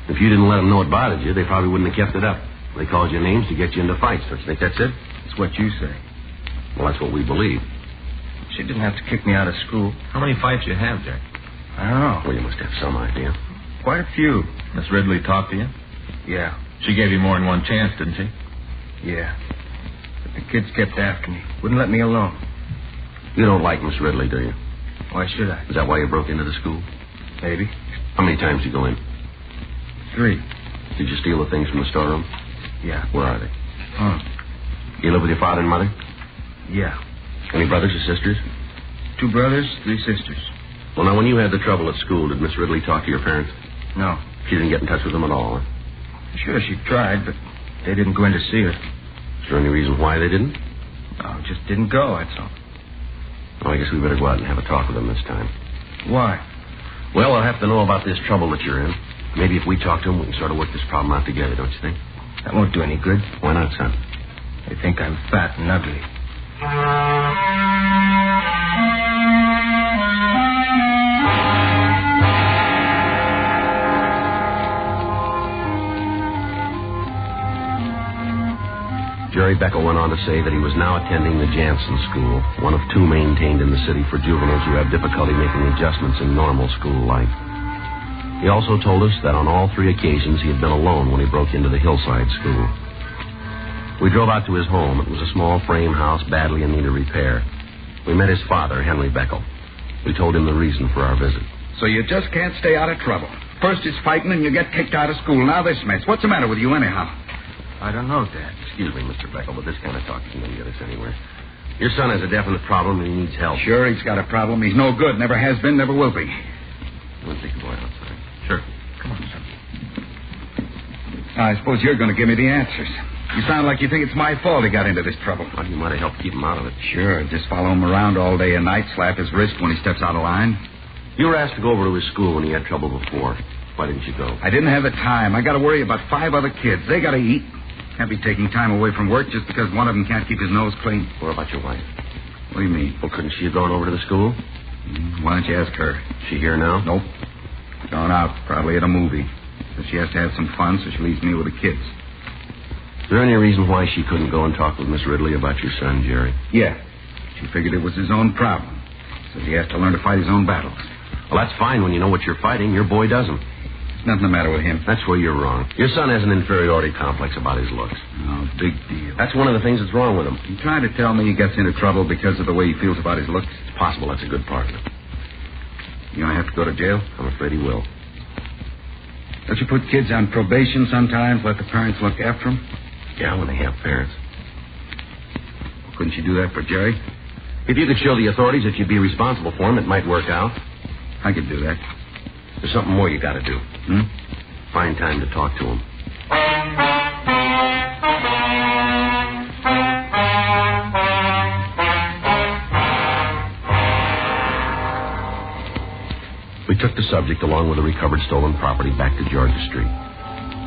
If you didn't let them know it bothered you, they probably wouldn't have kept it up. They called your names to get you into fights. Don't you think that's it? That's what you say. Well, that's what we believe. She didn't have to kick me out of school. How many fights you have, Jack? I don't know. Well, you must have some idea. Quite a few. Miss Ridley talked to you? Yeah. She gave you more than one chance, didn't she? Yeah. But the kids kept after me. Wouldn't let me alone. You don't like Miss Ridley, do you? Why should I? Is that why you broke into the school? Maybe. How many times did you go in? 3. Did you steal the things from the storeroom? Yeah. Where are they? Huh. You live with your father and mother? Yeah. Any brothers or sisters? 2 brothers, 3 sisters. Well, now, when you had the trouble at school, did Miss Ridley talk to your parents? No. She didn't get in touch with them at all, huh? Sure, she tried, but they didn't go in to see her. Is there any reason why they didn't? No, just didn't go, that's all. Well, I guess we better go out and have a talk with them this time. Why? Well, they'll have to know about this trouble that you're in. Maybe if we talk to them, we can sort of work this problem out together, don't you think? That won't do any good. Why not, son? They think I'm fat and ugly. Jerry Beckel went on to say that he was now attending the Jansen School, one of 2 maintained in the city for juveniles who have difficulty making adjustments in normal school life. He also told us that on all 3 occasions he had been alone when he broke into the Hillside School. We drove out to his home. It was a small frame house badly in need of repair. We met his father, Henry Beckel. We told him the reason for our visit. So you just can't stay out of trouble. First it's fighting and you get kicked out of school. Now this mess. What's the matter with you anyhow? I don't know, Dad. Excuse me, Mr. Beckel, but this kind of talk isn't going to get us anywhere. Your son has a definite problem and he needs help. Sure, he's got a problem. He's no good. Never has been, never will be. We'll take the boy outside. Sure. Come on, son. I suppose you're going to give me the answers. You sound like you think it's my fault he got into this trouble. Well, you might have helped keep him out of it. Sure, just follow him around all day and night, slap his wrist when he steps out of line. You were asked to go over to his school when he had trouble before. Why didn't you go? I didn't have the time. I got to worry about 5 other kids. They got to eat. Can't be taking time away from work just because one of them can't keep his nose clean. What about your wife? What do you mean? Well, couldn't she have gone over to the school? Why don't you ask her? She here now? Nope. Gone out, probably at a movie. So she has to have some fun, so she leaves me with the kids. Is there any reason why she couldn't go and talk with Miss Ridley about your son, Jerry? Yeah. She figured it was his own problem. So he has to learn to fight his own battles. Well, that's fine when you know what you're fighting. Your boy doesn't. Nothing the matter with him. That's where you're wrong. Your son has an inferiority complex about his looks. Oh, big deal. That's one of the things that's wrong with him. You trying to tell me he gets into trouble because of the way he feels about his looks? It's possible that's a good part of it. You gonna have to go to jail? I'm afraid he will. Don't you put kids on probation sometimes, let the parents look after them? Yeah, when they have parents. Well, couldn't you do that for Jerry? If you could show the authorities that you'd be responsible for him, it might work out. I could do that. There's something more you got to do. Find time to talk to him. We took the subject along with the recovered stolen property back to Georgia Street.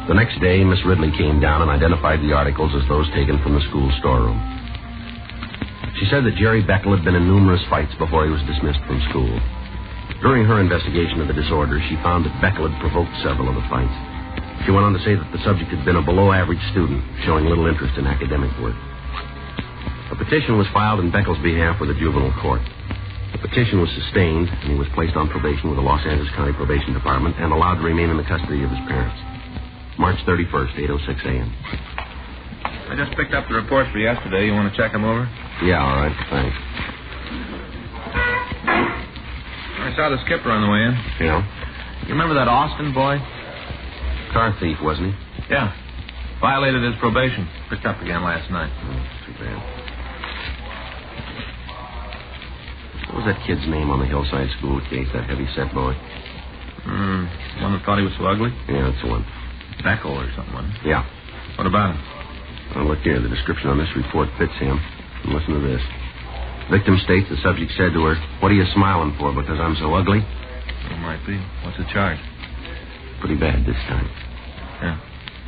The next day, Miss Ridley came down and identified the articles as those taken from the school storeroom. She said that Jerry Beckel had been in numerous fights before he was dismissed from school. During her investigation of the disorder, she found that Beckel had provoked several of the fights. She went on to say that the subject had been a below-average student, showing little interest in academic work. A petition was filed in Beckel's behalf with the juvenile court. The petition was sustained, and he was placed on probation with the Los Angeles County Probation Department and allowed to remain in the custody of his parents. March 31st, 8:06 a.m. I just picked up the reports for yesterday. You want to check them over? Yeah, all right. Thanks. I saw the skipper on the way in. Yeah? You remember that Austin boy? Car thief, wasn't he? Yeah. Violated his probation. Picked up again last night. Too bad. What was that kid's name on the Hillside School case, that heavy-set boy? One that thought he was so ugly? Yeah, that's the one. Beckel or something. Yeah. What about him? Well, look here. The description on this report fits him. And listen to this. Victim states the subject said to her, "What are you smiling for, because I'm so ugly?" It might be. What's the charge? Pretty bad this time. Yeah.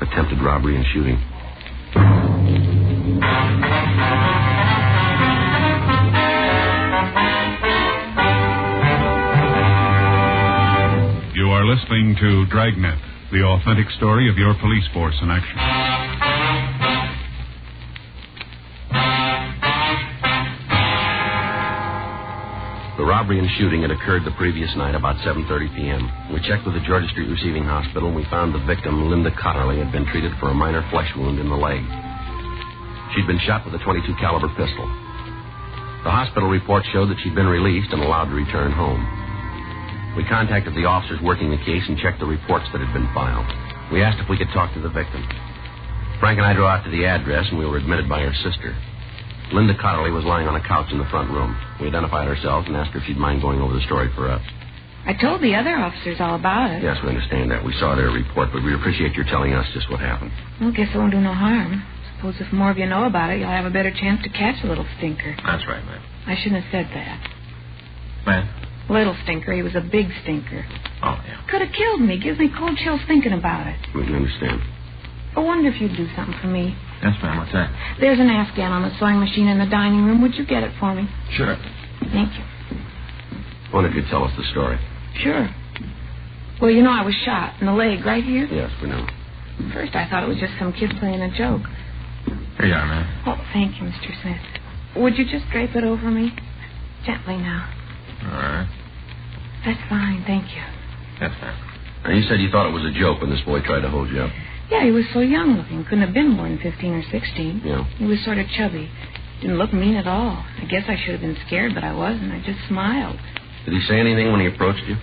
Attempted robbery and shooting. You are listening to Dragnet, the authentic story of your police force in action. The robbery and shooting had occurred the previous night about 7:30 p.m. We checked with the Georgia Street Receiving Hospital, and we found the victim, Linda Cotterly, had been treated for a minor flesh wound in the leg. She'd been shot with a .22 caliber pistol. The hospital report showed that she'd been released and allowed to return home. We contacted the officers working the case and checked the reports that had been filed. We asked if we could talk to the victim. Frank and I drove out to the address, and we were admitted by her sister. Linda Cotterly was lying on a couch in the front room. We identified ourselves and asked her if she'd mind going over the story for us. I told the other officers all about it. Yes, we understand that. We saw their report, but we appreciate your telling us just what happened. Well, guess it won't do no harm. Suppose if more of you know about it, you'll have a better chance to catch a little stinker. That's right, ma'am. I shouldn't have said that. Ma'am? Little stinker. He was a big stinker. Oh, yeah. Could have killed me. Gives me cold chills thinking about it. We can understand. I wonder if you'd do something for me. Yes, ma'am. What's that? There's an Afghan on the sewing machine in the dining room. Would you get it for me? Sure. Thank you. Why don't you tell us the story? Sure. Well, you know I was shot in the leg right here. Yes, we know. First, I thought it was just some kid playing a joke. Here you are, ma'am. Oh, thank you, Mr. Smith. Would you just drape it over me? Gently now. All right. That's fine, thank you. Yes, ma'am. Now, you said you thought it was a joke when this boy tried to hold you up. Yeah, he was so young looking. Couldn't have been more than 15 or 16. Yeah. He was sort of chubby. Didn't look mean at all. I guess I should have been scared, but I wasn't. I just smiled. Did he say anything when he approached you?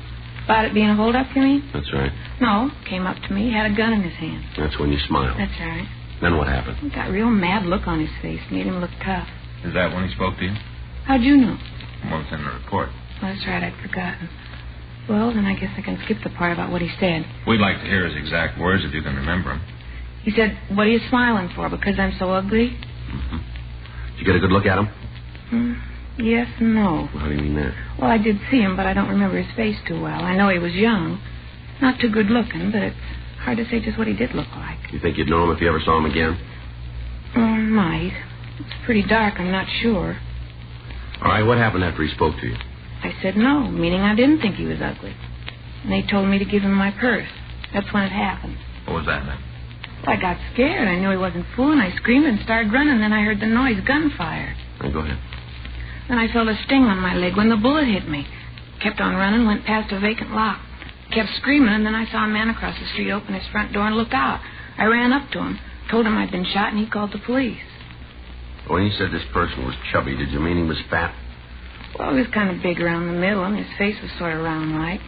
About it being a hold-up, you mean? That's right. No. Came up to me, had a gun in his hand. That's when you smiled. That's right. Then what happened? He got a real mad look on his face. Made him look tough. Is that when he spoke to you? How'd you know? Well, it's in the report. That's right, I'd forgotten. Well, then I guess I can skip the part about what he said. We'd like to hear his exact words if you can remember them. He said, "What are you smiling for, because I'm so ugly?" Mm-hmm. Did you get a good look at him? Yes and no. How do you mean that? Well, I did see him, but I don't remember his face too well. I know he was young. Not too good looking, but it's hard to say just what he did look like. You think you'd know him if you ever saw him again? Might. It's pretty dark, I'm not sure. All right, what happened after he spoke to you? I said no, meaning I didn't think he was ugly. And they told me to give him my purse. That's when it happened. What was that, then? Well, I got scared. I knew he wasn't fooling. I screamed and started running. Then I heard the noise, gunfire. Go ahead. Then I felt a sting on my leg when the bullet hit me. Kept on running, went past a vacant lot. Kept screaming, and then I saw a man across the street open his front door and look out. I ran up to him, told him I'd been shot, and he called the police. When you said this person was chubby, did you mean he was fat? Well, he was kind of big around the middle, and his face was sort of round-like.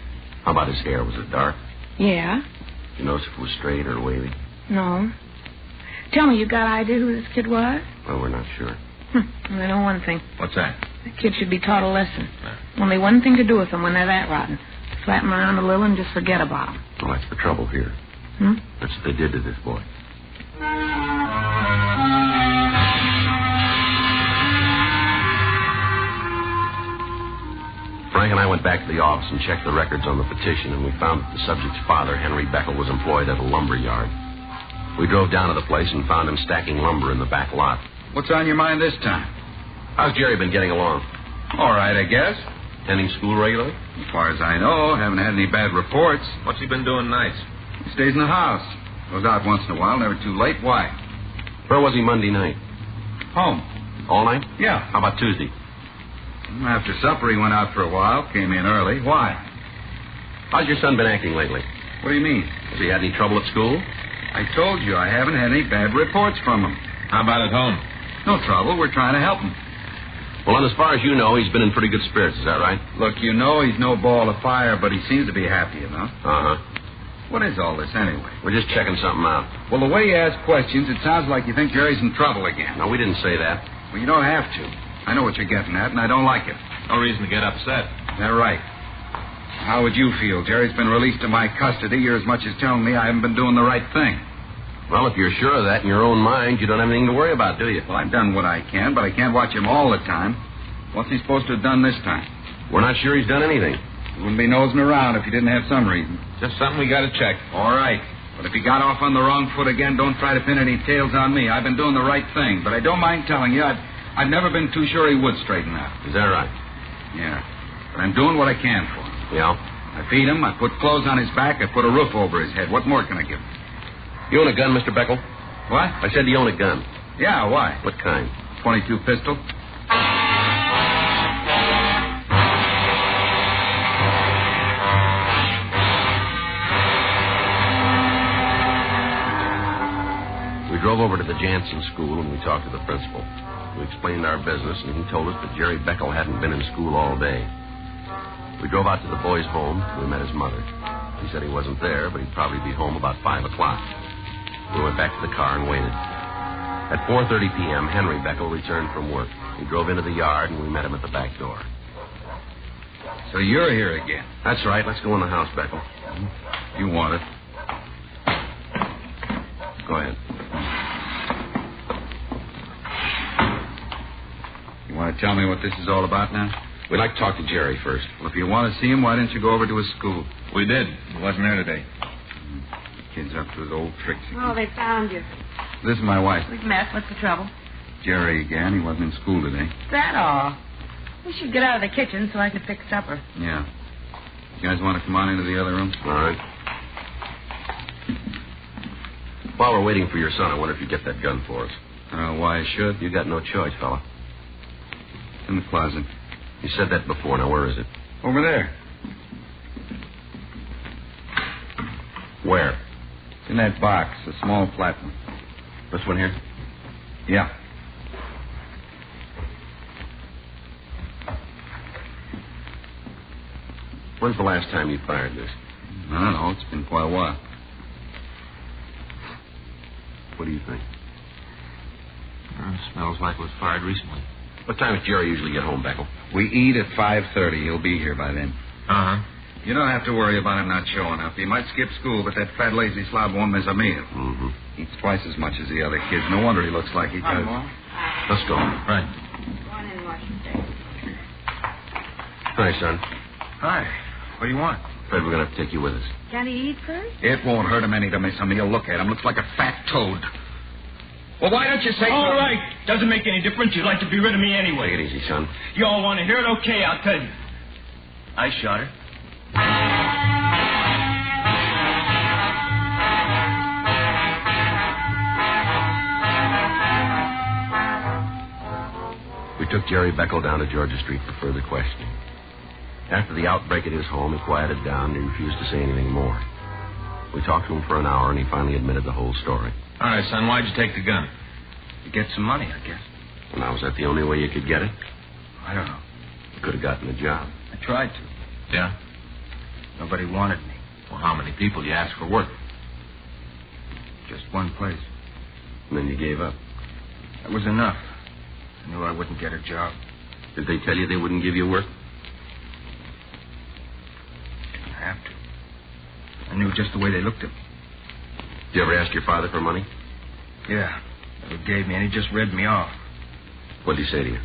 How about his hair? Was it dark? Yeah. Did you notice if it was straight or wavy? No. Tell me, you got an idea who this kid was? Well, we're not sure. I know one thing. What's that? The kid should be taught a lesson. Only one thing to do with them when they're that rotten. Slap them around a little and just forget about them. Well, that's the trouble here. That's what they did to this boy. Frank and I went back to the office and checked the records on the petition, and we found that the subject's father, Henry Beckel, was employed at a lumber yard. We drove down to the place and found him stacking lumber in the back lot. What's on your mind this time? How's Jerry been getting along? All right, I guess. Attending school regularly? As far as I know, haven't had any bad reports. What's he been doing nights? He stays in the house. Goes out once in a while, never too late. Why? Where was he Monday night? Home. All night? Yeah. How about Tuesday? After supper, he went out for a while, came in early. Why? How's your son been acting lately? What do you mean? Has he had any trouble at school? I told you I haven't had any bad reports from him. How about at home? No trouble. We're trying to help him. Well, and as far as you know, he's been in pretty good spirits. Is that right? Look, you know he's no ball of fire, but he seems to be happy enough. Uh-huh. What is all this, anyway? We're just checking something out. Well, the way you ask questions, it sounds like you think Jerry's in trouble again. No, we didn't say that. Well, you don't have to. I know what you're getting at, and I don't like it. No reason to get upset. They're right. How would you feel? Jerry's been released to my custody. You're as much as telling me I haven't been doing the right thing. Well, if you're sure of that in your own mind, you don't have anything to worry about, do you? Well, I've done what I can, but I can't watch him all the time. What's he supposed to have done this time? We're not sure he's done anything. He wouldn't be nosing around if he didn't have some reason. Just something we got to check. All right. But if he got off on the wrong foot again, don't try to pin any tails on me. I've been doing the right thing. But I don't mind telling you, I've never been too sure he would straighten out. Is that right? Yeah. But I'm doing what I can for him. Yeah? I feed him, I put clothes on his back, I put a roof over his head. What more can I give him? You own a gun, Mr. Beckel? What? I said you own a gun. Yeah, why? What kind? .22 pistol. over to the Jansen school and we talked to the principal. We explained our business, and he told us that Jerry Beckel hadn't been in school all day. We drove out to the boy's home. We met his mother. He said he wasn't there, but he'd probably be home about 5 o'clock. We went back to the car and waited. At 4:30 p.m., Henry Beckel returned from work. He drove into the yard, and we met him at the back door. So you're here again? That's right. Let's go in the house, Beckel. You want it. Go ahead. You want to tell me what this is all about now? We'd like to talk to Jerry first. Well, if you want to see him, why didn't you go over to his school? We did. He wasn't there today. The kid's up to his old tricks again. Oh, they found you. This is my wife. We've met. What's the trouble? Jerry again. He wasn't in school today. Is that all? We should get out of the kitchen so I can fix supper. Yeah. You guys want to come on into the other room? All right. While we're waiting for your son, I wonder if you get that gun for us. Why I should? You got no choice, fella. In the closet. You said that before. Now, where is it? Over there. Where? It's in that box, a small flat one. This one here? Yeah. When's the last time you fired this? I don't know. It's been quite a while. What do you think? It smells like it was fired recently. What time does Jerry usually get home, Beckel? We eat at 5:30. He'll be here by then. Uh-huh. You don't have to worry about him not showing up. He might skip school, but that fat, lazy slob won't miss a meal. Mm-hmm. Eats twice as much as the other kids. No wonder he looks like he does. Let's go. Right. Go on in, Washington. Hi, son. Hi. What do you want? Fred, we're going to have to take you with us. Can he eat first? It won't hurt him any to miss a meal. Look at him. Looks like a fat toad. Well, why don't you say All so? right. Doesn't make any difference. You'd like to be rid of me anyway. Take it easy, son. You all want to hear it? Okay, I'll tell you. I shot her. We took Jerry Beckel down to Georgia Street for further questioning. After the outbreak at his home, he quieted down and he refused to say anything more. We talked to him for an hour, and he finally admitted the whole story. All right, son, why'd you take the gun? To get some money, I guess. And now, was that the only way you could get it? I don't know. You could have gotten a job. I tried to. Yeah? Nobody wanted me. Well, how many people did you ask for work? Just one place. And then you gave up. That was enough. I knew I wouldn't get a job. Did they tell you they wouldn't give you work? Didn't have to. I knew just the way they looked at me. Did you ever ask your father for money? Yeah. Never gave me, and he just read me off. What did he say to you?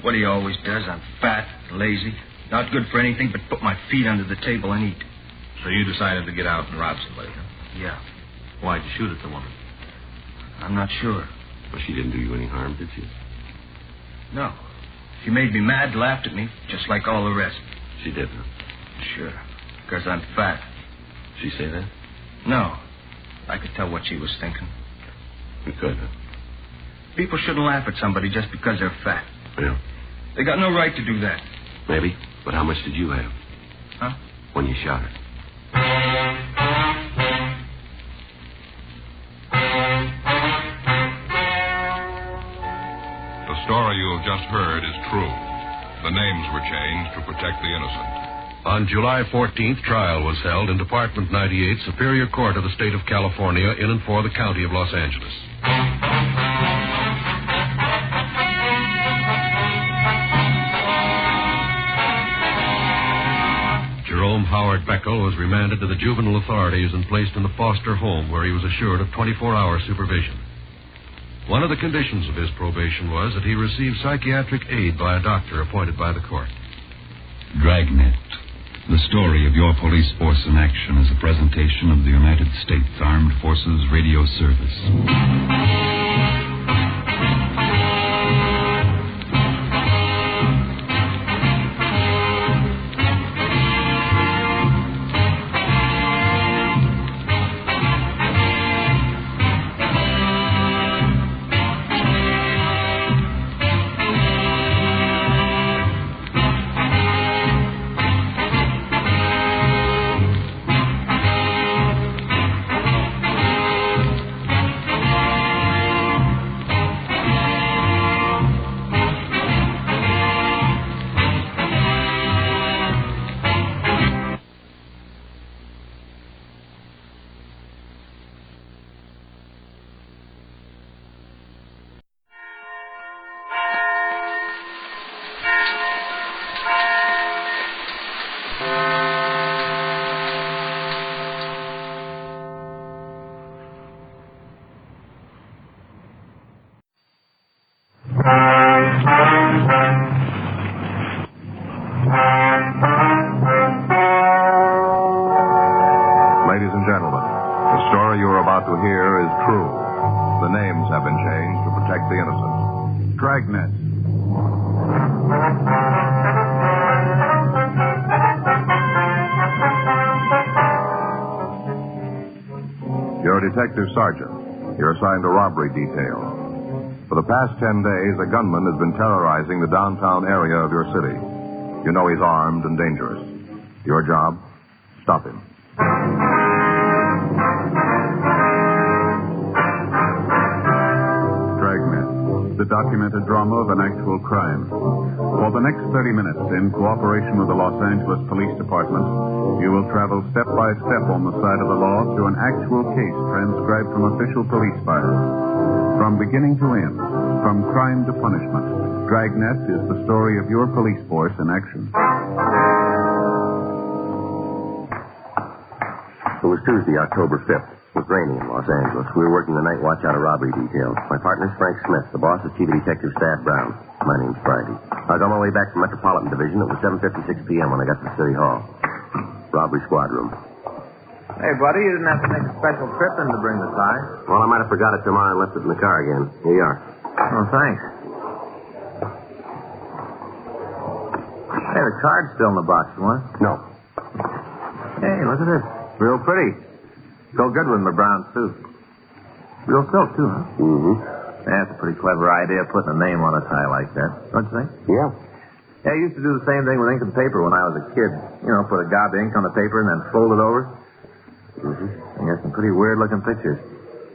What he always does. I'm fat, lazy, not good for anything but put my feet under the table and eat. So you decided to get out and rob somebody, huh? Yeah. Why'd you shoot at the woman? I'm not sure. Well, she didn't do you any harm, did she? No. She made me mad, laughed at me, just like all the rest. She did, huh? Sure. Because I'm fat. She say that? No. I could tell what she was thinking. You could, huh? People shouldn't laugh at somebody just because they're fat. Yeah. They got no right to do that. Maybe. But how much did you have? Huh? When you shot her? The story you have just heard is true. The names were changed to protect the innocent. On July 14th, trial was held in Department 98, Superior Court of the State of California, in and for the County of Los Angeles. Jerome Howard Beckel was remanded to the juvenile authorities and placed in the foster home, where he was assured of 24-hour supervision. One of the conditions of his probation was that he receive psychiatric aid by a doctor appointed by the court. Dragnet. The story of your police force in action is a presentation of the United States Armed Forces Radio Service. Ladies and gentlemen, the story you are about to hear is true. The names have been changed to protect the innocent. Dragnet. You're a detective sergeant. You're assigned a robbery detail. For the past 10 days, a gunman has been terrorizing the downtown area of your city. You know he's armed and dangerous. Your job? Stop him. Dragnet, the documented drama of an actual crime. For the next 30 minutes, in cooperation with the Los Angeles Police Department, you will travel step by step on the side of the law through an actual case transcribed from official police files. From beginning to end, from crime to punishment, Dragnet is the story of your police force in action. It was Tuesday, October 5th. It was raining in Los Angeles. We were working the night watch out of robbery detail. My partner's Frank Smith. The boss is Chief of Detective Stab Brown. My name's Friday. I was on my way back from Metropolitan Division. It was 7:56 p.m. when I got to City Hall. Robbery squad room. Hey, buddy, you didn't have to make a special trip in to bring the tie. Well, I might have forgot it tomorrow and left it in the car again. Here you are. Oh, thanks. Hey, the card's still in the box, what? No. Hey, look at this. Real pretty. Go good with my brown suit. Real silk, too, huh? Mm-hmm. That's a pretty clever idea, putting a name on a tie like that. Don't you think? Yeah. Yeah, I used to do the same thing with ink and paper when I was a kid. You know, put a gob of ink on the paper and then fold it over. Mm-hmm. And get some pretty weird-looking pictures.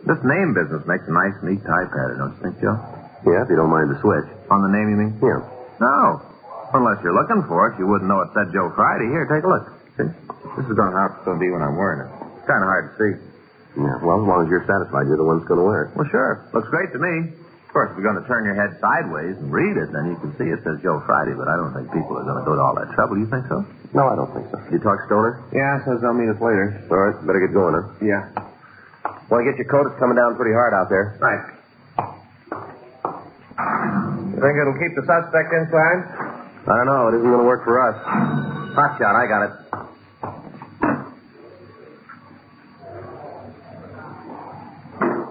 This name business makes a nice, neat tie pattern, don't you think, Joe? Yeah, if you don't mind the switch. On the name, you mean? Yeah. No. Unless you're looking for it, you wouldn't know it said Joe Friday. Here, take a look. See? This is how it's going to be when I'm wearing it. It's kind of hard to see. Yeah, well, as long as you're satisfied, you're the one that's going to wear it. Well, sure. Looks great to me. Of course, if you're going to turn your head sideways and read it, then you can see it says Joe Friday, but I don't think people are going to go to all that trouble. You think so? No, I don't think so. You talk Stoner? Yeah, says they'll meet us later. All right, better get going, huh? Yeah. Want to get your coat? It's coming down pretty hard out there. Right. You think it'll keep the suspect inside? I don't know. It isn't going to work for us. Hot shot, I got it.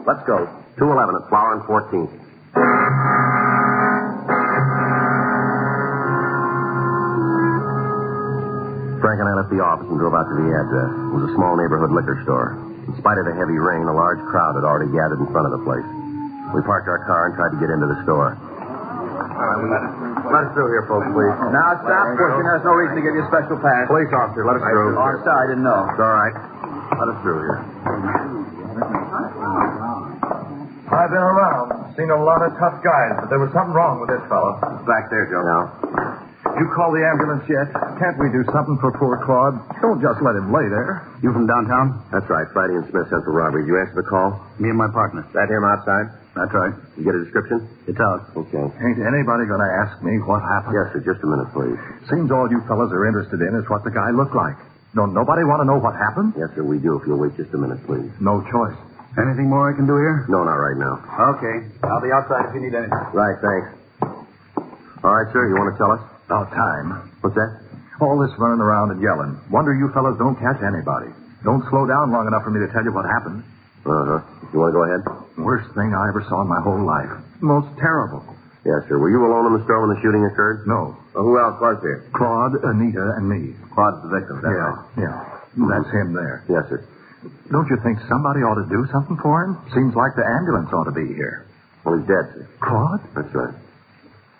Let's go. 211 at Flower and 14th. Frank and I left the office and drove out to the address. It was a small neighborhood liquor store. In spite of the heavy rain, a large crowd had already gathered in front of the place. We parked our car and tried to get into the store. Let us through here, folks, please. Now, stop pushing. There's no reason to give you a special pass. Police officer, let us through. Oh, I'm sorry, I didn't know. It's all right. Let us through here. I've been around, seen a lot of tough guys, but there was something wrong with this fellow. Back there, Joe. Now. You call the ambulance yet? Can't we do something for poor Claude? Don't just let him lay there. You from downtown? That's right. Friday and Smith sent for robbery. Did you answer the call? Me and my partner. That him outside? That's right. You get a description? It's out. Okay. Ain't anybody going to ask me what happened? Yes, sir. Just a minute, please. Seems all you fellas are interested in is what the guy looked like. Don't nobody want to know what happened? Yes, sir, we do. If you'll wait just a minute, please. No choice. Anything more I can do here? No, not right now. Okay. I'll be outside if you need anything. Right, thanks. All right, sir, you want to tell us? About time. What's that? All this running around and yelling. Wonder you fellas don't catch anybody. Don't slow down long enough for me to tell you what happened. Uh-huh. You want to go ahead? Worst thing I ever saw in my whole life. Most terrible. Yes, sir. Were you alone in the store when the shooting occurred? No. Who else was there? Claude, Anita, and me. Claude's the victim, is that right? Yeah. That's him there. Yes, sir. Don't you think somebody ought to do something for him? Seems like the ambulance ought to be here. Well, he's dead, sir. Claude? That's right.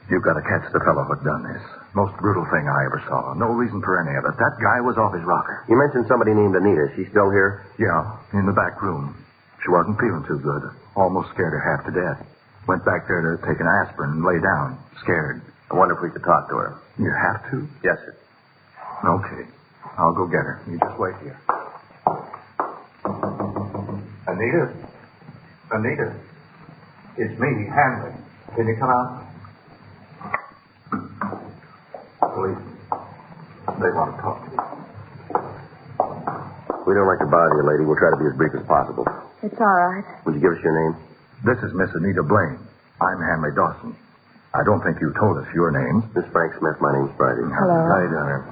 You've got to catch the fellow who done this. Most brutal thing I ever saw. No reason for any of it. That guy was off his rocker. You mentioned somebody named Anita. Is she still here? Yeah, in the back room. She wasn't feeling too good. Almost scared her half to death. Went back there to take an aspirin and lay down, scared. I wonder if we could talk to her. You have to? Yes, sir. Okay. I'll go get her. You just wait here. Anita? Anita? It's me, Hanley. Can you come out? Police. They want to talk to you. We don't like to bother you, lady. We'll try to be as brief as possible. It's all right. Would you give us your name? This is Miss Anita Blaine. I'm Hanley Dawson. I don't think you told us your name. Miss Frank Smith, my name's Friday. Hello. How you doing?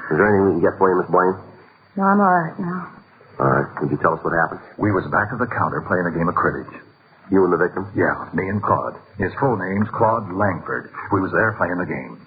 Is there anything we can get for you, Miss Blaine? No, I'm all right now. All right. Could you tell us what happened? We was back of the counter playing a game of cribbage. You and the victim? Yeah, me and Claude. His full name's Claude Langford. We was there playing the game.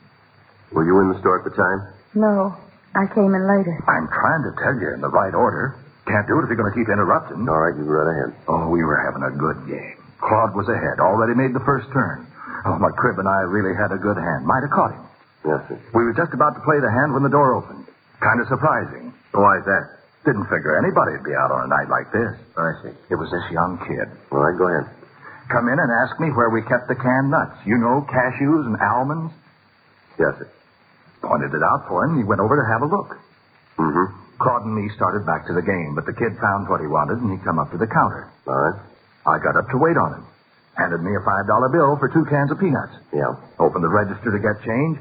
Were you in the store at the time? No, I came in later. I'm trying to tell you in the right order. Can't do it if you're going to keep interrupting. All right, you go right ahead. Oh, we were having a good game. Claude was ahead, already made the first turn. Oh, my crib and I really had a good hand. Might have caught him. Yes, sir. We were just about to play the hand when the door opened. Kind of surprising. Why is that? Didn't figure anybody'd be out on a night like this. I see. It was this young kid. All right, go ahead. Come in and ask me where we kept the canned nuts. You know, cashews and almonds. Yes, sir. Pointed it out for him. He went over to have a look. Mm-hmm. Claude and me started back to the game, but the kid found what he wanted, and he come up to the counter. All right. I got up to wait on him. Handed me a $5 bill for 2 cans of peanuts. Yeah. Opened the register to get change.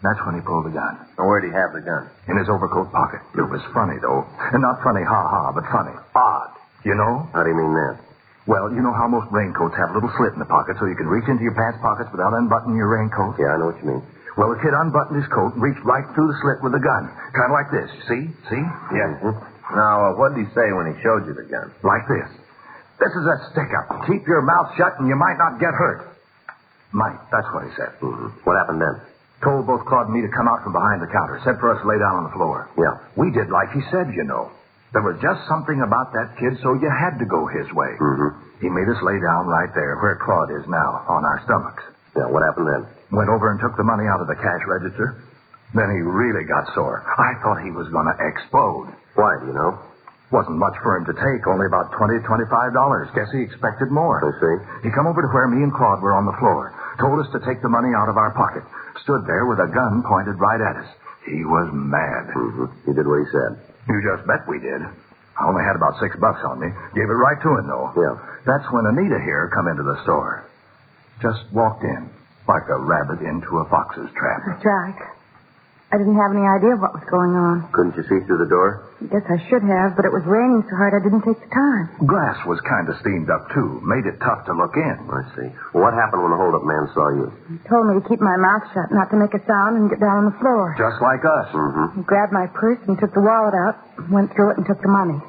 That's when he pulled the gun. Now, where'd he have the gun? In his overcoat pocket. It was funny, though. And not funny, ha-ha, but funny. Odd. You know? How do you mean that? Well, you know how most raincoats have a little slit in the pocket so you can reach into your pants pockets without unbuttoning your raincoat? Yeah, I know what you mean. Well, the kid unbuttoned his coat and reached right through the slit with the gun. Kind of like this. See? See? Yeah. Mm-hmm. Now, what did he say when he showed you the gun? Like this. This is a stick-up. Keep your mouth shut and you might not get hurt. Might. That's what he said. Mm-hmm. What happened then? Told both Claude and me to come out from behind the counter. Said for us to lay down on the floor. Yeah. We did like he said, you know. There was just something about that kid, so you had to go his way. Mm-hmm. He made us lay down right there, where Claude is now, on our stomachs. Yeah, what happened then? Went over and took the money out of the cash register. Then he really got sore. I thought he was going to explode. Why, do you know? Wasn't much for him to take, only about $20, $25. Guess he expected more. I see. He come over to where me and Claude were on the floor. Told us to take the money out of our pocket. Stood there with a gun pointed right at us. He was mad. Mm-hmm. He did what he said. You just bet we did. I only had about $6 on me. Gave it right to him, though. Yeah. That's when Anita here come into the store. Just walked in, like a rabbit into a fox's trap. That's right. I didn't have any idea what was going on. Couldn't you see through the door? I guess I should have, but it was raining so hard I didn't take the time. Glass was kind of steamed up, too. Made it tough to look in. I see. Well, what happened when the hold-up man saw you? He told me to keep my mouth shut, not to make a sound, and get down on the floor. Just like us. Mm-hmm. He grabbed my purse and took the wallet out, went through it and took the money.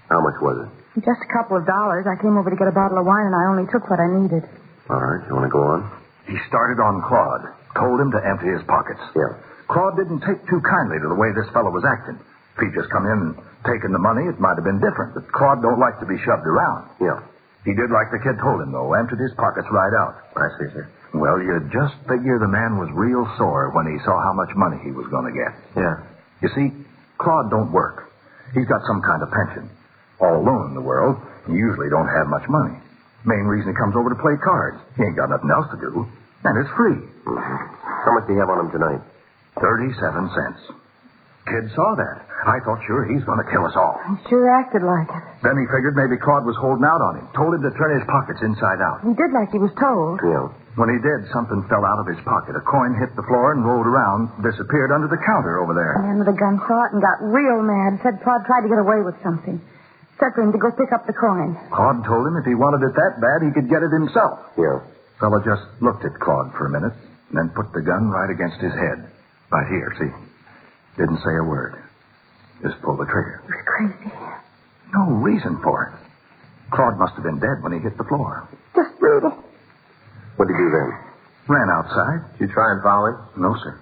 How much was it? Just a couple of dollars. I came over to get a bottle of wine, and I only took what I needed. All right. You want to go on? He started on Claude. Told him to empty his pockets. Yeah. Claude didn't take too kindly to the way this fellow was acting. If he'd just come in and taken the money, it might have been different. But Claude don't like to be shoved around. Yeah. He did like the kid told him, though. Emptied his pockets right out. I see, sir. Well, you'd just figure the man was real sore when he saw how much money he was going to get. Yeah. You see, Claude don't work. He's got some kind of pension. All alone in the world, he usually don't have much money. Main reason he comes over to play cards. He ain't got nothing else to do. And it's free. Mm-hmm. How much do you have on him tonight? 37 cents. Kid saw that. I thought sure he's going to kill us all. He sure acted like it. Then he figured maybe Claude was holding out on him. Told him to turn his pockets inside out. He did like he was told. Yeah. When he did, something fell out of his pocket. A coin hit the floor and rolled around, disappeared under the counter over there. The man with the gun saw it and got real mad. Said Claude tried to get away with something. Said for him to go pick up the coin. Claude told him if he wanted it that bad, he could get it himself. Yeah. Fellow just looked at Claude for a minute, and then put the gun right against his head. Right here, see? Didn't say a word. Just pulled the trigger. He was crazy. No reason for it. Claude must have been dead when he hit the floor. Just brutal. What'd he do then? Ran outside. Did you try and follow him? No, sir.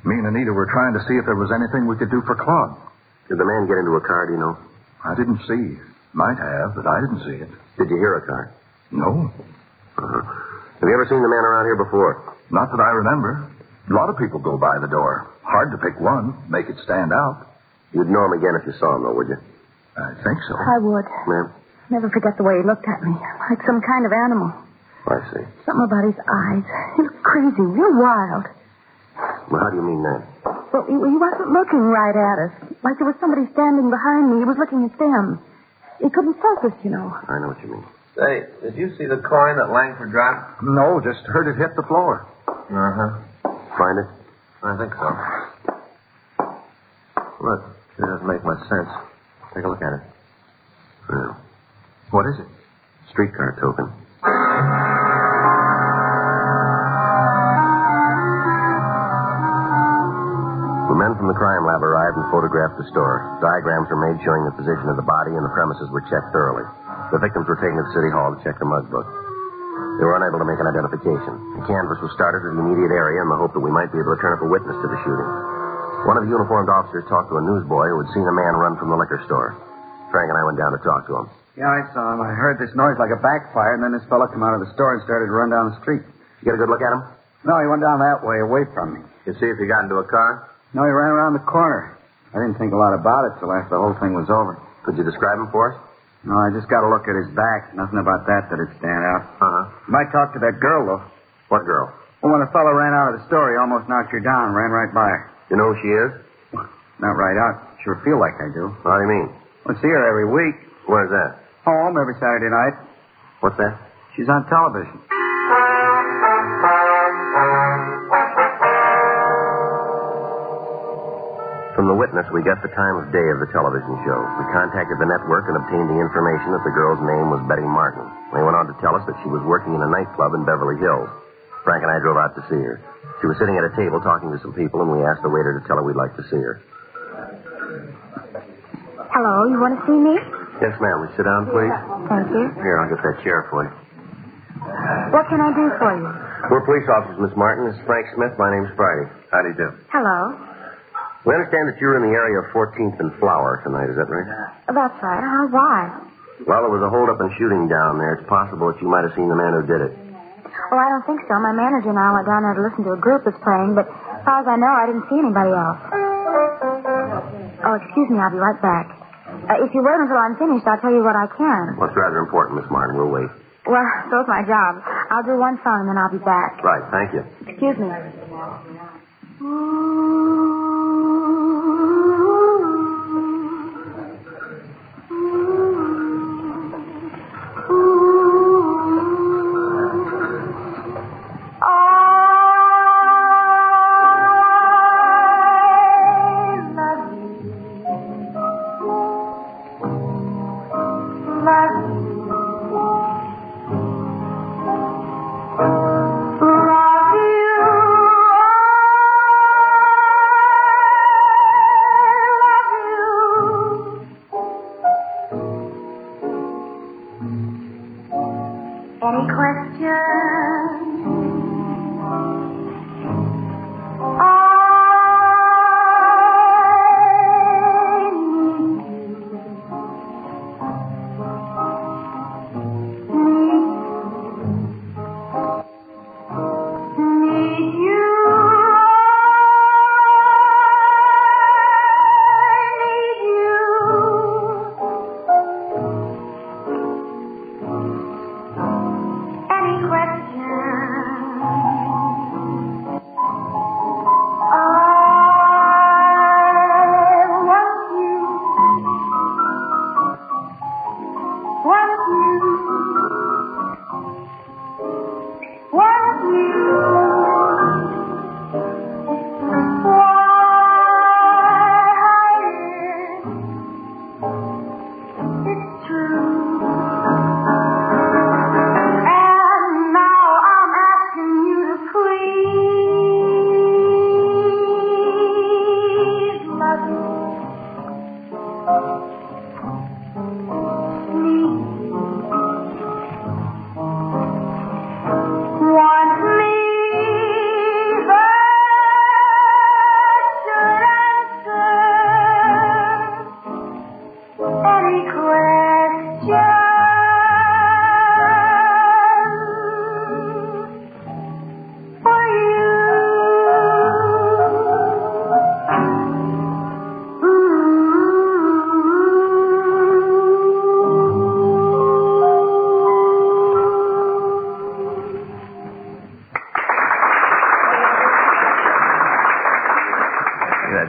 Me and Anita were trying to see if there was anything we could do for Claude. Did the man get into a car, do you know? I didn't see. Might have, but I didn't see it. Did you hear a car? No. Uh-huh. Have you ever seen the man around here before? Not that I remember. A lot of people go by the door. Hard to pick one, make it stand out. You'd know him again if you saw him, though, would you? I think so. I would. Ma'am? Never forget the way he looked at me. Like some kind of animal. I see. Something about his eyes. He looked crazy, real wild. Well, how do you mean that? Well, he wasn't looking right at us. Like there was somebody standing behind me. He was looking at them. He couldn't focus, you know. I know what you mean. Say, did you see the coin that Langford dropped? No, just heard it hit the floor. Uh-huh. Find it? I think so. Look, it doesn't make much sense. Take a look at it. Yeah. What is it? Streetcar token. from the crime lab arrived and photographed the store. Diagrams were made showing the position of the body, and the premises were checked thoroughly. The victims were taken to the city hall to check the mug book. They were unable to make an identification. A canvass was started in the immediate area in the hope that we might be able to turn up a witness to the shooting. One of the uniformed officers talked to a newsboy who had seen a man run from the liquor store. Frank and I went down to talk to him. Yeah, I saw him. I heard this noise like a backfire, and then this fella came out of the store and started to run down the street. You get a good look at him? No, he went down that way, away from me. You see if he got into a car? No, he ran around the corner. I didn't think a lot about it till after the whole thing was over. Could you describe him for us? No, I just got to look at his back. Nothing about that'd stand out. Uh-huh. You might talk to that girl, though. What girl? Well, when a fellow ran out of the store, he almost knocked her down, ran right by her. You know who she is? Not right out. Sure feel like I do. How do you mean? I see her every week. Where's that? Home every Saturday night. What's that? She's on television. From the witness, we got the time of day of the television show. We contacted the network and obtained the information that the girl's name was Betty Martin. They went on to tell us that she was working in a nightclub in Beverly Hills. Frank and I drove out to see her. She was sitting at a table talking to some people, and we asked the waiter to tell her we'd like to see her. Hello, you want to see me? Yes, ma'am. Will you sit down, please? Thank you. Here, I'll get that chair for you. What can I do for you? We're police officers, Miss Martin. This is Frank Smith. My name's Friday. How do you do? Hello. We understand that you're in the area of 14th and Flower tonight. Is that right? That's right. Why? Well, there was a hold-up and shooting down there. It's possible that you might have seen the man who did it. Oh, I don't think so. My manager and I went down there to listen to a group that's playing, but as far as I know, I didn't see anybody else. Oh, excuse me. I'll be right back. If you wait until I'm finished, I'll tell you what I can. Well, it's rather important, Miss Martin. We'll wait. Well, so's my job. I'll do one song, and then I'll be back. Right. Thank you. Excuse me.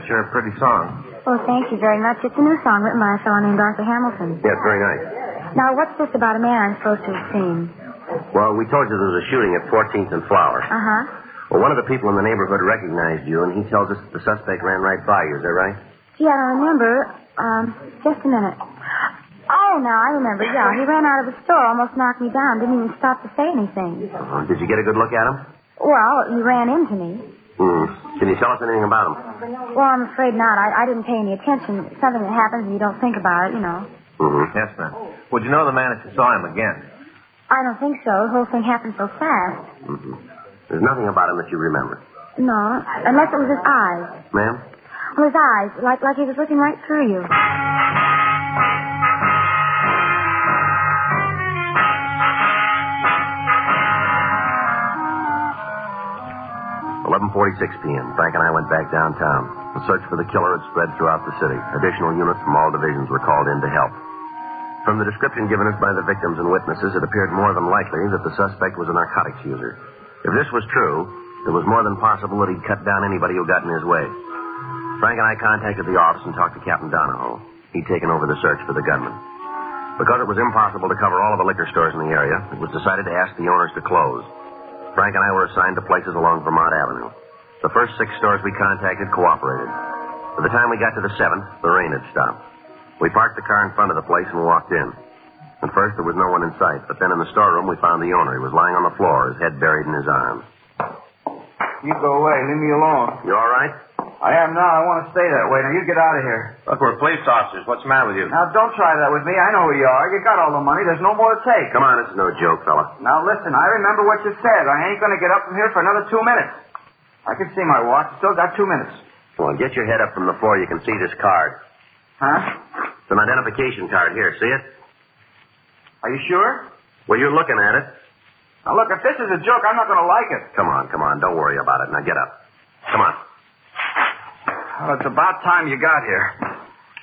Sure, a pretty song. Oh, thank you very much. It's a new song written by a fellow named Arthur Hamilton. Yeah, it's very nice. Now, what's this about a man I'm supposed to have seen? Well, we told you there was a shooting at 14th and Flower. Uh-huh. Well, one of the people in the neighborhood recognized you, and he tells us that the suspect ran right by you. Is that right? Gee, I don't remember. Just a minute. Oh, now I remember. Yeah, he ran out of the store, almost knocked me down, didn't even stop to say anything. Did you get a good look at him? Well, he ran into me. Can you tell us anything about him? Well, I'm afraid not. I didn't pay any attention. It's something that happens and you don't think about it, you know. Yes, ma'am. Would you know the man if you saw him again? I don't think so. The whole thing happened so fast. There's nothing about him that you remember. No, unless it was his eyes. Ma'am? Well, his eyes, like he was looking right through you. 11:46 p.m. Frank and I went back downtown. The search for the killer had spread throughout the city. Additional units from all divisions were called in to help. From the description given us by the victims and witnesses, it appeared more than likely that the suspect was a narcotics user. If this was true, it was more than possible that he'd cut down anybody who got in his way. Frank and I contacted the office and talked to Captain Donahoe. He'd taken over the search for the gunman. Because it was impossible to cover all of the liquor stores in the area, it was decided to ask the owners to close. Frank and I were assigned to places along Vermont Avenue. The first 6 stores we contacted cooperated. By the time we got to the 7th, the rain had stopped. We parked the car in front of the place and walked in. At first, there was no one in sight, but then in the storeroom, we found the owner. He was lying on the floor, his head buried in his arms. You go away. Leave me alone. You all right? I am now. I want to stay that way. Now, you get out of here. Look, we're police officers. What's the matter with you? Now, don't try that with me. I know who you are. You got all the money. There's no more to take. Come on, this is no joke, fella. Now, listen. I remember what you said. I ain't going to get up from here for another 2 minutes. I can see my watch. Still got 2 minutes. Well, get your head up from the floor. You can see this card. Huh? It's an identification card. Here, see it? Are you sure? Well, you're looking at it. Now, look, if this is a joke, I'm not going to like it. Come on. Don't worry about it. Now, get up. Come on. Well, it's about time you got here.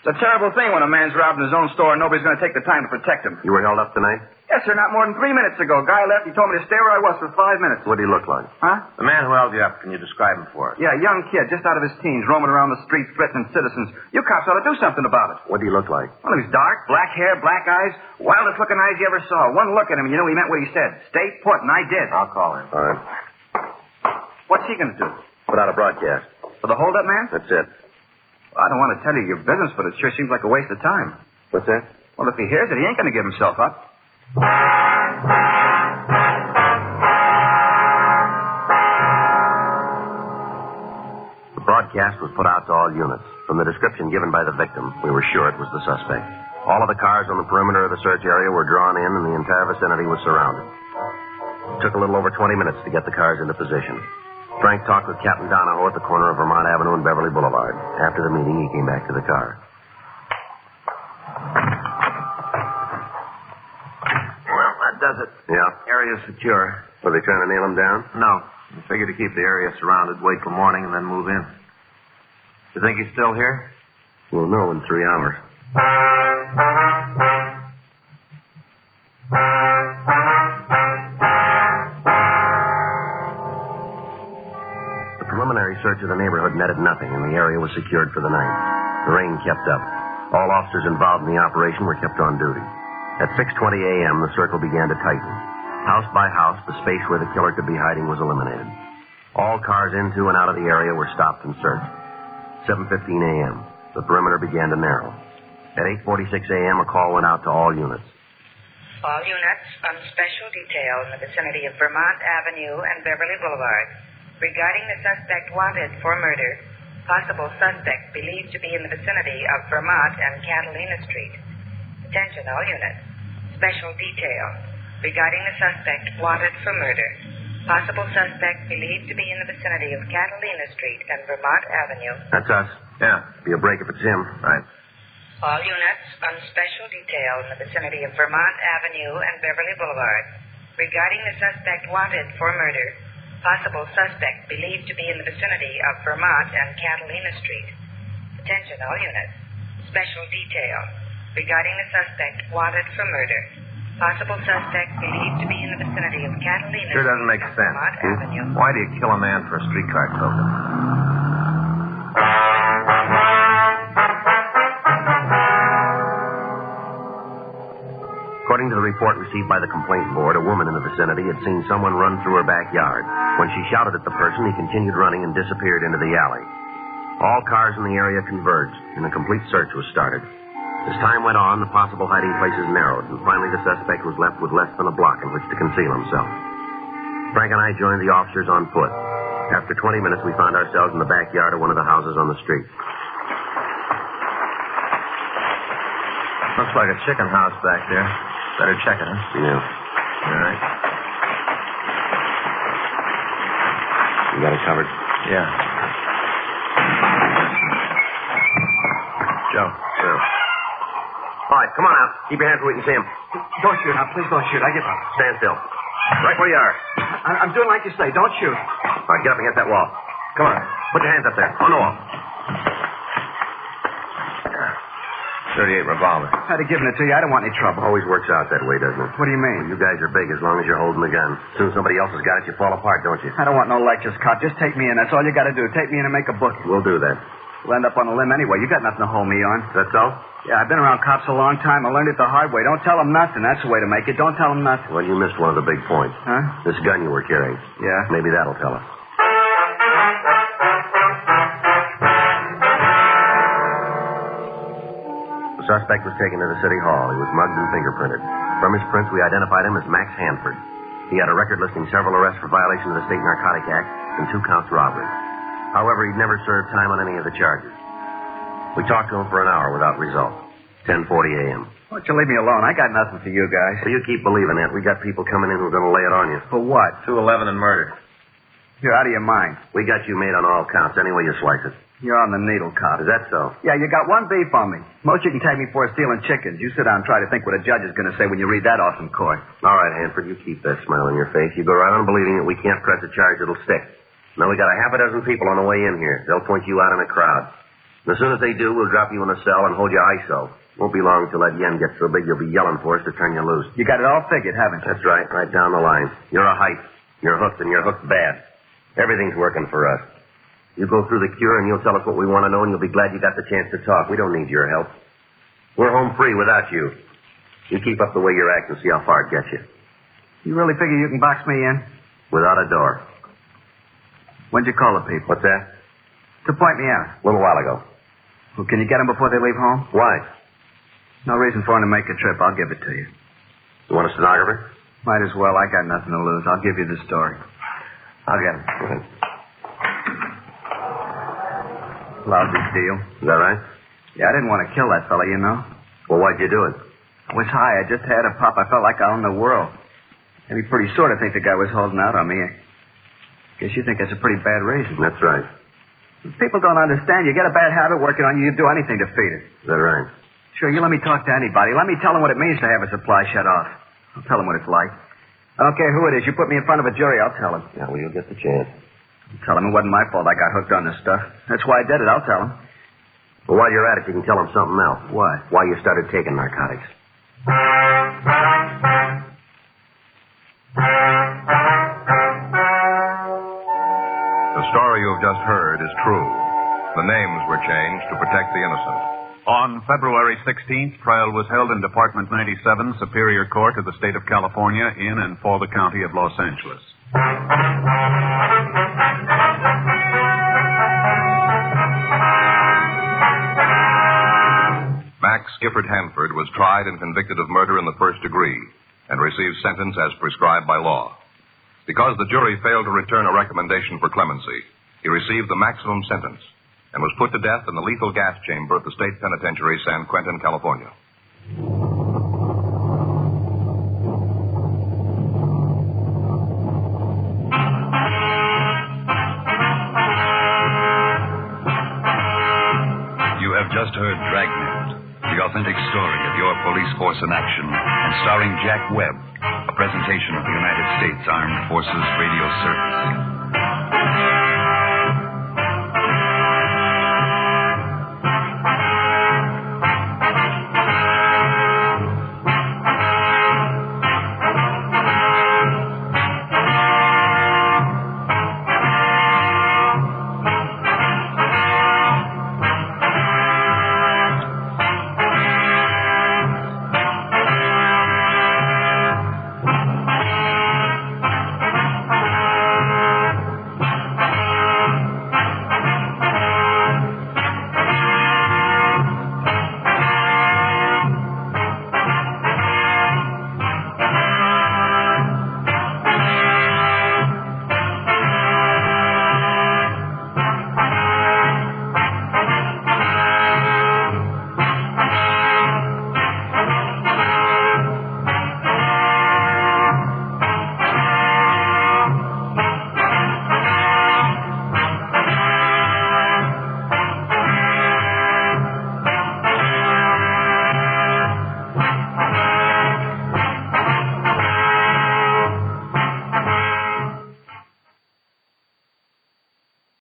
It's a terrible thing when a man's robbing his own store and nobody's going to take the time to protect him. You were held up tonight? Yes, sir, not more than 3 minutes ago. Guy left. He told me to stay where I was for 5 minutes. What did he look like? Huh? The man who held you up, can you describe him for us? Yeah, a young kid, just out of his teens, roaming around the streets, threatening citizens. You cops ought to do something about it. What did he look like? Well, he was dark, black hair, black eyes, wildest looking eyes you ever saw. One look at him, and you know he meant what he said. Stay put, and I did. I'll call him. All right. What's he going to do? Put out a broadcast. For the hold-up man? That's it. Well, I don't want to tell you your business, but it sure seems like a waste of time. What's that? Well, if he hears it, he ain't going to give himself up. The broadcast was put out to all units. From the description given by the victim, we were sure it was the suspect. All of the cars on the perimeter of the search area were drawn in, and the entire vicinity was surrounded. It took a little over 20 minutes to get the cars into position. Frank talked with Captain Donahoe at the corner of Vermont Avenue and Beverly Boulevard. After the meeting, he came back to the car. Well, that does it. Yeah? Area's secure. Were they trying to nail him down? No. We figured to keep the area surrounded, wait till morning, and then move in. You think he's still here? We'll know in 3 hours. The preliminary search of the neighborhood netted nothing, and the area was secured for the night. The rain kept up. All officers involved in the operation were kept on duty. At 6:20 a.m., the circle began to tighten. House by house, the space where the killer could be hiding was eliminated. All cars into and out of the area were stopped and searched. 7:15 a.m., the perimeter began to narrow. At 8:46 a.m., a call went out to all units. All units on special detail in the vicinity of Vermont Avenue and Beverly Boulevard. Regarding the suspect wanted for murder, possible suspect believed to be in the vicinity of Vermont and Catalina Street. Attention all units. Special detail. Regarding the suspect wanted for murder, possible suspect believed to be in the vicinity of Catalina Street and Vermont Avenue. That's us. Yeah. Be a break if it's him. Right. All units on special detail in the vicinity of Vermont Avenue and Beverly Boulevard. Regarding the suspect wanted for murder, possible suspect believed to be in the vicinity of Vermont and Catalina Street. Attention all units. Special detail. Regarding the suspect wanted for murder, possible suspect believed to be in the vicinity of Catalina Sure doesn't make Street and sense. Vermont Avenue. Why do you kill a man for a streetcar token? According to the report received by the complaint board, a woman in the vicinity had seen someone run through her backyard. When she shouted at the person, he continued running and disappeared into the alley. All cars in the area converged, and a complete search was started. As time went on, the possible hiding places narrowed, and finally the suspect was left with less than a block in which to conceal himself. Frank and I joined the officers on foot. After 20 minutes, we found ourselves in the backyard of one of the houses on the street. Looks like a chicken house back there. Better check it, huh? Yeah. All right. You got it covered? Yeah. Joe. Yeah. All right, come on out. Keep your hands where we can see him. Don't shoot now. Please don't shoot. I give up. Stand still. Right where you are. I'm doing like you say. Don't shoot. All right, get up against that wall. Come on. Put your hands up there. On the wall. 38 revolver. I'd have given it to you. I don't want any trouble. Always works out that way, doesn't it? What do you mean? You guys are big as long as you're holding the gun. As soon as somebody else has got it, you fall apart, don't you? I don't want no lectures, cop. Just take me in. That's all you got to do. Take me in and make a bookie. We'll do that. We'll end up on a limb anyway. You got nothing to hold me on. That's so? Yeah, I've been around cops a long time. I learned it the hard way. Don't tell them nothing. That's the way to make it. Don't tell them nothing. Well, you missed one of the big points. Huh? This gun you were carrying. Yeah? Maybe that'll tell us. The suspect was taken to the city hall. He was mugged and fingerprinted. From his prints, we identified him as Max Hanford. He had a record listing several arrests for violation of the State Narcotic Act and 2 counts robbery. However, he'd never served time on any of the charges. We talked to him for an hour without result. 10:40 a.m. Why don't you leave me alone? I got nothing for you guys. So you keep believing that. We got people coming in who are going to lay it on you. For what? 211 and murder. You're out of your mind. We got you made on all counts, any way you slice it. You're on the needle, cop. Is that so? Yeah, you got one beef on me. Most you can take me for is stealing chickens. You sit down and try to think what a judge is going to say when you read that awesome court. All right, Hanford, you keep that smile on your face. You go right on believing that we can't press a charge that'll stick. Now, we got a half a dozen people on the way in here. They'll point you out in a crowd. And as soon as they do, we'll drop you in a cell and hold you ISO. Won't be long till that yen gets so big you'll be yelling for us to turn you loose. You got it all figured, haven't you? That's right down the line. You're a hype. You're hooked, and you're hooked bad. Everything's working for us. You go through the cure, and you'll tell us what we want to know, and you'll be glad you got the chance to talk. We don't need your help. We're home free without you. You keep up the way you're acting, see how far it gets you. You really figure you can box me in? Without a door. When'd you call the people? What's that? To point me out. A little while ago. Well, can you get them before they leave home? Why? No reason for them to make a trip. I'll give it to you. You want a stenographer? Might as well. I got nothing to lose. I'll give you the story. I'll get it. Go ahead. Lousy deal. Is that right? Yeah, I didn't want to kill that fella, you know. Well, why'd you do it? I was high. I just had a pop. I felt like I owned the world. Maybe pretty sure to think the guy was holding out on me. I guess you think that's a pretty bad reason. That's right. People don't understand. You get a bad habit working on you, you'd do anything to feed it. Is that right? Sure, you let me talk to anybody. Let me tell them what it means to have a supply shut off. I'll tell them what it's like. I don't care who it is. You put me in front of a jury, I'll tell them. Yeah, well, you'll get the chance. I'll tell them it wasn't my fault I got hooked on this stuff. That's why I did it. I'll tell them. Well, while you're at it, you can tell them something else. What? Why you started taking narcotics. The story you have just heard is true. The names were changed to protect the innocent. On February 16th, trial was held in Department 97, Superior Court of the State of California, in and for the County of Los Angeles. Max Gifford Hanford was tried and convicted of murder in the first degree and received sentence as prescribed by law. Because the jury failed to return a recommendation for clemency, he received the maximum sentence and was put to death in the lethal gas chamber at the State Penitentiary, San Quentin, California. You have just heard Dragnet, the authentic story of your police force in action, and starring Jack Webb, a presentation of the United States Armed Forces Radio Service.